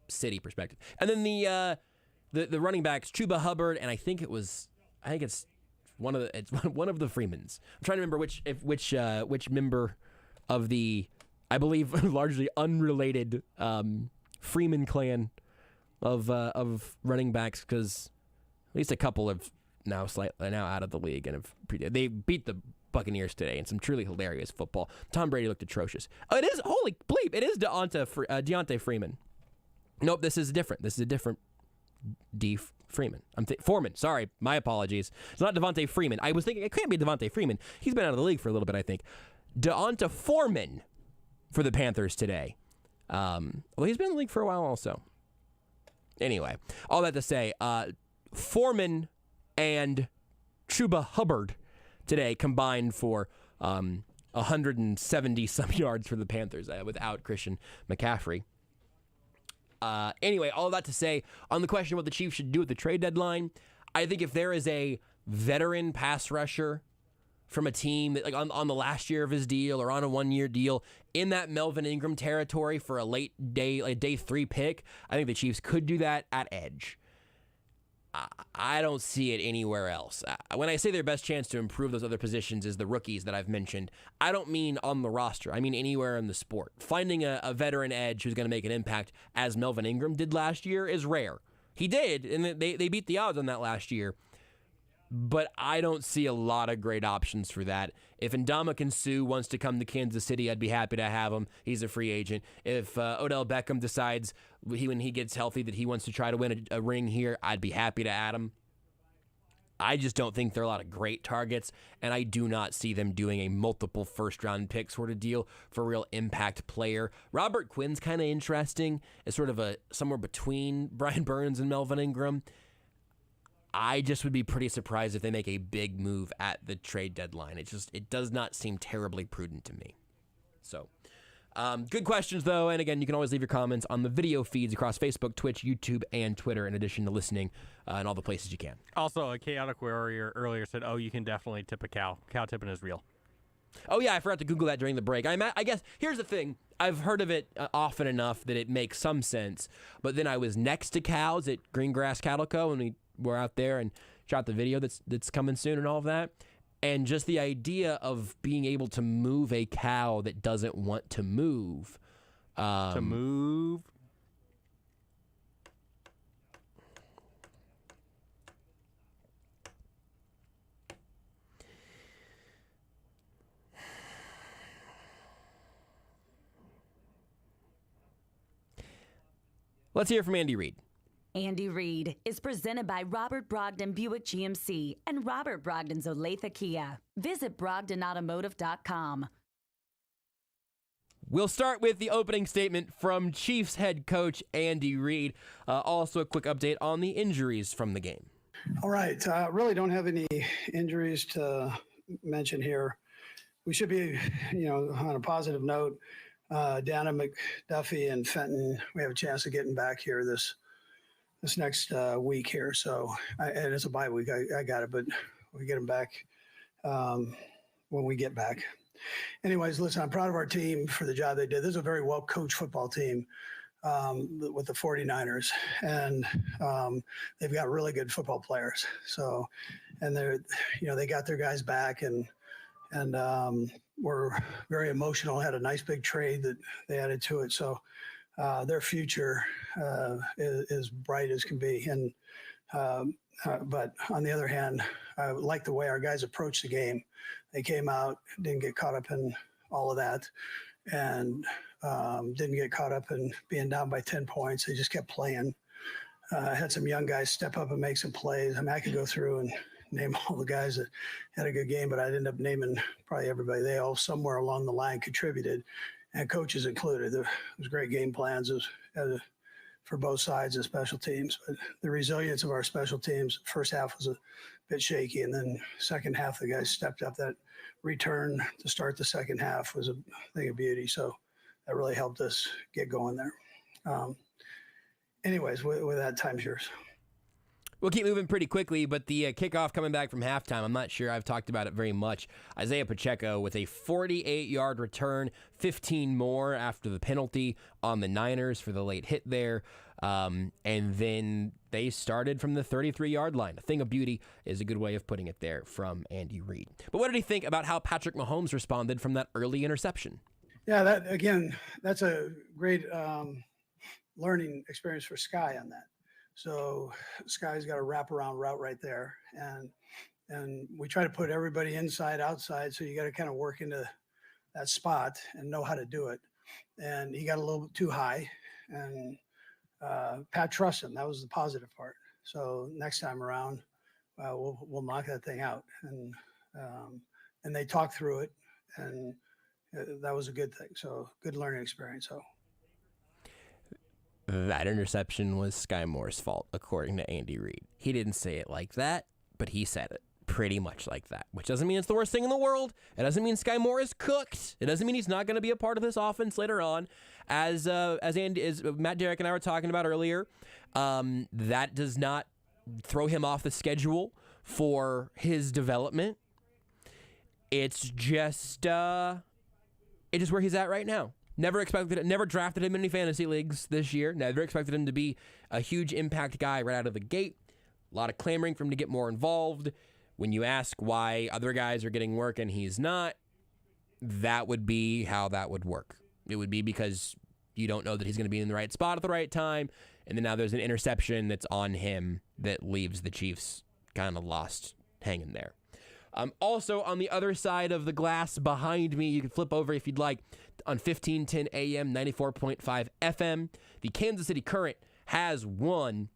city perspective. And then the running backs, Chuba Hubbard, and I think it's one of the Freemans. I'm trying to remember which member of the, I believe, largely unrelated Freeman clan of running backs because at least a couple have now out of the league and they beat the Buccaneers today in some truly hilarious football. Tom Brady looked atrocious. Oh, it is, holy bleep, it is Deontay Freeman. Nope, this is different. This is a different Freeman. Foreman, sorry, my apologies. It's not Devontae Freeman. I was thinking it can't be Devontae Freeman. He's been out of the league for a little bit, I think. Deonta Foreman for the Panthers today. Well, he's been in the league for a while also. Anyway, all that to say, Foreman and Chuba Hubbard today combined for 170-some yards for the Panthers without Christian McCaffrey. Anyway, all that to say, on the question of what the Chiefs should do at the trade deadline, I think if there is a veteran pass rusher from a team that, like on the last year of his deal or on a one-year deal in that Melvin Ingram territory for a late day, like day 3 pick, I think the Chiefs could do that at edge. I don't see it anywhere else. When I say their best chance to improve those other positions is the rookies that I've mentioned, I don't mean on the roster. I mean anywhere in the sport. Finding a veteran edge who's going to make an impact, as Melvin Ingram did last year, is rare. He did, and they beat the odds on that last year. But I don't see a lot of great options for that. If Ndamukong Suh wants to come to Kansas City, I'd be happy to have him. He's a free agent. If Odell Beckham decides when he gets healthy that he wants to try to win a ring here, I'd be happy to add him. I just don't think there are a lot of great targets, and I do not see them doing a multiple first-round pick sort of deal for a real impact player. Robert Quinn's kind of interesting as sort of somewhere between Brian Burns and Melvin Ingram. I just would be pretty surprised if they make a big move at the trade deadline. It does not seem terribly prudent to me. So, good questions, though. And again, you can always leave your comments on the video feeds across Facebook, Twitch, YouTube, and Twitter, in addition to listening in all the places you can. Also, a Chaotic Warrior earlier said, you can definitely tip a cow. Cow tipping is real. Oh, yeah, I forgot to Google that during the break. I guess, here's the thing. I've heard of it often enough that it makes some sense. But then I was next to cows at Greengrass Cattle Co., and we're out there and shot the video that's coming soon and all of that. And just the idea of being able to move a cow that doesn't want to move. Let's hear from Andy Reid. Andy Reid is presented by Robert Brogdon Buick GMC and Robert Brogdon's Olathe Kia. Visit BrogdonAutomotive.com. We'll start with the opening statement from Chiefs head coach Andy Reid. Also a quick update on the injuries from the game. All right. Really don't have any injuries to mention here. We should be, on a positive note. Dana McDuffie and Fenton, we have a chance of getting back here this next week here. So and it's a bye week. I got it, but we get them back when we get back. Anyways, listen, I'm proud of our team for the job they did. This is a very well-coached football team with the 49ers, and they've got really good football players. So, and they got their guys back, and were very emotional, had a nice big trade that they added to it. So their future is bright as can be. And but on the other hand, I like the way our guys approached the game. They came out, didn't get caught up in all of that, and didn't get caught up in being down by 10 points. They just kept playing. Had some young guys step up and make some plays. I mean, I could go through and name all the guys that had a good game, but I'd end up naming probably everybody. They all somewhere along the line contributed, and coaches included. There was great game plans for both sides of special teams, but the resilience of our special teams, first half was a bit shaky, and then second half, the guys stepped up. That return to start the second half was a thing of beauty, so that really helped us get going there. Anyways, with that, time's yours. We'll keep moving pretty quickly, but the kickoff coming back from halftime, I'm not sure I've talked about it very much. Isaiah Pacheco with a 48-yard return, 15 more after the penalty on the Niners for the late hit there. And then they started from the 33-yard line. A thing of beauty is a good way of putting it there from Andy Reid. But what did he think about how Patrick Mahomes responded from that early interception? Yeah, that's a great learning experience for Sky on that. So Sky's got a wraparound route right there, and we try to put everybody inside, outside. So you got to kind of work into that spot and know how to do it. And he got a little bit too high, and Pat trusts him. That was the positive part. So next time around, we'll knock that thing out. And they talked through it, and that was a good thing. So good learning experience. So that interception was Sky Moore's fault, according to Andy Reid. He didn't say it like that, but he said it pretty much like that, which doesn't mean it's the worst thing in the world. It doesn't mean Sky Moore is cooked. It doesn't mean he's not going to be a part of this offense later on. As Matt, Derrick, and I were talking about earlier, that does not throw him off the schedule for his development. It's just where he's at right now. Never drafted him in any fantasy leagues this year. Never expected him to be a huge impact guy right out of the gate. A lot of clamoring for him to get more involved. When you ask why other guys are getting work and he's not, that would be how that would work. It would be because you don't know that he's going to be in the right spot at the right time, and then now there's an interception that's on him that leaves the Chiefs kind of lost hanging there. Also, on the other side of the glass behind me, you can flip over if you'd like, on 1510 AM, 94.5 FM. The Kansas City Current has won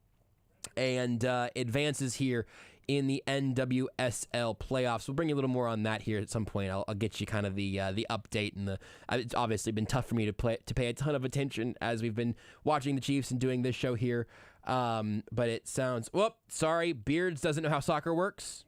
and advances here in the NWSL playoffs. We'll bring you a little more on that here at some point. I'll get you kind of the update and it's obviously been tough for me to pay a ton of attention as we've been watching the Chiefs and doing this show here. But it sounds, sorry, Beards doesn't know how soccer works.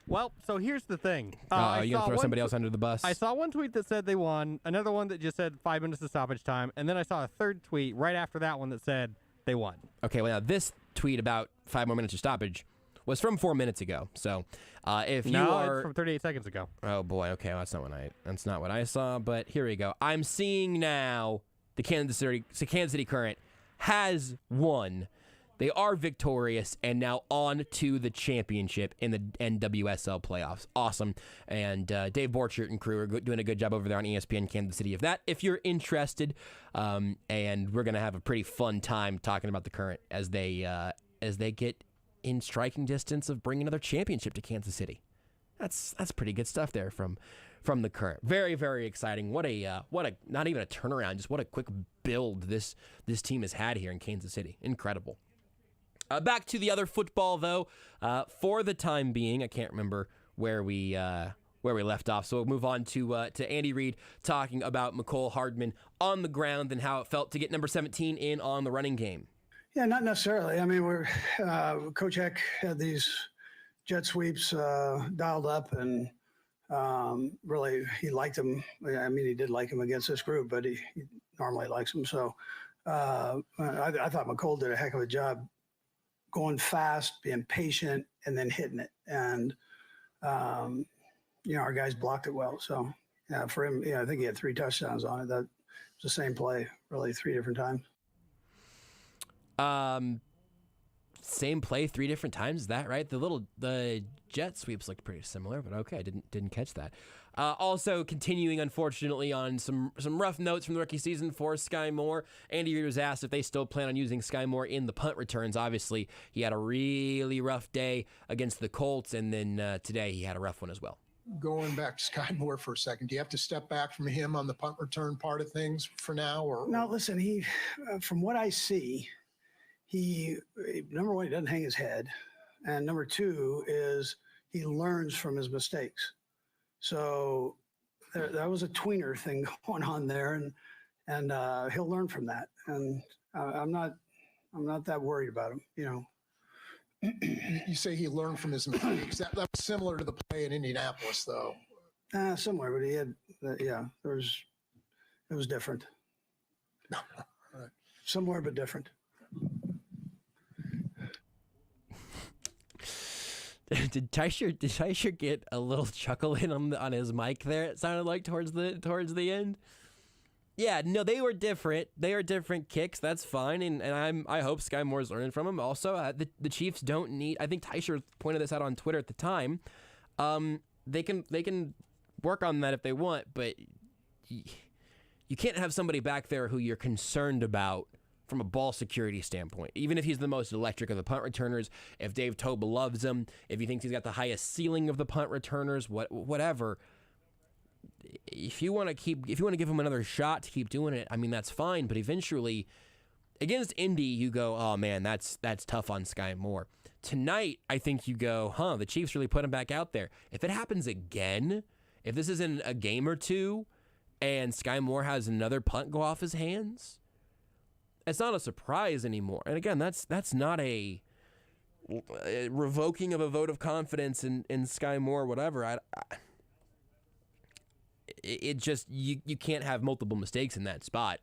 Well, so here's the thing. You going to throw somebody else under the bus? I saw one tweet that said they won, another one that just said 5 minutes of stoppage time, and then I saw a third tweet right after that one that said they won. Okay, well, now this tweet about 5 more minutes of stoppage was from 4 minutes ago. So if you are... it's from 38 seconds ago. Oh, boy. Okay, well, that's not what I saw, but here we go. I'm seeing now the Kansas City Current has won. They are victorious and now on to the championship in the NWSL playoffs. Awesome. And Dave Borchert and crew are doing a good job over there on ESPN Kansas City. If you're interested, and we're going to have a pretty fun time talking about the Current as they get in striking distance of bringing another championship to Kansas City. That's pretty good stuff there from the Current. Very, very exciting. What a not even a turnaround, just what a quick build this team has had here in Kansas City. Incredible. Back to the other football, though. For the time being, I can't remember where we left off, so we'll move on to Andy Reid talking about Mecole Hardman on the ground and how it felt to get number 17 in on the running game. Yeah, not necessarily. I mean, Coach Heck had these jet sweeps dialed up, and really he liked them. I mean, he did like them against this group, but he normally likes them. So I thought Mecole did a heck of a job going fast, being patient, and then hitting it. And, our guys blocked it well. So, for him, I think he had 3 touchdowns on it. That was the same play, really, 3 different times. Same play 3 different times, is that right? The jet sweeps looked pretty similar, but okay, I didn't catch that. Also, continuing, unfortunately, on some rough notes from the rookie season for Sky Moore. Andy Reid was asked if they still plan on using Sky Moore in the punt returns. Obviously, he had a really rough day against the Colts, and then today he had a rough one as well. Going back to Sky Moore for a second, do you have to step back from him on the punt return part of things for now? Or no, listen, he, from what I see, he, number one, he doesn't hang his head, and number 2 is he learns from his mistakes. So that was a tweener thing going on there, and he'll learn from that. And I'm not that worried about him. You say he learned from his mistakes. That was similar to the play in Indianapolis, though. Similar, but he had, it was different. Right. Similar but different. Did Tysher get a little chuckle in on his mic there? It sounded like towards the end. Yeah, no, they were different. They are different kicks. That's fine, and I hope Sky Moore's learning from him. Also, the Chiefs don't need. I think Tysher pointed this out on Twitter at the time. They can work on that if they want, but you can't have somebody back there who you're concerned about from a ball security standpoint. Even if he's the most electric of the punt returners, if Dave Tobe loves him, if he thinks he's got the highest ceiling of the punt returners, whatever. If you want to give him another shot to keep doing it, I mean, that's fine. But eventually, against Indy, you go, oh man, that's tough on Sky Moore. Tonight, I think you go, the Chiefs really put him back out there. If it happens again, if this is in a game or two, and Sky Moore has another punt go off his hands, it's not a surprise anymore. And again, that's not a revoking of a vote of confidence in Sky Moore, whatever. It just, you can't have multiple mistakes in that spot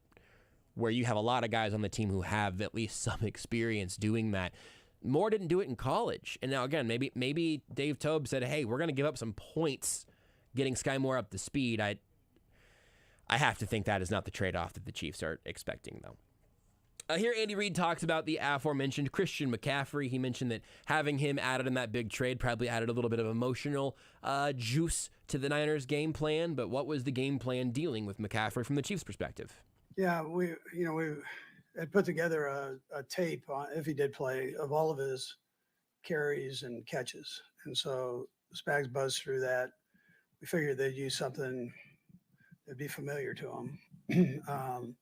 where you have a lot of guys on the team who have at least some experience doing that. Moore didn't do it in college. And now, again, maybe Dave Tobe said, hey, we're going to give up some points getting Sky Moore up to speed. I have to think that is not the trade-off that the Chiefs are expecting, though. Here, Andy Reid talks about the aforementioned Christian McCaffrey. He mentioned that having him added in that big trade probably added a little bit of emotional juice to the Niners' game plan. But what was the game plan dealing with McCaffrey from the Chiefs' perspective? Yeah, we had put together a tape on, if he did play, of all of his carries and catches, and so Spags buzzed through that. We figured they'd use something that'd be familiar to him,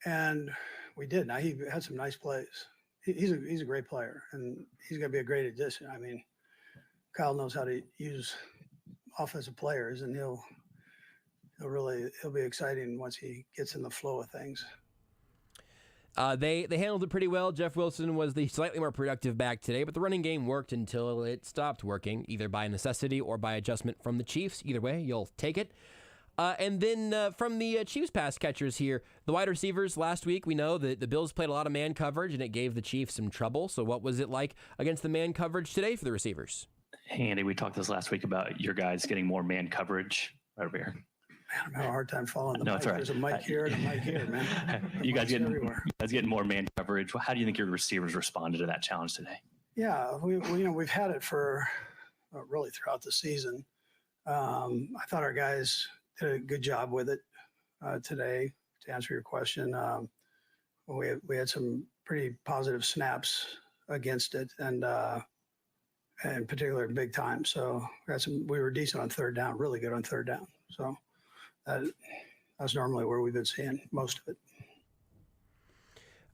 and we did. Now he had some nice plays. He's a great player, and he's going to be a great addition. I mean, Kyle knows how to use offensive players, and he'll be exciting once he gets in the flow of things. They handled it pretty well. Jeff Wilson was the slightly more productive back today, but the running game worked until it stopped working, either by necessity or by adjustment from the Chiefs. Either way, you'll take it. And then from the Chiefs pass catchers here, the wide receivers last week, we know that the Bills played a lot of man coverage, and it gave the Chiefs some trouble. So what was it like against the man coverage today for the receivers? Hey, Andy, we talked this last week about your guys getting more man coverage right over here. Man, I'm having a hard time following the No, mic. it's all right. There's a mic here and a mic here, man. You guys getting more man coverage. How do you think your receivers responded to that challenge today? Yeah, we've had it for really throughout the season. I thought our guys did a good job with it today. To answer your question, we had some pretty positive snaps against it, and in particular big time. So we were decent on third down, really good on third down. So that's normally where we've been seeing most of it.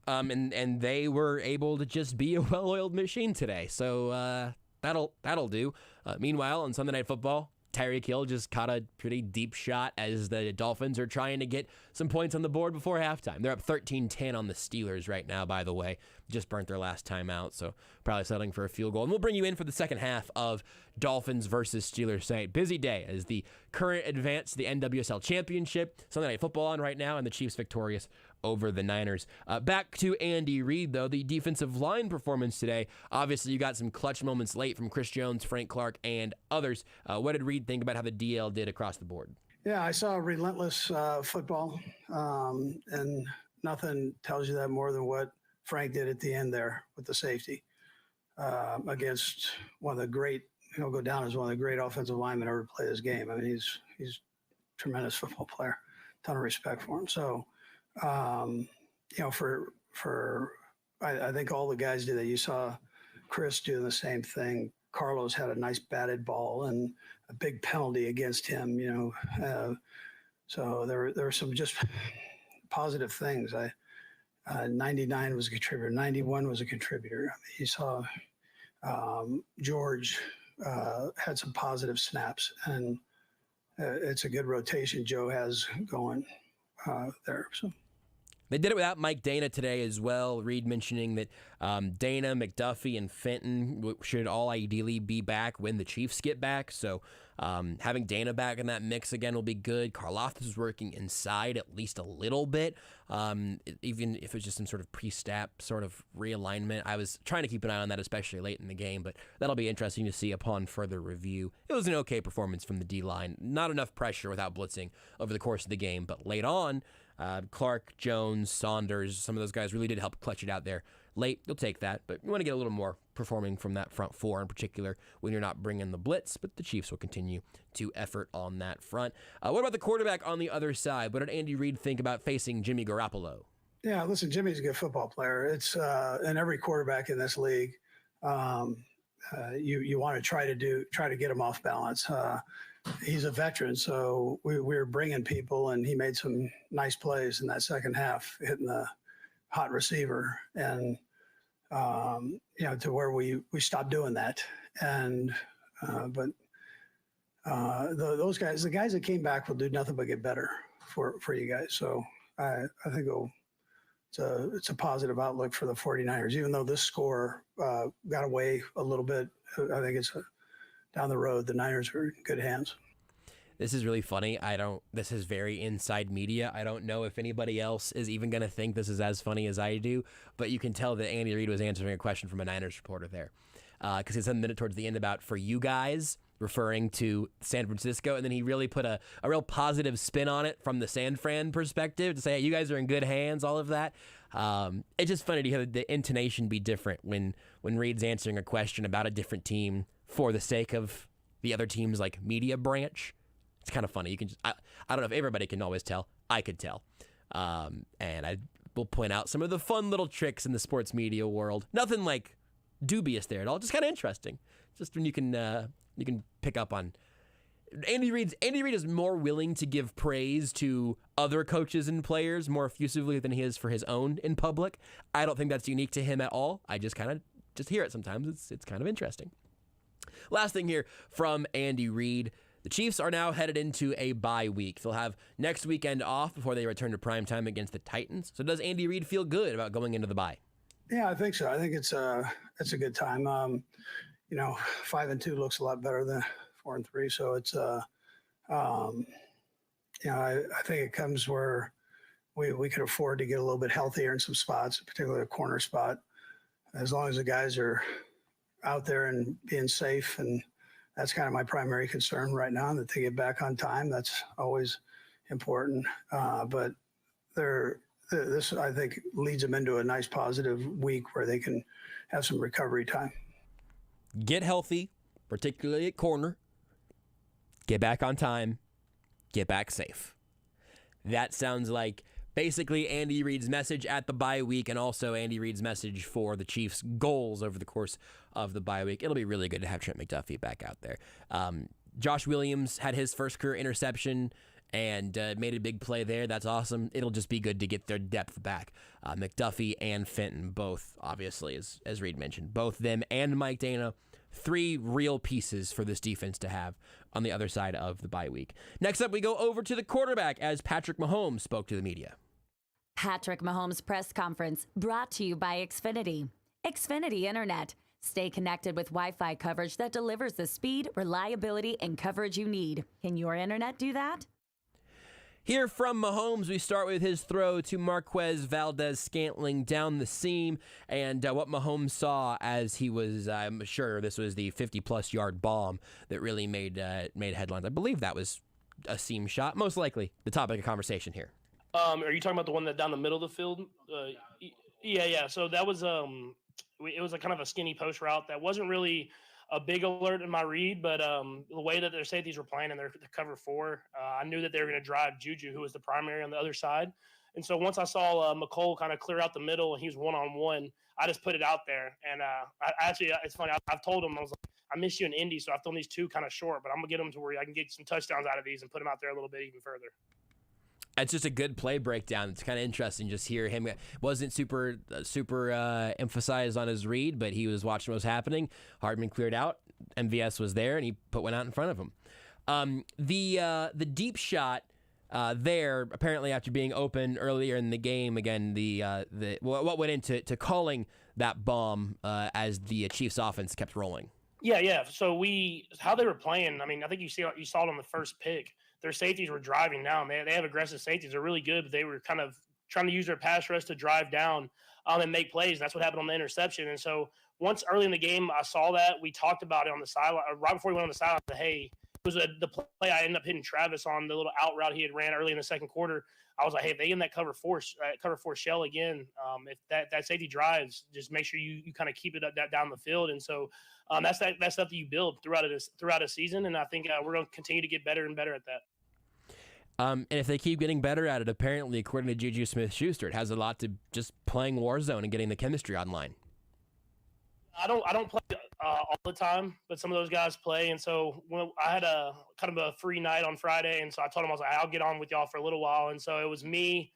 And they were able to just be a well-oiled machine today. So that'll do. Meanwhile, on Sunday Night Football, Tyreek Hill just caught a pretty deep shot as the Dolphins are trying to get some points on the board before halftime. They're up 13-10 on the Steelers right now, by the way. Just burnt their last time out, so probably settling for a field goal. And we'll bring you in for the second half of Dolphins versus Steelers tonight. Busy day as the current advance to the NWSL Championship. Sunday Night Football on right now, and the Chiefs victorious over the Niners. Back to Andy Reid, though. The defensive line performance today. Obviously, you got some clutch moments late from Chris Jones, Frank Clark, and others. What did Reid think about how the DL did across the board? Yeah, I saw relentless football, and nothing tells you that more than what Frank did at the end there with the safety against one of the great, he'll go down as one of the great offensive linemen ever play this game. I mean, he's a tremendous football player, ton of respect for him. So, I think all the guys did that. You saw Chris doing the same thing. Carlos had a nice batted ball and a big penalty against him, so there were some just positive things. 99 was a contributor. 91 was a contributor. I mean, you saw George had some positive snaps, and it's a good rotation Joe has going there. So. They did it without Mike Dana today as well. Reid mentioning that Dana, McDuffie, and Fenton should all ideally be back when the Chiefs get back. So having Dana back in that mix again will be good. Karlaftis was working inside at least a little bit, even if it was just some sort of pre-snap sort of realignment. I was trying to keep an eye on that, especially late in the game, but that'll be interesting to see upon further review. It was an okay performance from the D-line. Not enough pressure without blitzing over the course of the game, but late on, Clark, Jones, Saunders, some of those guys really did help clutch it out there. Late, you'll take that, but you want to get a little more performing from that front four in particular when you're not bringing the blitz, but the Chiefs will continue to effort on that front. What about the quarterback on the other side? What did Andy Reid think about facing Jimmy Garoppolo? Yeah, listen, Jimmy's a good football player. It's and every quarterback in this league, you want to try to get him off balance. He's a veteran, so we were bringing people, and he made some nice plays in that second half, hitting the hot receiver, and to where we stopped doing that. And those guys, the guys that came back, will do nothing but get better for you guys. So I think it's a positive outlook for the 49ers, even though this score got away a little bit. I think it's down the road. The Niners are in good hands. This is really funny. This is very inside media. I don't know if anybody else is even going to think this is as funny as I do, but you can tell that Andy Reid was answering a question from a Niners reporter there. Because he said a minute towards the end about "for you guys," referring to San Francisco, and then he really put a real positive spin on it from the San Fran perspective to say, hey, you guys are in good hands, all of that. It's just funny to hear the intonation be different when Reid's answering a question about a different team for the sake of the other team's like media branch. It's kind of funny. You can just, I don't know if everybody can always tell. I could tell. And I will point out some of the fun little tricks in the sports media world. Nothing like dubious there at all. Just kind of interesting. Just when you can pick up on Andy Reid is more willing to give praise to other coaches and players more effusively than he is for his own in public. I don't think that's unique to him at all. I just kind of hear it sometimes. It's kind of interesting. Last thing here from Andy Reid. The Chiefs are now headed into a bye week. They'll have next weekend off before they return to primetime against the Titans. So does Andy Reid feel good about going into the bye? Yeah, I think so. I think it's a good time. 5-2 looks a lot better than 4-3. So it's I think it comes where we can afford to get a little bit healthier in some spots, particularly a corner spot, as long as the guys are out there and being safe. And that's kind of my primary concern right now, that they get back on time. That's always important. But this, I think, leads them into a nice positive week where they can have some recovery time. Get healthy, particularly at corner. Get back on time. Get back safe. That sounds like basically Andy Reid's message at the bye week, and also Andy Reid's message for the Chiefs' goals over the course of the bye week. It'll be really good to have Trent McDuffie back out there. Josh Williams had his first career interception and made a big play there. That's awesome. It'll just be good to get their depth back. McDuffie and Fenton, both, obviously, as Reid mentioned, both them and Mike Dana, 3 real pieces for this defense to have on the other side of the bye week. Next up, we go over to the quarterback as Patrick Mahomes spoke to the media. Patrick Mahomes' press conference brought to you by Xfinity. Xfinity Internet. Stay connected with Wi-Fi coverage that delivers the speed, reliability, and coverage you need. Can your internet do that? Here from Mahomes, we start with his throw to Marquez Valdez-Scantling down the seam, and what Mahomes saw as he was, I'm sure this was the 50-plus yard bomb that really made headlines. I believe that was a seam shot, most likely the topic of conversation here. Are you talking about the one that down the middle of the field? Yeah. So that was it was a kind of a skinny post route that wasn't really a big alert in my read, but the way that their safeties were playing in their cover 4, I knew that they were going to drive Juju, who was the primary on the other side. And so once I saw McCole kind of clear out the middle and he was one-on-one, I just put it out there. And it's funny. I've told him, I was like, I miss you in Indy, so I've thrown these 2 kind of short, but I'm going to get them to where I can get some touchdowns out of these and put them out there a little bit even further. It's just a good play breakdown. It's kind of interesting just hear him. Wasn't super emphasized on his read, but he was watching what was happening. Hardman cleared out. MVS was there, and he put one out in front of him. The deep shot there, apparently after being open earlier in the game, again, what went into calling that bomb as the Chiefs offense kept rolling. Yeah. So how they were playing, I mean, I think you saw it on the first pick. Their safeties were driving down. They have aggressive safeties. They're really good, but they were kind of trying to use their pass rush to drive down and make plays. And that's what happened on the interception. And so once early in the game I saw that, we talked about it on the sideline. Right before we went on the sideline, hey, it was the play I ended up hitting Travis on, the little out route he had ran early in the second quarter. I was like, hey, if they in that cover four shell again, if that safety drives, just make sure you kind of keep it up down the field. And so that's stuff that you build throughout a season. And I think we're going to continue to get better and better at that. And if they keep getting better at it, apparently, according to Juju Smith-Schuster, it has a lot to just playing Warzone and getting the chemistry online. I don't play all the time, but some of those guys play. And so when I had a kind of a free night on Friday, and so I told him, I was like, I'll get on with y'all for a little while. And so it was me,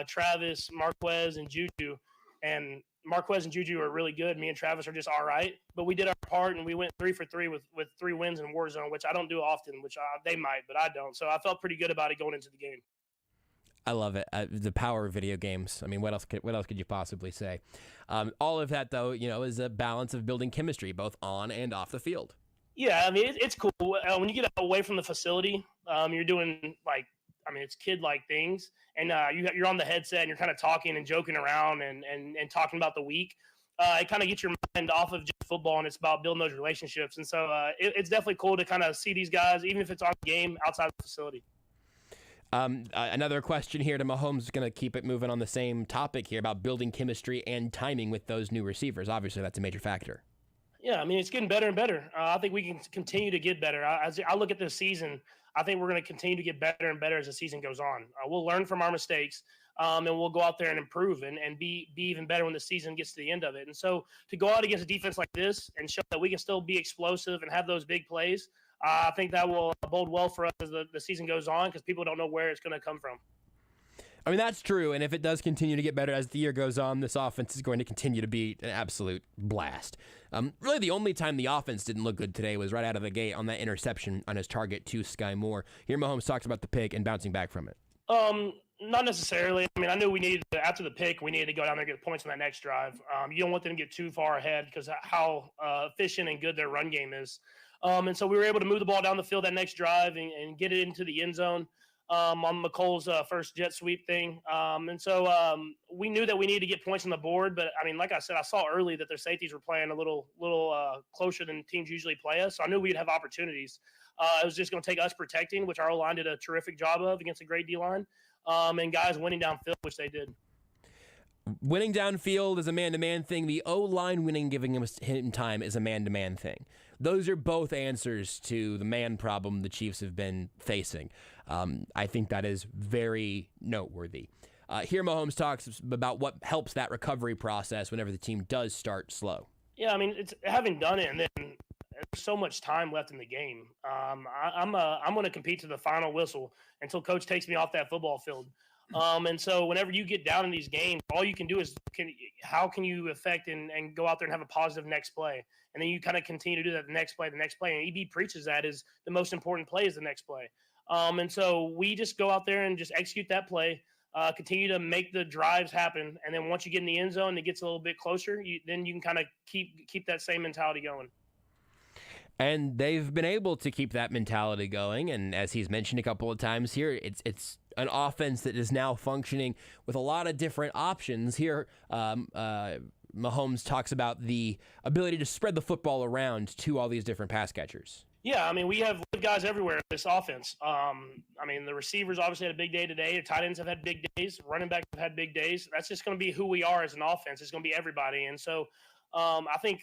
Travis, Marquez, and Juju. And Marquez and Juju are really good. Me and Travis are just all right. But we did our part, and we went 3 for 3 with 3 wins in Warzone, which I don't do often, which they might, but I don't. So I felt pretty good about it going into the game. I love it. The power of video games. I mean, what else could you possibly say? All of that, though, is a balance of building chemistry, both on and off the field. Yeah, I mean, it's cool. When you get away from the facility, you're doing, it's kid-like things. And you're on the headset, and you're kind of talking and joking around and talking about the week. It kind of gets your mind off of just football, and it's about building those relationships. And so it's definitely cool to kind of see these guys, even if it's on the game, outside the facility. Another question here to Mahomes is going to keep it moving on the same topic here about building chemistry and timing with those new receivers. Obviously, that's a major factor. Yeah, I mean, it's getting better and better. I think we can continue to get better. As I look at this season, I think we're going to continue to get better and better as the season goes on. We'll learn from our mistakes, and we'll go out there and improve and be even better when the season gets to the end of it. And so to go out against a defense like this and show that we can still be explosive and have those big plays, I think that will bode well for us as the season goes on because people don't know where it's going to come from. I mean, that's true, and if it does continue to get better as the year goes on, this offense is going to continue to be an absolute blast. Really, the only time the offense didn't look good today was right out of the gate on that interception on his target to Sky Moore. Here, Mahomes talks about the pick and bouncing back from it. Not necessarily. I mean, I knew we needed to, after the pick, we needed to go down there and get points on that next drive. You don't want them to get too far ahead because how efficient and good their run game is. And so we were able to move the ball down the field that next drive and get it into the end zone on McColl's first jet sweep thing. And so we knew that we needed to get points on the board. But, I mean, like I said, I saw early that their safeties were playing a little closer than teams usually play us. So I knew we'd have opportunities. It was just going to take us protecting, which our O-line did a terrific job of against a great D-line, and guys winning downfield, which they did. Winning downfield is a man-to-man thing. The O-line winning, giving him time, is a man-to-man thing. Those are both answers to the man problem the Chiefs have been facing. I think that is very noteworthy. Here Mahomes talks about what helps that recovery process whenever the team does start slow. Yeah, I mean, it's having done it, and then there's so much time left in the game. I'm going to compete to the final whistle until coach takes me off that football field. And so whenever you get down in these games, all you can do is how can you affect and go out there and have a positive next play? And then you kind of continue to do that the next play. And EB preaches that is the most important play is the next play. And so we just go out there and just execute that play, continue to make the drives happen. And then once you get in the end zone, it gets a little bit closer. Then you can kind of keep that same mentality going. And they've been able to keep that mentality going. And as he's mentioned a couple of times here, it's an offense that is now functioning with a lot of different options. Here, Mahomes talks about the ability to spread the football around to all these different pass catchers. Yeah, I mean, we have good guys everywhere in this offense. I mean, the receivers obviously had a big day today. The tight ends have had big days. Running backs have had big days. That's just going to be who we are as an offense. It's going to be everybody. And so I think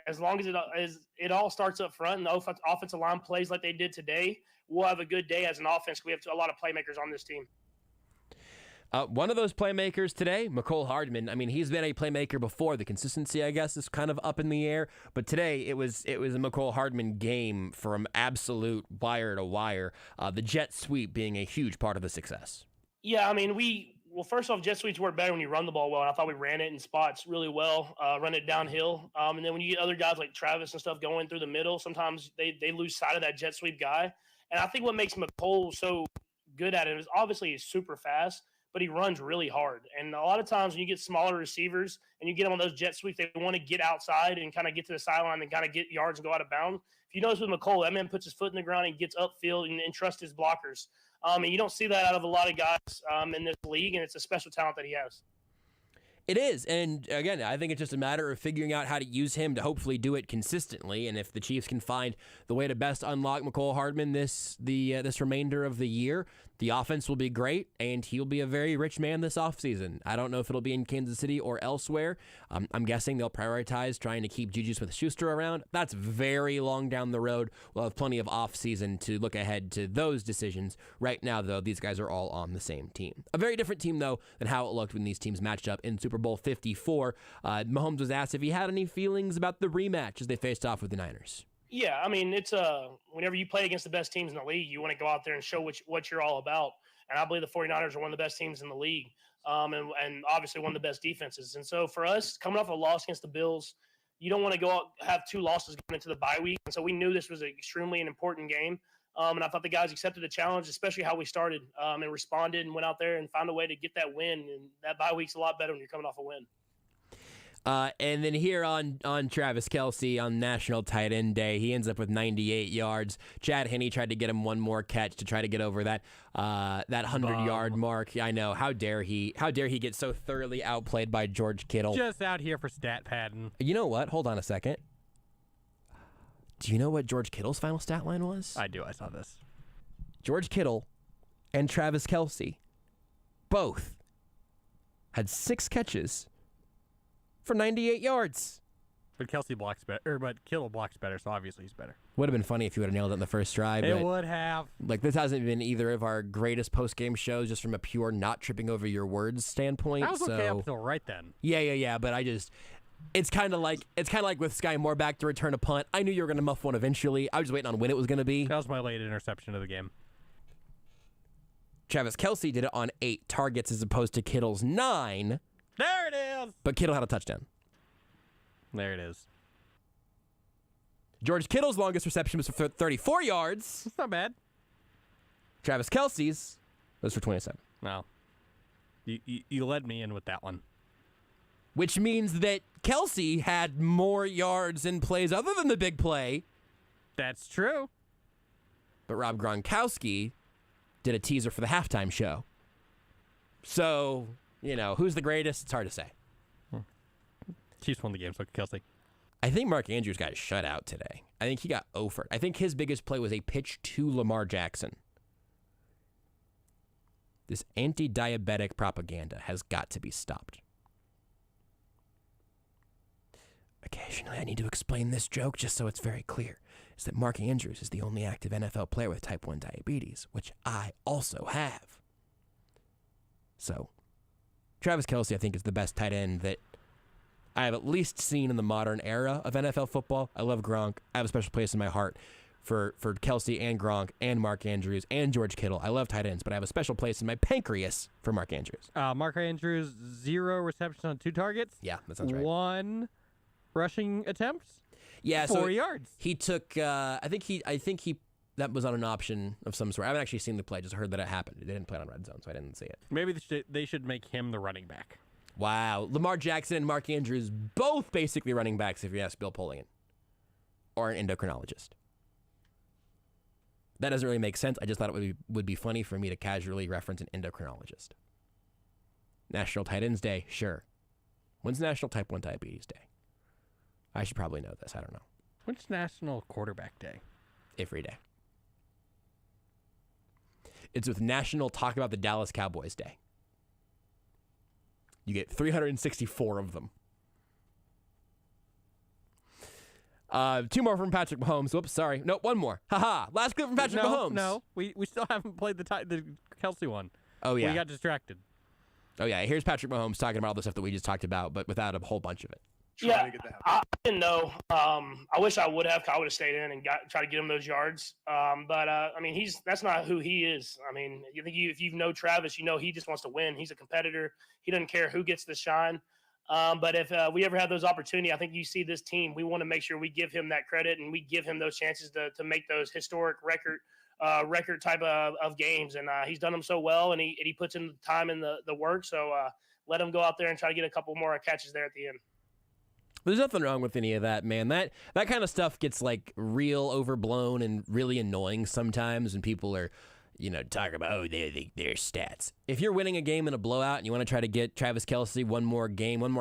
as long as it all starts up front and the offensive line plays like they did today, we'll have a good day as an offense. We have a lot of playmakers on this team. One of those playmakers today, Mecole Hardman. I mean, he's been a playmaker before. The consistency, I guess, is kind of up in the air. But today, it was a Mecole Hardman game from absolute wire to wire. The jet sweep being a huge part of the success. Yeah, I mean, first off, jet sweeps work better when you run the ball well. And I thought we ran it in spots really well, run it downhill. And then when you get other guys like Travis and stuff going through the middle, sometimes they lose sight of that jet sweep guy. And I think what makes Mecole so good at it is obviously he's super fast, but he runs really hard. And a lot of times when you get smaller receivers and you get them on those jet sweeps, they want to get outside and kind of get to the sideline and kind of get yards and go out of bounds. If you notice with Mecole, that man puts his foot in the ground and gets upfield and trusts his blockers. And you don't see that out of a lot of guys in this league, and it's a special talent that he has. It is, and again, I think it's just a matter of figuring out how to use him to hopefully do it consistently. And if the Chiefs can find the way to best unlock McCole Hardman this remainder of the year, the offense will be great, and he'll be a very rich man this offseason. I don't know if it'll be in Kansas City or elsewhere. I'm guessing they'll prioritize trying to keep Juju Smith-Schuster around. That's very long down the road. We'll have plenty of offseason to look ahead to those decisions. Right now, though, these guys are all on the same team. A very different team, though, than how it looked when these teams matched up in Super Bowl 54. Mahomes was asked if he had any feelings about the rematch as they faced off with the Niners. Yeah, I mean, it's whenever you play against the best teams in the league, you want to go out there and show what you're all about. And I believe the 49ers are one of the best teams in the league, and obviously one of the best defenses. And so for us, coming off a loss against the Bills, you don't want to go out have 2 losses going into the bye week. And so we knew this was an extremely important game. And I thought the guys accepted the challenge, especially how we started, and responded and went out there and found a way to get that win. And that bye week's a lot better when you're coming off a win. And then here on Travis Kelce on National Tight End Day, he ends up with 98 yards. Chad Henne tried to get him one more catch to try to get over that 100-yard mark. I know. How dare he get so thoroughly outplayed by George Kittle? Just out here for stat padding. You know what? Hold on a second. Do you know what George Kittle's final stat line was? I do. I saw this. George Kittle and Travis Kelce both had 6 catches for 98 yards. But Kelce blocks better, but Kittle blocks better, so obviously he's better. Would have been funny if you would have nailed it in the first try. It would have. Like, this hasn't been either of our greatest post-game shows, just from a pure not tripping over your words standpoint. That was okay up until right then. Yeah. But it's kind of like with Sky Moore back to return a punt. I knew you were going to muff one eventually. I was just waiting on when it was going to be. That was my late interception of the game. Travis Kelce did it on 8 targets as opposed to Kittle's 9. There it is. But Kittle had a touchdown. There it is. George Kittle's longest reception was for 34 yards. That's not bad. Travis Kelce's was for 27. No. You led me in with that one. Which means that Kelce had more yards and plays other than the big play. That's true. But Rob Gronkowski did a teaser for the halftime show. So, who's the greatest? It's hard to say. Chiefs won the game, so Kelce. I think Mark Andrews got shut out today. I think he got offered. I think his biggest play was a pitch to Lamar Jackson. This anti-diabetic propaganda has got to be stopped. Occasionally, I need to explain this joke just so it's very clear. Is that Mark Andrews is the only active NFL player with type 1 diabetes, which I also have. So, Travis Kelce, I think, is the best tight end that I have at least seen in the modern era of NFL football. I love Gronk. I have a special place in my heart for Kelce and Gronk and Mark Andrews and George Kittle. I love tight ends, but I have a special place in my pancreas for Mark Andrews. Mark Andrews, 0 receptions on 2 targets. Yeah, that sounds right. 1 rushing attempts. Yeah, 4 yards. He took. I think he. That was on an option of some sort. I haven't actually seen the play. Just heard that it happened. They didn't play it on red zone, so I didn't see it. Maybe they should make him the running back. Wow. Lamar Jackson and Mark Andrews, both basically running backs, if you ask Bill Polian. Or an endocrinologist. That doesn't really make sense. I just thought it would be funny for me to casually reference an endocrinologist. National Tight Ends Day, sure. When's National Type 1 Diabetes Day? I should probably know this. I don't know. When's National Quarterback Day? Every day. It's with National Talk About the Dallas Cowboys Day. You get 364 of them. 2 more from Patrick Mahomes. Whoops, sorry. No, 1 more. Haha. Last clip from Patrick Mahomes. No, we still haven't played the Kelce one. Oh, yeah. We got distracted. Oh, yeah. Here's Patrick Mahomes talking about all the stuff that we just talked about, but without a whole bunch of it. Yeah, I didn't know. I wish I would have. I would have stayed in and try to get him those yards. But I mean, that's not who he is. I mean, if you know Travis, you know he just wants to win. He's a competitor. He doesn't care who gets the shine. But if we ever have those opportunities, I think you see this team. We want to make sure we give him that credit and we give him those chances to make those historic record type of games. And he's done them so well, and he puts in the time and the work. So let him go out there and try to get a couple more catches there at the end. There's nothing wrong with any of that, man. That kind of stuff gets like real overblown and really annoying sometimes, and people are, talk about, their stats. If you're winning a game in a blowout and you want to try to get Travis Kelce one more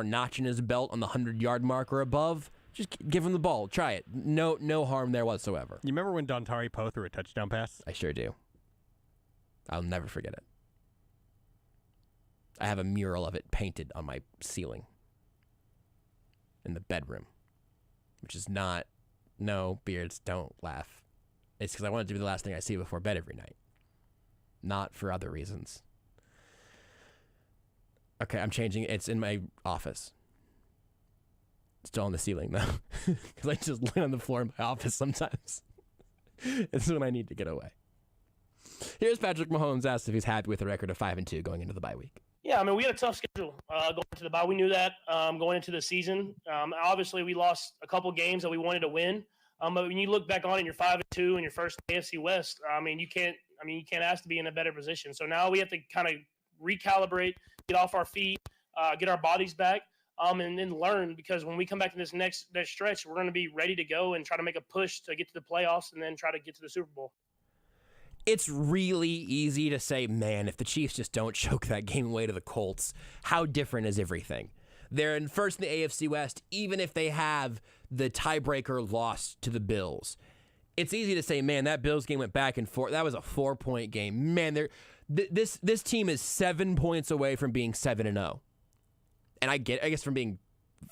notch in his belt on the 100-yard mark or above, just give him the ball. Try it. No harm there whatsoever. You remember when Dontari Poe threw a touchdown pass? I sure do. I'll never forget it. I have a mural of it painted on my ceiling in the bedroom, which is not, no, Beards, don't laugh. It's because I want it to be the last thing I see before bed every night, not for other reasons. Okay, I'm changing it. It's in my office. Still on the ceiling, though, because I just lay on the floor in my office sometimes. It's when I need to get away. Here's Patrick Mahomes asked if he's happy with a record of 5-2 going into the bye week. Yeah, I mean, we had a tough schedule going into the bye. We knew that going into the season. Obviously, we lost a couple games that we wanted to win. But when you look back on it, you're 5-2 in your first AFC West. You can't ask to be in a better position. So now we have to kind of recalibrate, get off our feet, get our bodies back, and then learn. Because when we come back to this next stretch, we're going to be ready to go and try to make a push to get to the playoffs and then try to get to the Super Bowl. It's really easy to say, man, if the Chiefs just don't choke that game away to the Colts, how different is everything? They're in first in the AFC West, even if they have the tiebreaker loss to the Bills. It's easy to say, man, that Bills game went back and forth. That was a 4-point game. Man, this team is 7 points away from being 7-0. And I guess from being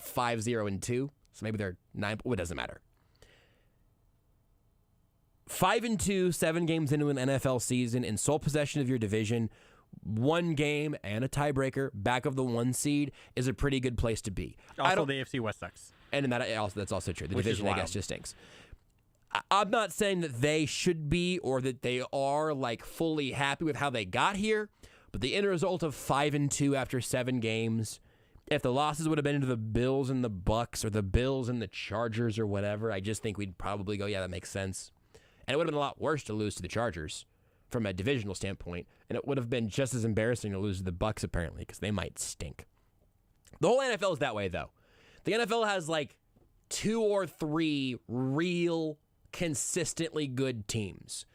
5-0-2, so maybe they're 9. It doesn't matter. 5-2, 7 games into an NFL season, in sole possession of your division, 1 game and a tiebreaker back of the 1 seed is a pretty good place to be. Also, the AFC West sucks. And that's also true. The division, I guess, just stinks. I'm not saying that they should be or that they are fully happy with how they got here, but the end result of 5-2 after 7 games, if the losses would have been to the Bills and the Bucks or the Bills and the Chargers or whatever, I just think we'd probably go, yeah, that makes sense. And it would have been a lot worse to lose to the Chargers from a divisional standpoint, and it would have been just as embarrassing to lose to the Bucks apparently because they might stink. The whole NFL is that way, though. The NFL has 2 or 3 real, consistently good teams,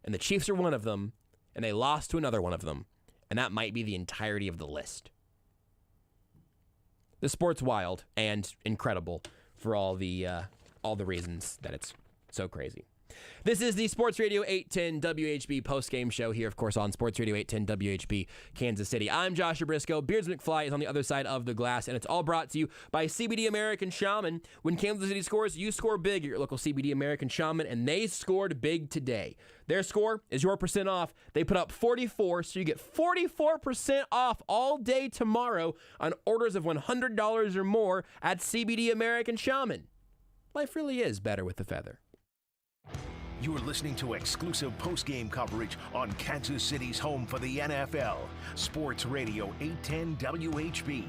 and the Chiefs are one of them, and they lost to another one of them, and that might be the entirety of the list. The sport's wild and incredible for all the reasons that it's so crazy. This is the Sports Radio 810 WHB postgame show here, of course, on Sports Radio 810 WHB Kansas City. I'm Joshua Brisco. Beards McFly is on the other side of the glass, and it's all brought to you by CBD American Shaman. When Kansas City scores, you score big at your local CBD American Shaman, and they scored big today. Their score is your % off. They put up 44, so you get 44% off all day tomorrow on orders of $100 or more at CBD American Shaman. Life really is better with the feather. You're listening to exclusive post-game coverage on Kansas City's home for the NFL. Sports Radio 810 WHB.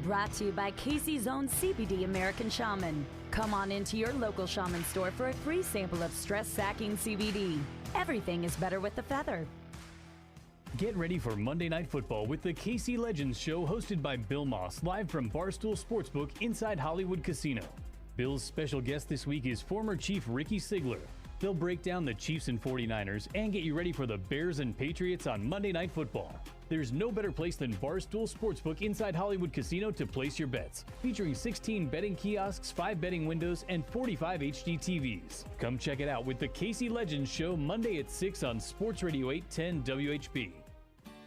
Brought to you by Casey's own CBD American Shaman. Come on into your local Shaman store for a free sample of stress-sacking CBD. Everything is better with the feather. Get ready for Monday Night Football with the Casey Legends Show, hosted by Bill Moss, live from Barstool Sportsbook inside Hollywood Casino. Bill's special guest this week is former Chief Ricky Sigler. They'll break down the Chiefs and 49ers and get you ready for the Bears and Patriots on Monday Night Football. There's no better place than Barstool Sportsbook inside Hollywood Casino to place your bets. Featuring 16 betting kiosks, 5 betting windows, and 45 HD TVs. Come check it out with the Casey Legends Show Monday at 6 on Sports Radio 810 WHB.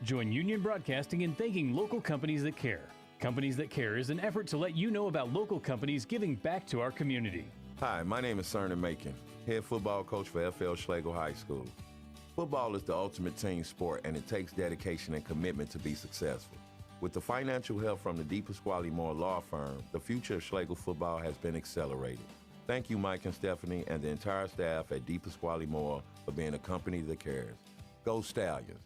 Join Union Broadcasting in thanking local companies that care. Companies That Care is an effort to let you know about local companies giving back to our community. Hi, my name is Cerner Macon, head football coach for FL Schlegel High School. Football is the ultimate team sport, and it takes dedication and commitment to be successful. With the financial help from the DePasquale Moore Law Firm, the future of Schlegel football has been accelerated. Thank you, Mike and Stephanie, and the entire staff at DePasquale Moore for being a company that cares. Go Stallions.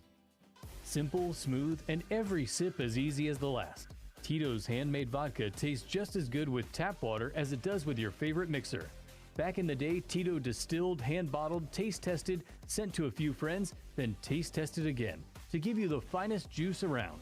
Simple, smooth, and every sip as easy as the last. Tito's handmade vodka tastes just as good with tap water as it does with your favorite mixer. Back in the day, Tito distilled, hand-bottled, taste-tested, sent to a few friends, then taste-tested again to give you the finest juice around.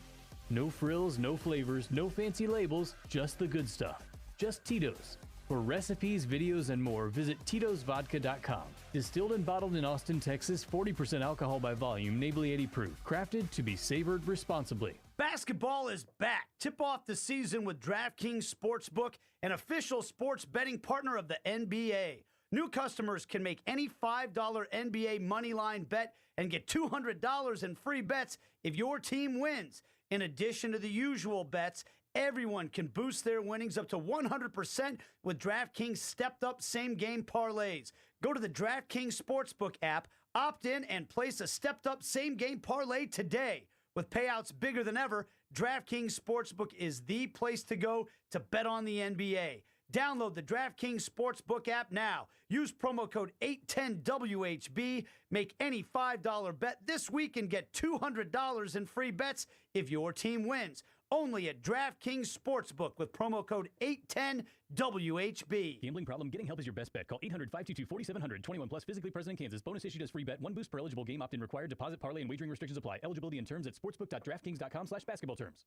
No frills, no flavors, no fancy labels, just the good stuff. Just Tito's. For recipes, videos, and more, visit Tito'sVodka.com. Distilled and bottled in Austin, Texas, 40% alcohol by volume, Neighborly 80 proof. Crafted to be savored responsibly. Basketball is back. Tip off the season with DraftKings Sportsbook, an official sports betting partner of the NBA. New customers can make any $5 NBA moneyline bet and get $200 in free bets if your team wins. In addition to the usual bets, everyone can boost their winnings up to 100% with DraftKings stepped-up same-game parlays. Go to the DraftKings Sportsbook app, opt in, and place a stepped-up same-game parlay today. With payouts bigger than ever, DraftKings Sportsbook is the place to go to bet on the NBA. Download the DraftKings Sportsbook app now. Use promo code 810WHB. Make any $5 bet this week and get $200 in free bets if your team wins. Only at DraftKings Sportsbook with promo code 810WHB. Gambling problem? Getting help is your best bet. Call 800-522-4700. 21 plus, physically present in Kansas. Bonus issued as free bet. One boost per eligible game. Opt-in required. Deposit, parlay, and wagering restrictions apply. Eligibility and terms at sportsbook.draftkings.com/basketball terms.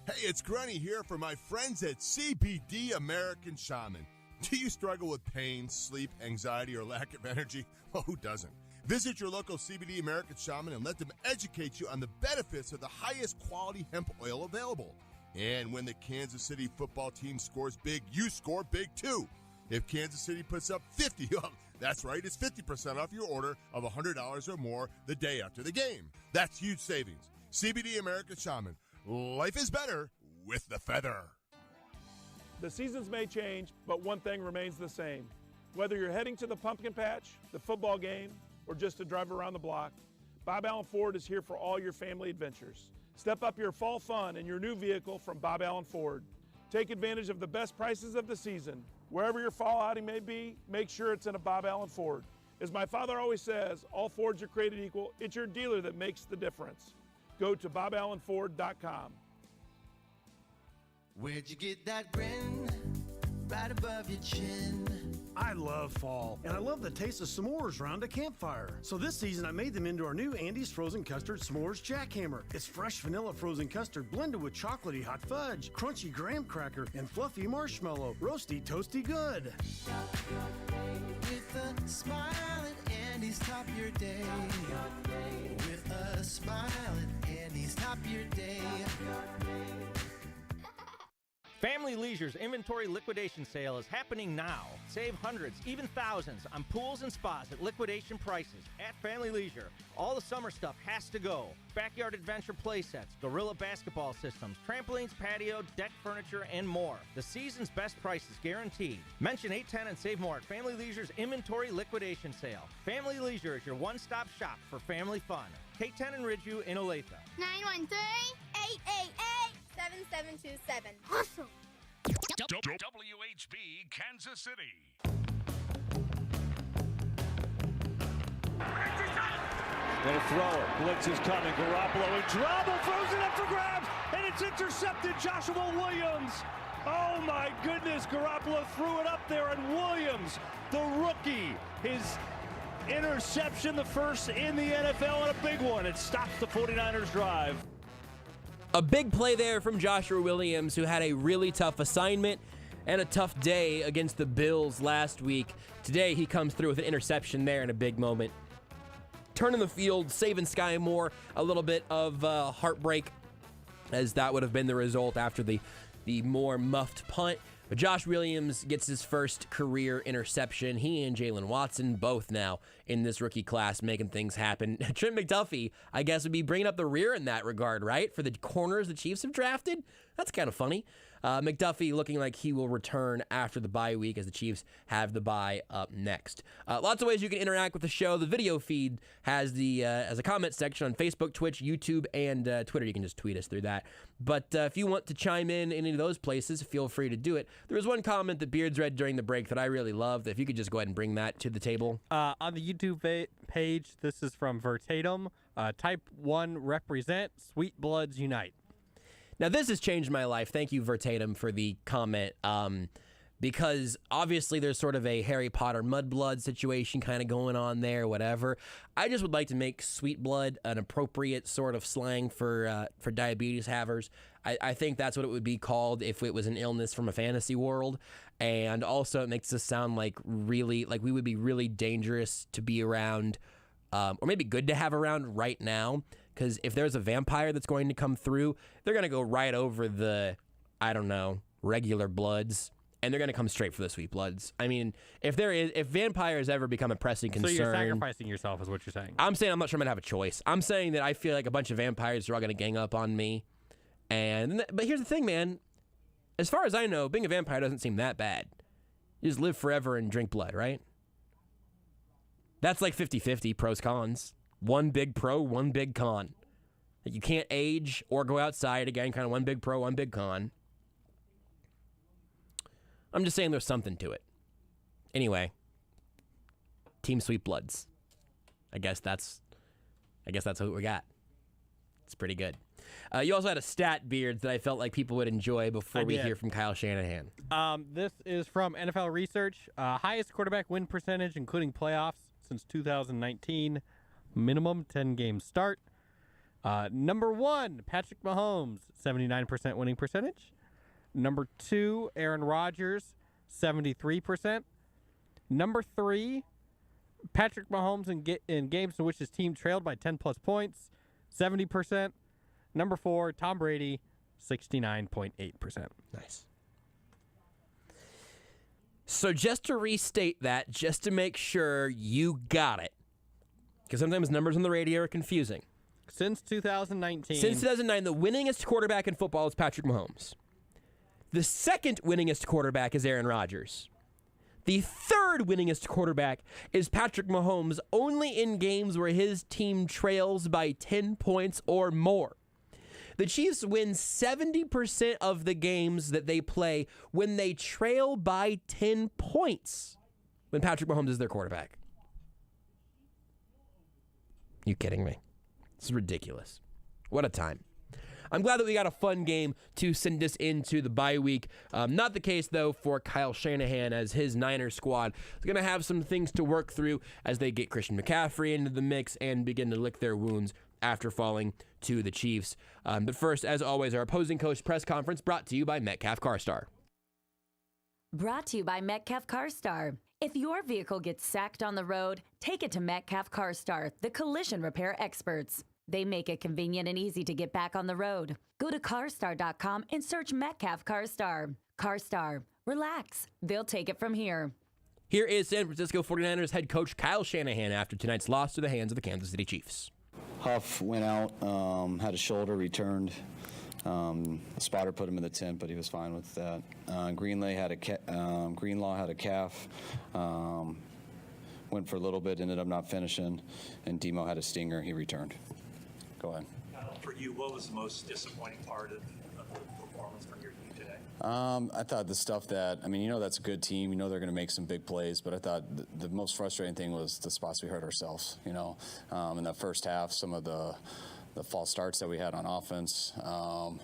Hey, it's Grunny here for my friends at CBD American Shaman. Do you struggle with pain, sleep, anxiety, or lack of energy? Well, who doesn't? Visit your local CBD American Shaman and let them educate you on the benefits of the highest quality hemp oil available. And when the Kansas City football team scores big, you score big too. If Kansas City puts up 50, that's right, it's 50% off your order of $100 or more the day after the game. That's huge savings. CBD American Shaman. Life is better with the feather. The seasons may change, but one thing remains the same. Whether you're heading to the pumpkin patch, the football game, or just to drive around the block, Bob Allen Ford is here for all your family adventures. Step up your fall fun in your new vehicle from Bob Allen Ford. Take advantage of the best prices of the season. Wherever your fall outing may be, make sure it's in a Bob Allen Ford. As my father always says, all Fords are created equal. It's your dealer that makes the difference. Go to BobAllenFord.com. Where'd you get that grin? Right above your chin. I love fall, and I love the taste of s'mores around a campfire. So this season, I made them into our new Andy's Frozen Custard S'mores Jackhammer. It's fresh vanilla frozen custard blended with chocolatey hot fudge, crunchy graham cracker, and fluffy marshmallow. Roasty, toasty good. With a smile at Andy's, top your day. With a smile at Andy's, top your day. Family Leisure's inventory liquidation sale is happening now. Save hundreds, even thousands, on pools and spas at liquidation prices at Family Leisure. All the summer stuff has to go. Backyard adventure play sets, gorilla basketball systems, trampolines, patio, deck furniture, and more. The season's best prices guaranteed. Mention 810 and save more at Family Leisure's inventory liquidation sale. Family Leisure is your one-stop shop for family fun. K10 and Ridgeview in Olathe. 913-888-7727. Awesome. WHB Kansas City. Gonna throw it. Blitz is coming. Garoppolo in trouble. Throws it up for grabs. And it's intercepted. Joshua Williams. Oh my goodness. Garoppolo threw it up there. And Williams, the rookie, his interception, the first in the NFL, and a big one. It stops the 49ers drive. A big play there from Joshua Williams, who had a really tough assignment and a tough day against the Bills last week. Today, he comes through with an interception there in a big moment. Turning the field, saving Sky Moore a little bit of heartbreak, as that would have been the result after the more muffed punt. But Josh Williams gets his first career interception. He and Jalen Watson both now in this rookie class making things happen. Trent McDuffie, I guess, would be bringing up the rear in that regard, right? For the corners the Chiefs have drafted. That's kind of funny. McDuffie looking like he will return after the bye week as the Chiefs have the bye up next. Lots of ways you can interact with the show. The video feed has as a comment section on Facebook, Twitch, YouTube, and Twitter. You can just tweet us through that. But if you want to chime in any of those places, feel free to do it. There was one comment that Beards read during the break that I really loved. If you could just go ahead and bring that to the table. On the YouTube page, this is from Vertatum. Type 1 represent, Sweet Bloods Unite. Now, this has changed my life. Thank you, Vertatum, for the comment. because obviously there's sort of a Harry Potter mudblood situation kind of going on there, whatever. I just would like to make sweet blood an appropriate sort of slang for diabetes havers. I think that's what it would be called if it was an illness from a fantasy world. And also it makes us sound like we would be really dangerous to be around, or maybe good to have around right now. Because if there's a vampire that's going to come through, they're going to go right over the, I don't know, regular bloods, and they're going to come straight for the sweet bloods. I mean, if vampires ever become a pressing concern... So you're sacrificing yourself is what you're saying. I'm saying I'm not sure I'm going to have a choice. I'm saying that I feel like a bunch of vampires are all going to gang up on me. But here's the thing, man. As far as I know, being a vampire doesn't seem that bad. You just live forever and drink blood, right? That's like 50-50, pros, cons. One big pro, one big con. You can't age or go outside. Again, kind of one big pro, one big con. I'm just saying there's something to it. Anyway, Team Sweet Bloods. I guess that's what we got. It's pretty good. You also had a stat, Beards, that I felt like people would enjoy before we hear from Kyle Shanahan. This is from NFL Research. Highest quarterback win percentage, including playoffs, since 2019. Minimum 10-game start. Number 1, Patrick Mahomes, 79% winning percentage. Number 2, Aaron Rodgers, 73%. Number 3, Patrick Mahomes in games in which his team trailed by 10-plus points, 70%. Number 4, Tom Brady, 69.8%. Nice. So just to restate that, just to make sure you got it, because sometimes numbers on the radio are confusing. Since 2019. Since 2009, the winningest quarterback in football is Patrick Mahomes. The second winningest quarterback is Aaron Rodgers. The third winningest quarterback is Patrick Mahomes, only in games where his team trails by 10 points or more. The Chiefs win 70% of the games that they play when they trail by 10 points when Patrick Mahomes is their quarterback. You kidding me? This is ridiculous. What a time. I'm glad that we got a fun game to send us into the bye week. Not the case, though, for Kyle Shanahan, as his Niners squad is going to have some things to work through as they get Christian McCaffrey into the mix and begin to lick their wounds after falling to the Chiefs. But first, as always, our opposing coach press conference brought to you by Metcalf CarStar. Brought to you by Metcalf CarStar. If your vehicle gets sacked on the road, take it to Metcalf CarStar, the collision repair experts. They make it convenient and easy to get back on the road. Go to carstar.com and search Metcalf CarStar. CarStar. Relax. They'll take it from here. Here is San Francisco 49ers head coach Kyle Shanahan after tonight's loss to the hands of the Kansas City Chiefs. Huff went out, had a shoulder, returned. The spotter put him in the tent, but he was fine with that. Greenlaw had a calf. Went for a little bit, ended up not finishing. And Demo had a stinger. He returned. Go ahead. For you, what was the most disappointing part of the performance from your team today? I thought the stuff that, that's a good team. They're going to make some big plays, but I thought the most frustrating thing was the spots we hurt ourselves. In the first half, some of the false starts that we had on offense,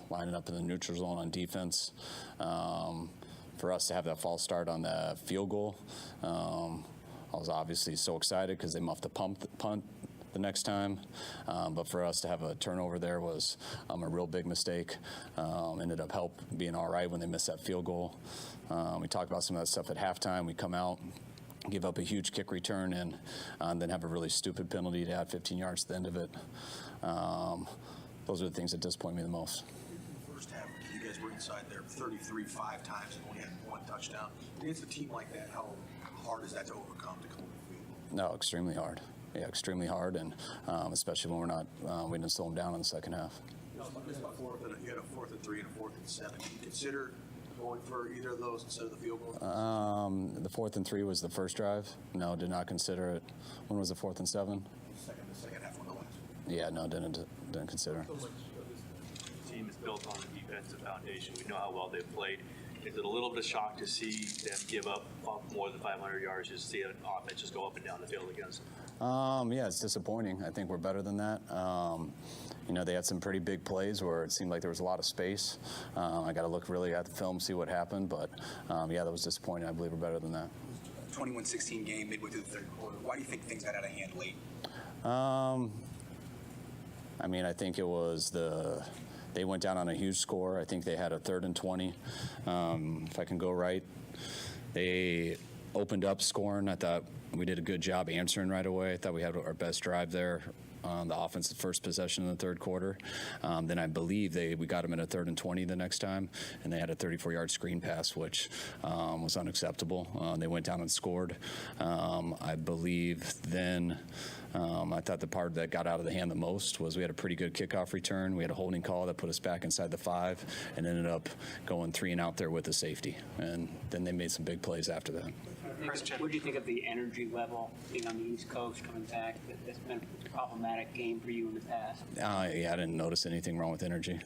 lining up in the neutral zone on defense. For us to have that false start on the field goal, I was obviously so excited because they muffed the punt the next time. But for us to have a turnover there was a real big mistake. Ended up being all right when they missed that field goal. We talked about some of that stuff at halftime. We come out, give up a huge kick return, and then have a really stupid penalty to add 15 yards at the end of it. Those are the things that disappoint me the most. First half, you guys were inside there 33 5 times and only had one touchdown. Against a team like that, how hard is that to overcome to come to the field? No, extremely hard. Yeah, extremely hard, and especially when we didn't slow them down in the second half. You had a 4th and 3 and a 4th and 7. Did you consider going for either of those instead of the field goal? The 4th and 3 was the first drive. No, did not consider it. When was the 4th and 7? The second half on the left. Yeah, no, didn't consider it. The team is built on a defensive foundation. We know how well they've played. Is it a little bit of shock to see them give up more than 500 yards, just see an offense just go up and down the field against them? Yeah, it's disappointing. I think we're better than that. They had some pretty big plays where it seemed like there was a lot of space. I got to look really at the film, see what happened. But, yeah, that was disappointing. I believe we're better than that. 21-16 game midway through the third quarter. Why do you think things got out of hand late? I think it was they went down on a huge score. I think they had a 3rd and 20. If I can go right, they opened up scoring. I thought we did a good job answering right away. I thought we had our best drive there on the offensive first possession in the third quarter. Then I believe we got them in a 3rd and 20 the next time, and they had a 34-yard screen pass, which was unacceptable. They went down and scored. I believe then I thought the part that got out of the hand the most was we had a pretty good kickoff return. We had a holding call that put us back inside the 5 and ended up going 3 and out there with the safety. And then they made some big plays after that. What do you think of the energy level being on the East Coast coming back? That's been a problematic game for you in the past. Yeah, I didn't notice anything wrong with energy.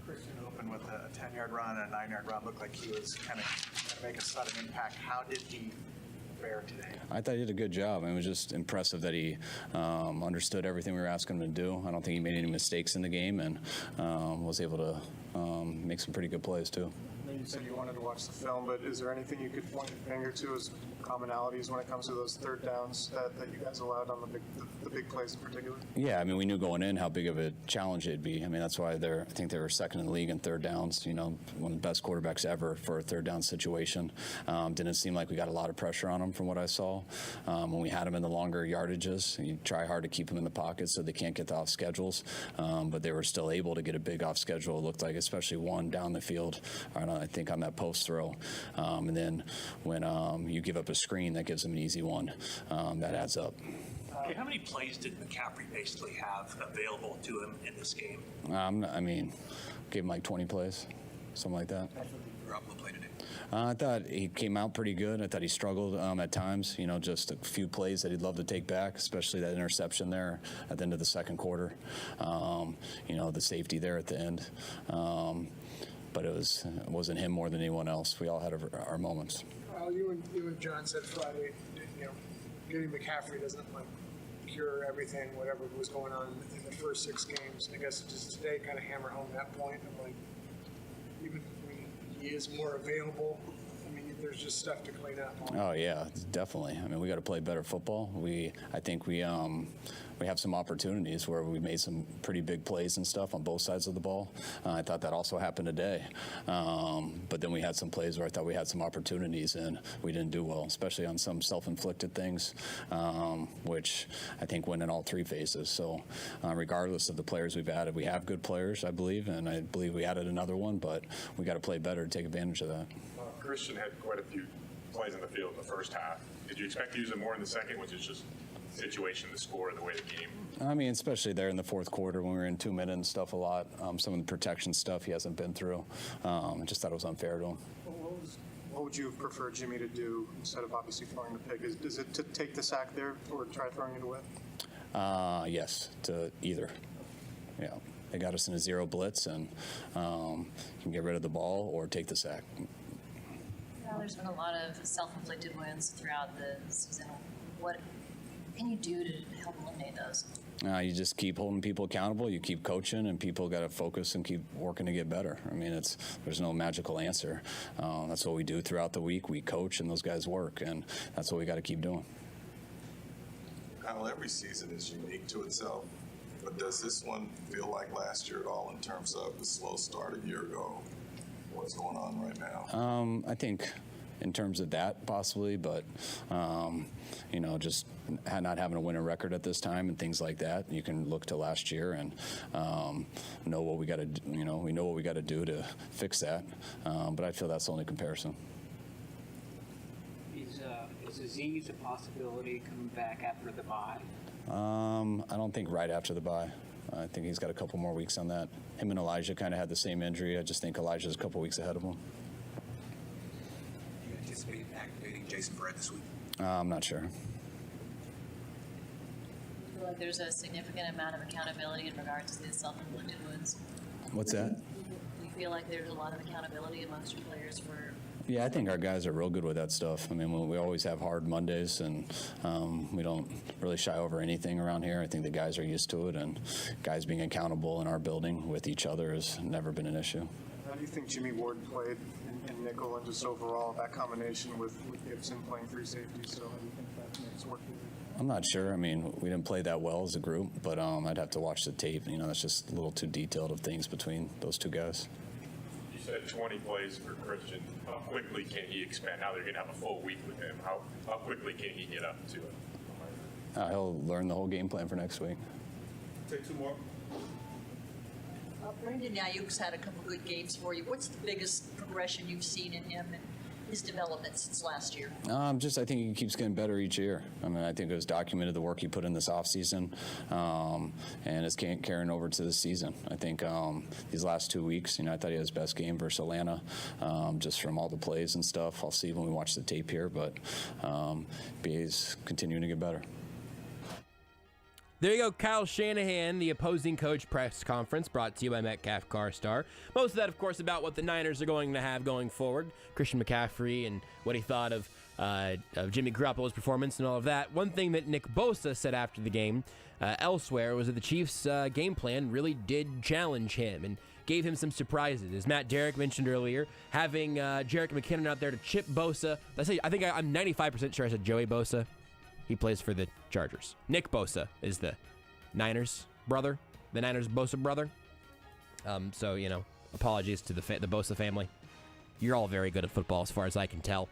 Christian opened with a 10-yard run and a 9-yard run. Looked like he was kind of going to make a sudden impact. How did he fare today? I thought he did a good job. It was just impressive that he understood everything we were asking him to do. I don't think he made any mistakes in the game and was able to make some pretty good plays too. You said you wanted to watch the film, but is there anything you could point your finger to as commonalities when it comes to those third downs that you guys allowed on the big plays in particular? Yeah, we knew going in how big of a challenge it'd be. That's why I think they were second in the league in third downs. One of the best quarterbacks ever for a third down situation. Didn't seem like we got a lot of pressure on them from what I saw. When we had them in the longer yardages, you try hard to keep them in the pocket so they can't get the off schedules. But they were still able to get a big off schedule, it looked like, especially one down the field, I think on that post throw. And then when you give up a screen, that gives them an easy one. That adds up. How many plays did McCaffrey basically have available to him in this game? Gave him like 20 plays, something like that. I thought he came out pretty good. I thought he struggled at times, just a few plays that he'd love to take back, especially that interception there at the end of the second quarter. The safety there at the end. But it wasn't him more than anyone else. We all had our moments. You and John said Friday, getting McCaffrey doesn't cure everything, whatever was going on in the first 6 games. I guess just today kind of hammer home that point of even he is more available. There's just stuff to clean up. Oh yeah, definitely. We got to play better football. I think we have some opportunities where we made some pretty big plays and stuff on both sides of the ball. I thought that also happened today. But then we had some plays where I thought we had some opportunities and we didn't do well, especially on some self-inflicted things, which I think went in all 3 phases. So regardless of the players we've added, we have good players, I believe, and I believe we added another one, but we got to play better to take advantage of that. Christian had quite a few plays in the field in the first half. Did you expect to use it more in the second, which is just situation, the score, and the way the game? Especially there in the fourth quarter when we were in 2 minutes and stuff a lot. Some of the protection stuff he hasn't been through. I just thought it was unfair to him. What would you have preferred Jimmy to do instead of obviously throwing the pick? Is it to take the sack there or try throwing it away? Yes, to either. Yeah. They got us in a 0 blitz and can get rid of the ball or take the sack. There's been a lot of self-inflicted wins throughout the season. What can you do to help eliminate those? You just keep holding people accountable. You keep coaching, and people got to focus and keep working to get better. There's no magical answer. That's what we do throughout the week. We coach, and those guys work, and that's what we got to keep doing. Kyle, every season is unique to itself, but does this one feel like last year at all in terms of the slow start a year ago? What's going on right now? I think in terms of that possibly, but just not having a winning record at this time and things like that, you can look to last year and know what we got to we know what we got to do to fix that, but I feel that's the only comparison. Is Aziz a possibility coming back after the bye? I don't think right after the bye. I think he's got a couple more weeks on that. Him and Elijah kind of had the same injury. I just think Elijah's a couple weeks ahead of him. Do you anticipate activating Jason Verrett this week? I'm not sure. I feel like there's a significant amount of accountability in regards to the self-inflicted wounds. What's that? Do you feel like there's a lot of accountability amongst your players for? Yeah, I think our guys are real good with that stuff. I mean, we always have hard Mondays, and we don't really shy over anything around here. I think the guys are used to it, and guys being accountable in our building with each other has never been an issue. How do you think Jimmy Ward played in nickel and just overall that combination with Gibson playing free safety? So how do you think that makes work? I'm not sure. I mean, we didn't play that well as a group, but I'd have to watch the tape. You know, that's just a little too detailed of things between those two guys. You said 20 plays for Christian. How quickly can he expand? Now they're going to have a full week with him. How quickly can he get up to it? He'll learn the whole game plan for next week. Take 2 more. Brandon Ayuk's had a couple good games for you. What's the biggest progression you've seen in him and his development since last year? I think he keeps getting better each year. I mean, I think it was documented the work he put in this offseason, and it's carrying over to this season. I think these last 2 weeks, I thought he had his best game versus Atlanta, just from all the plays and stuff. I'll see when we watch the tape here, but BA's continuing to get better. There you go, Kyle Shanahan, the opposing coach press conference, brought to you by Metcalf CarStar. Most of that, of course, about what the Niners are going to have going forward. Christian McCaffrey and what he thought of Jimmy Garoppolo's performance and all of that. One thing that Nick Bosa said after the game elsewhere was that the Chiefs' game plan really did challenge him and gave him some surprises. As Matt Derrick mentioned earlier, having Jerick McKinnon out there to chip Bosa. I'm 95% sure I said Joey Bosa. He plays for the Chargers. Nick Bosa is the Niners brother, the Niners Bosa brother. So, apologies to the Bosa family. You're all very good at football as far as I can tell.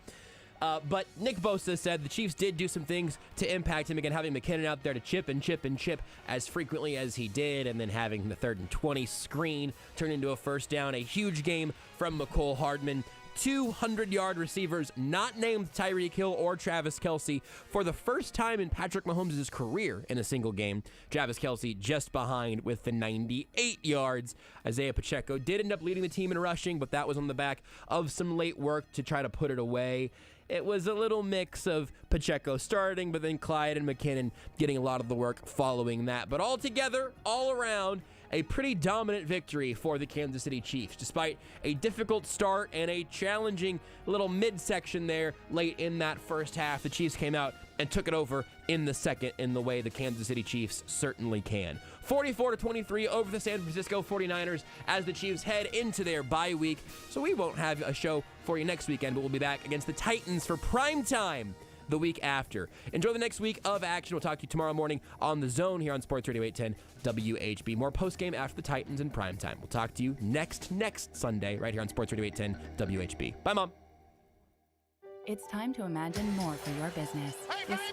But Nick Bosa said the Chiefs did do some things to impact him. Again, having McKinnon out there to chip and chip and chip as frequently as he did, and then having the 3rd and 20 screen turn into a first down. A huge game from McCole Hardman. 200-yard receivers not named Tyreek Hill or Travis Kelce for the first time in Patrick Mahomes' career in a single game. Travis Kelce just behind with the 98 yards. Isaiah Pacheco did end up leading the team in rushing, but that was on the back of some late work to try to put it away. It was a little mix of Pacheco starting, but then Clyde and McKinnon getting a lot of the work following that. But altogether, all around, a pretty dominant victory for the Kansas City Chiefs, despite a difficult start and a challenging little midsection there late in that first half. The Chiefs came out and took it over in the second in the way the Kansas City Chiefs certainly can. 44-23 over the San Francisco 49ers as the Chiefs head into their bye week. So we won't have a show for you next weekend, but we'll be back against the Titans for prime time the week after. Enjoy the next week of action. We'll talk to you tomorrow morning on The Zone here on Sports Radio 810 WHB. More postgame after the Titans in primetime. We'll talk to you next Sunday right here on Sports Radio 810 WHB. Bye, Mom. It's time to imagine more for your business.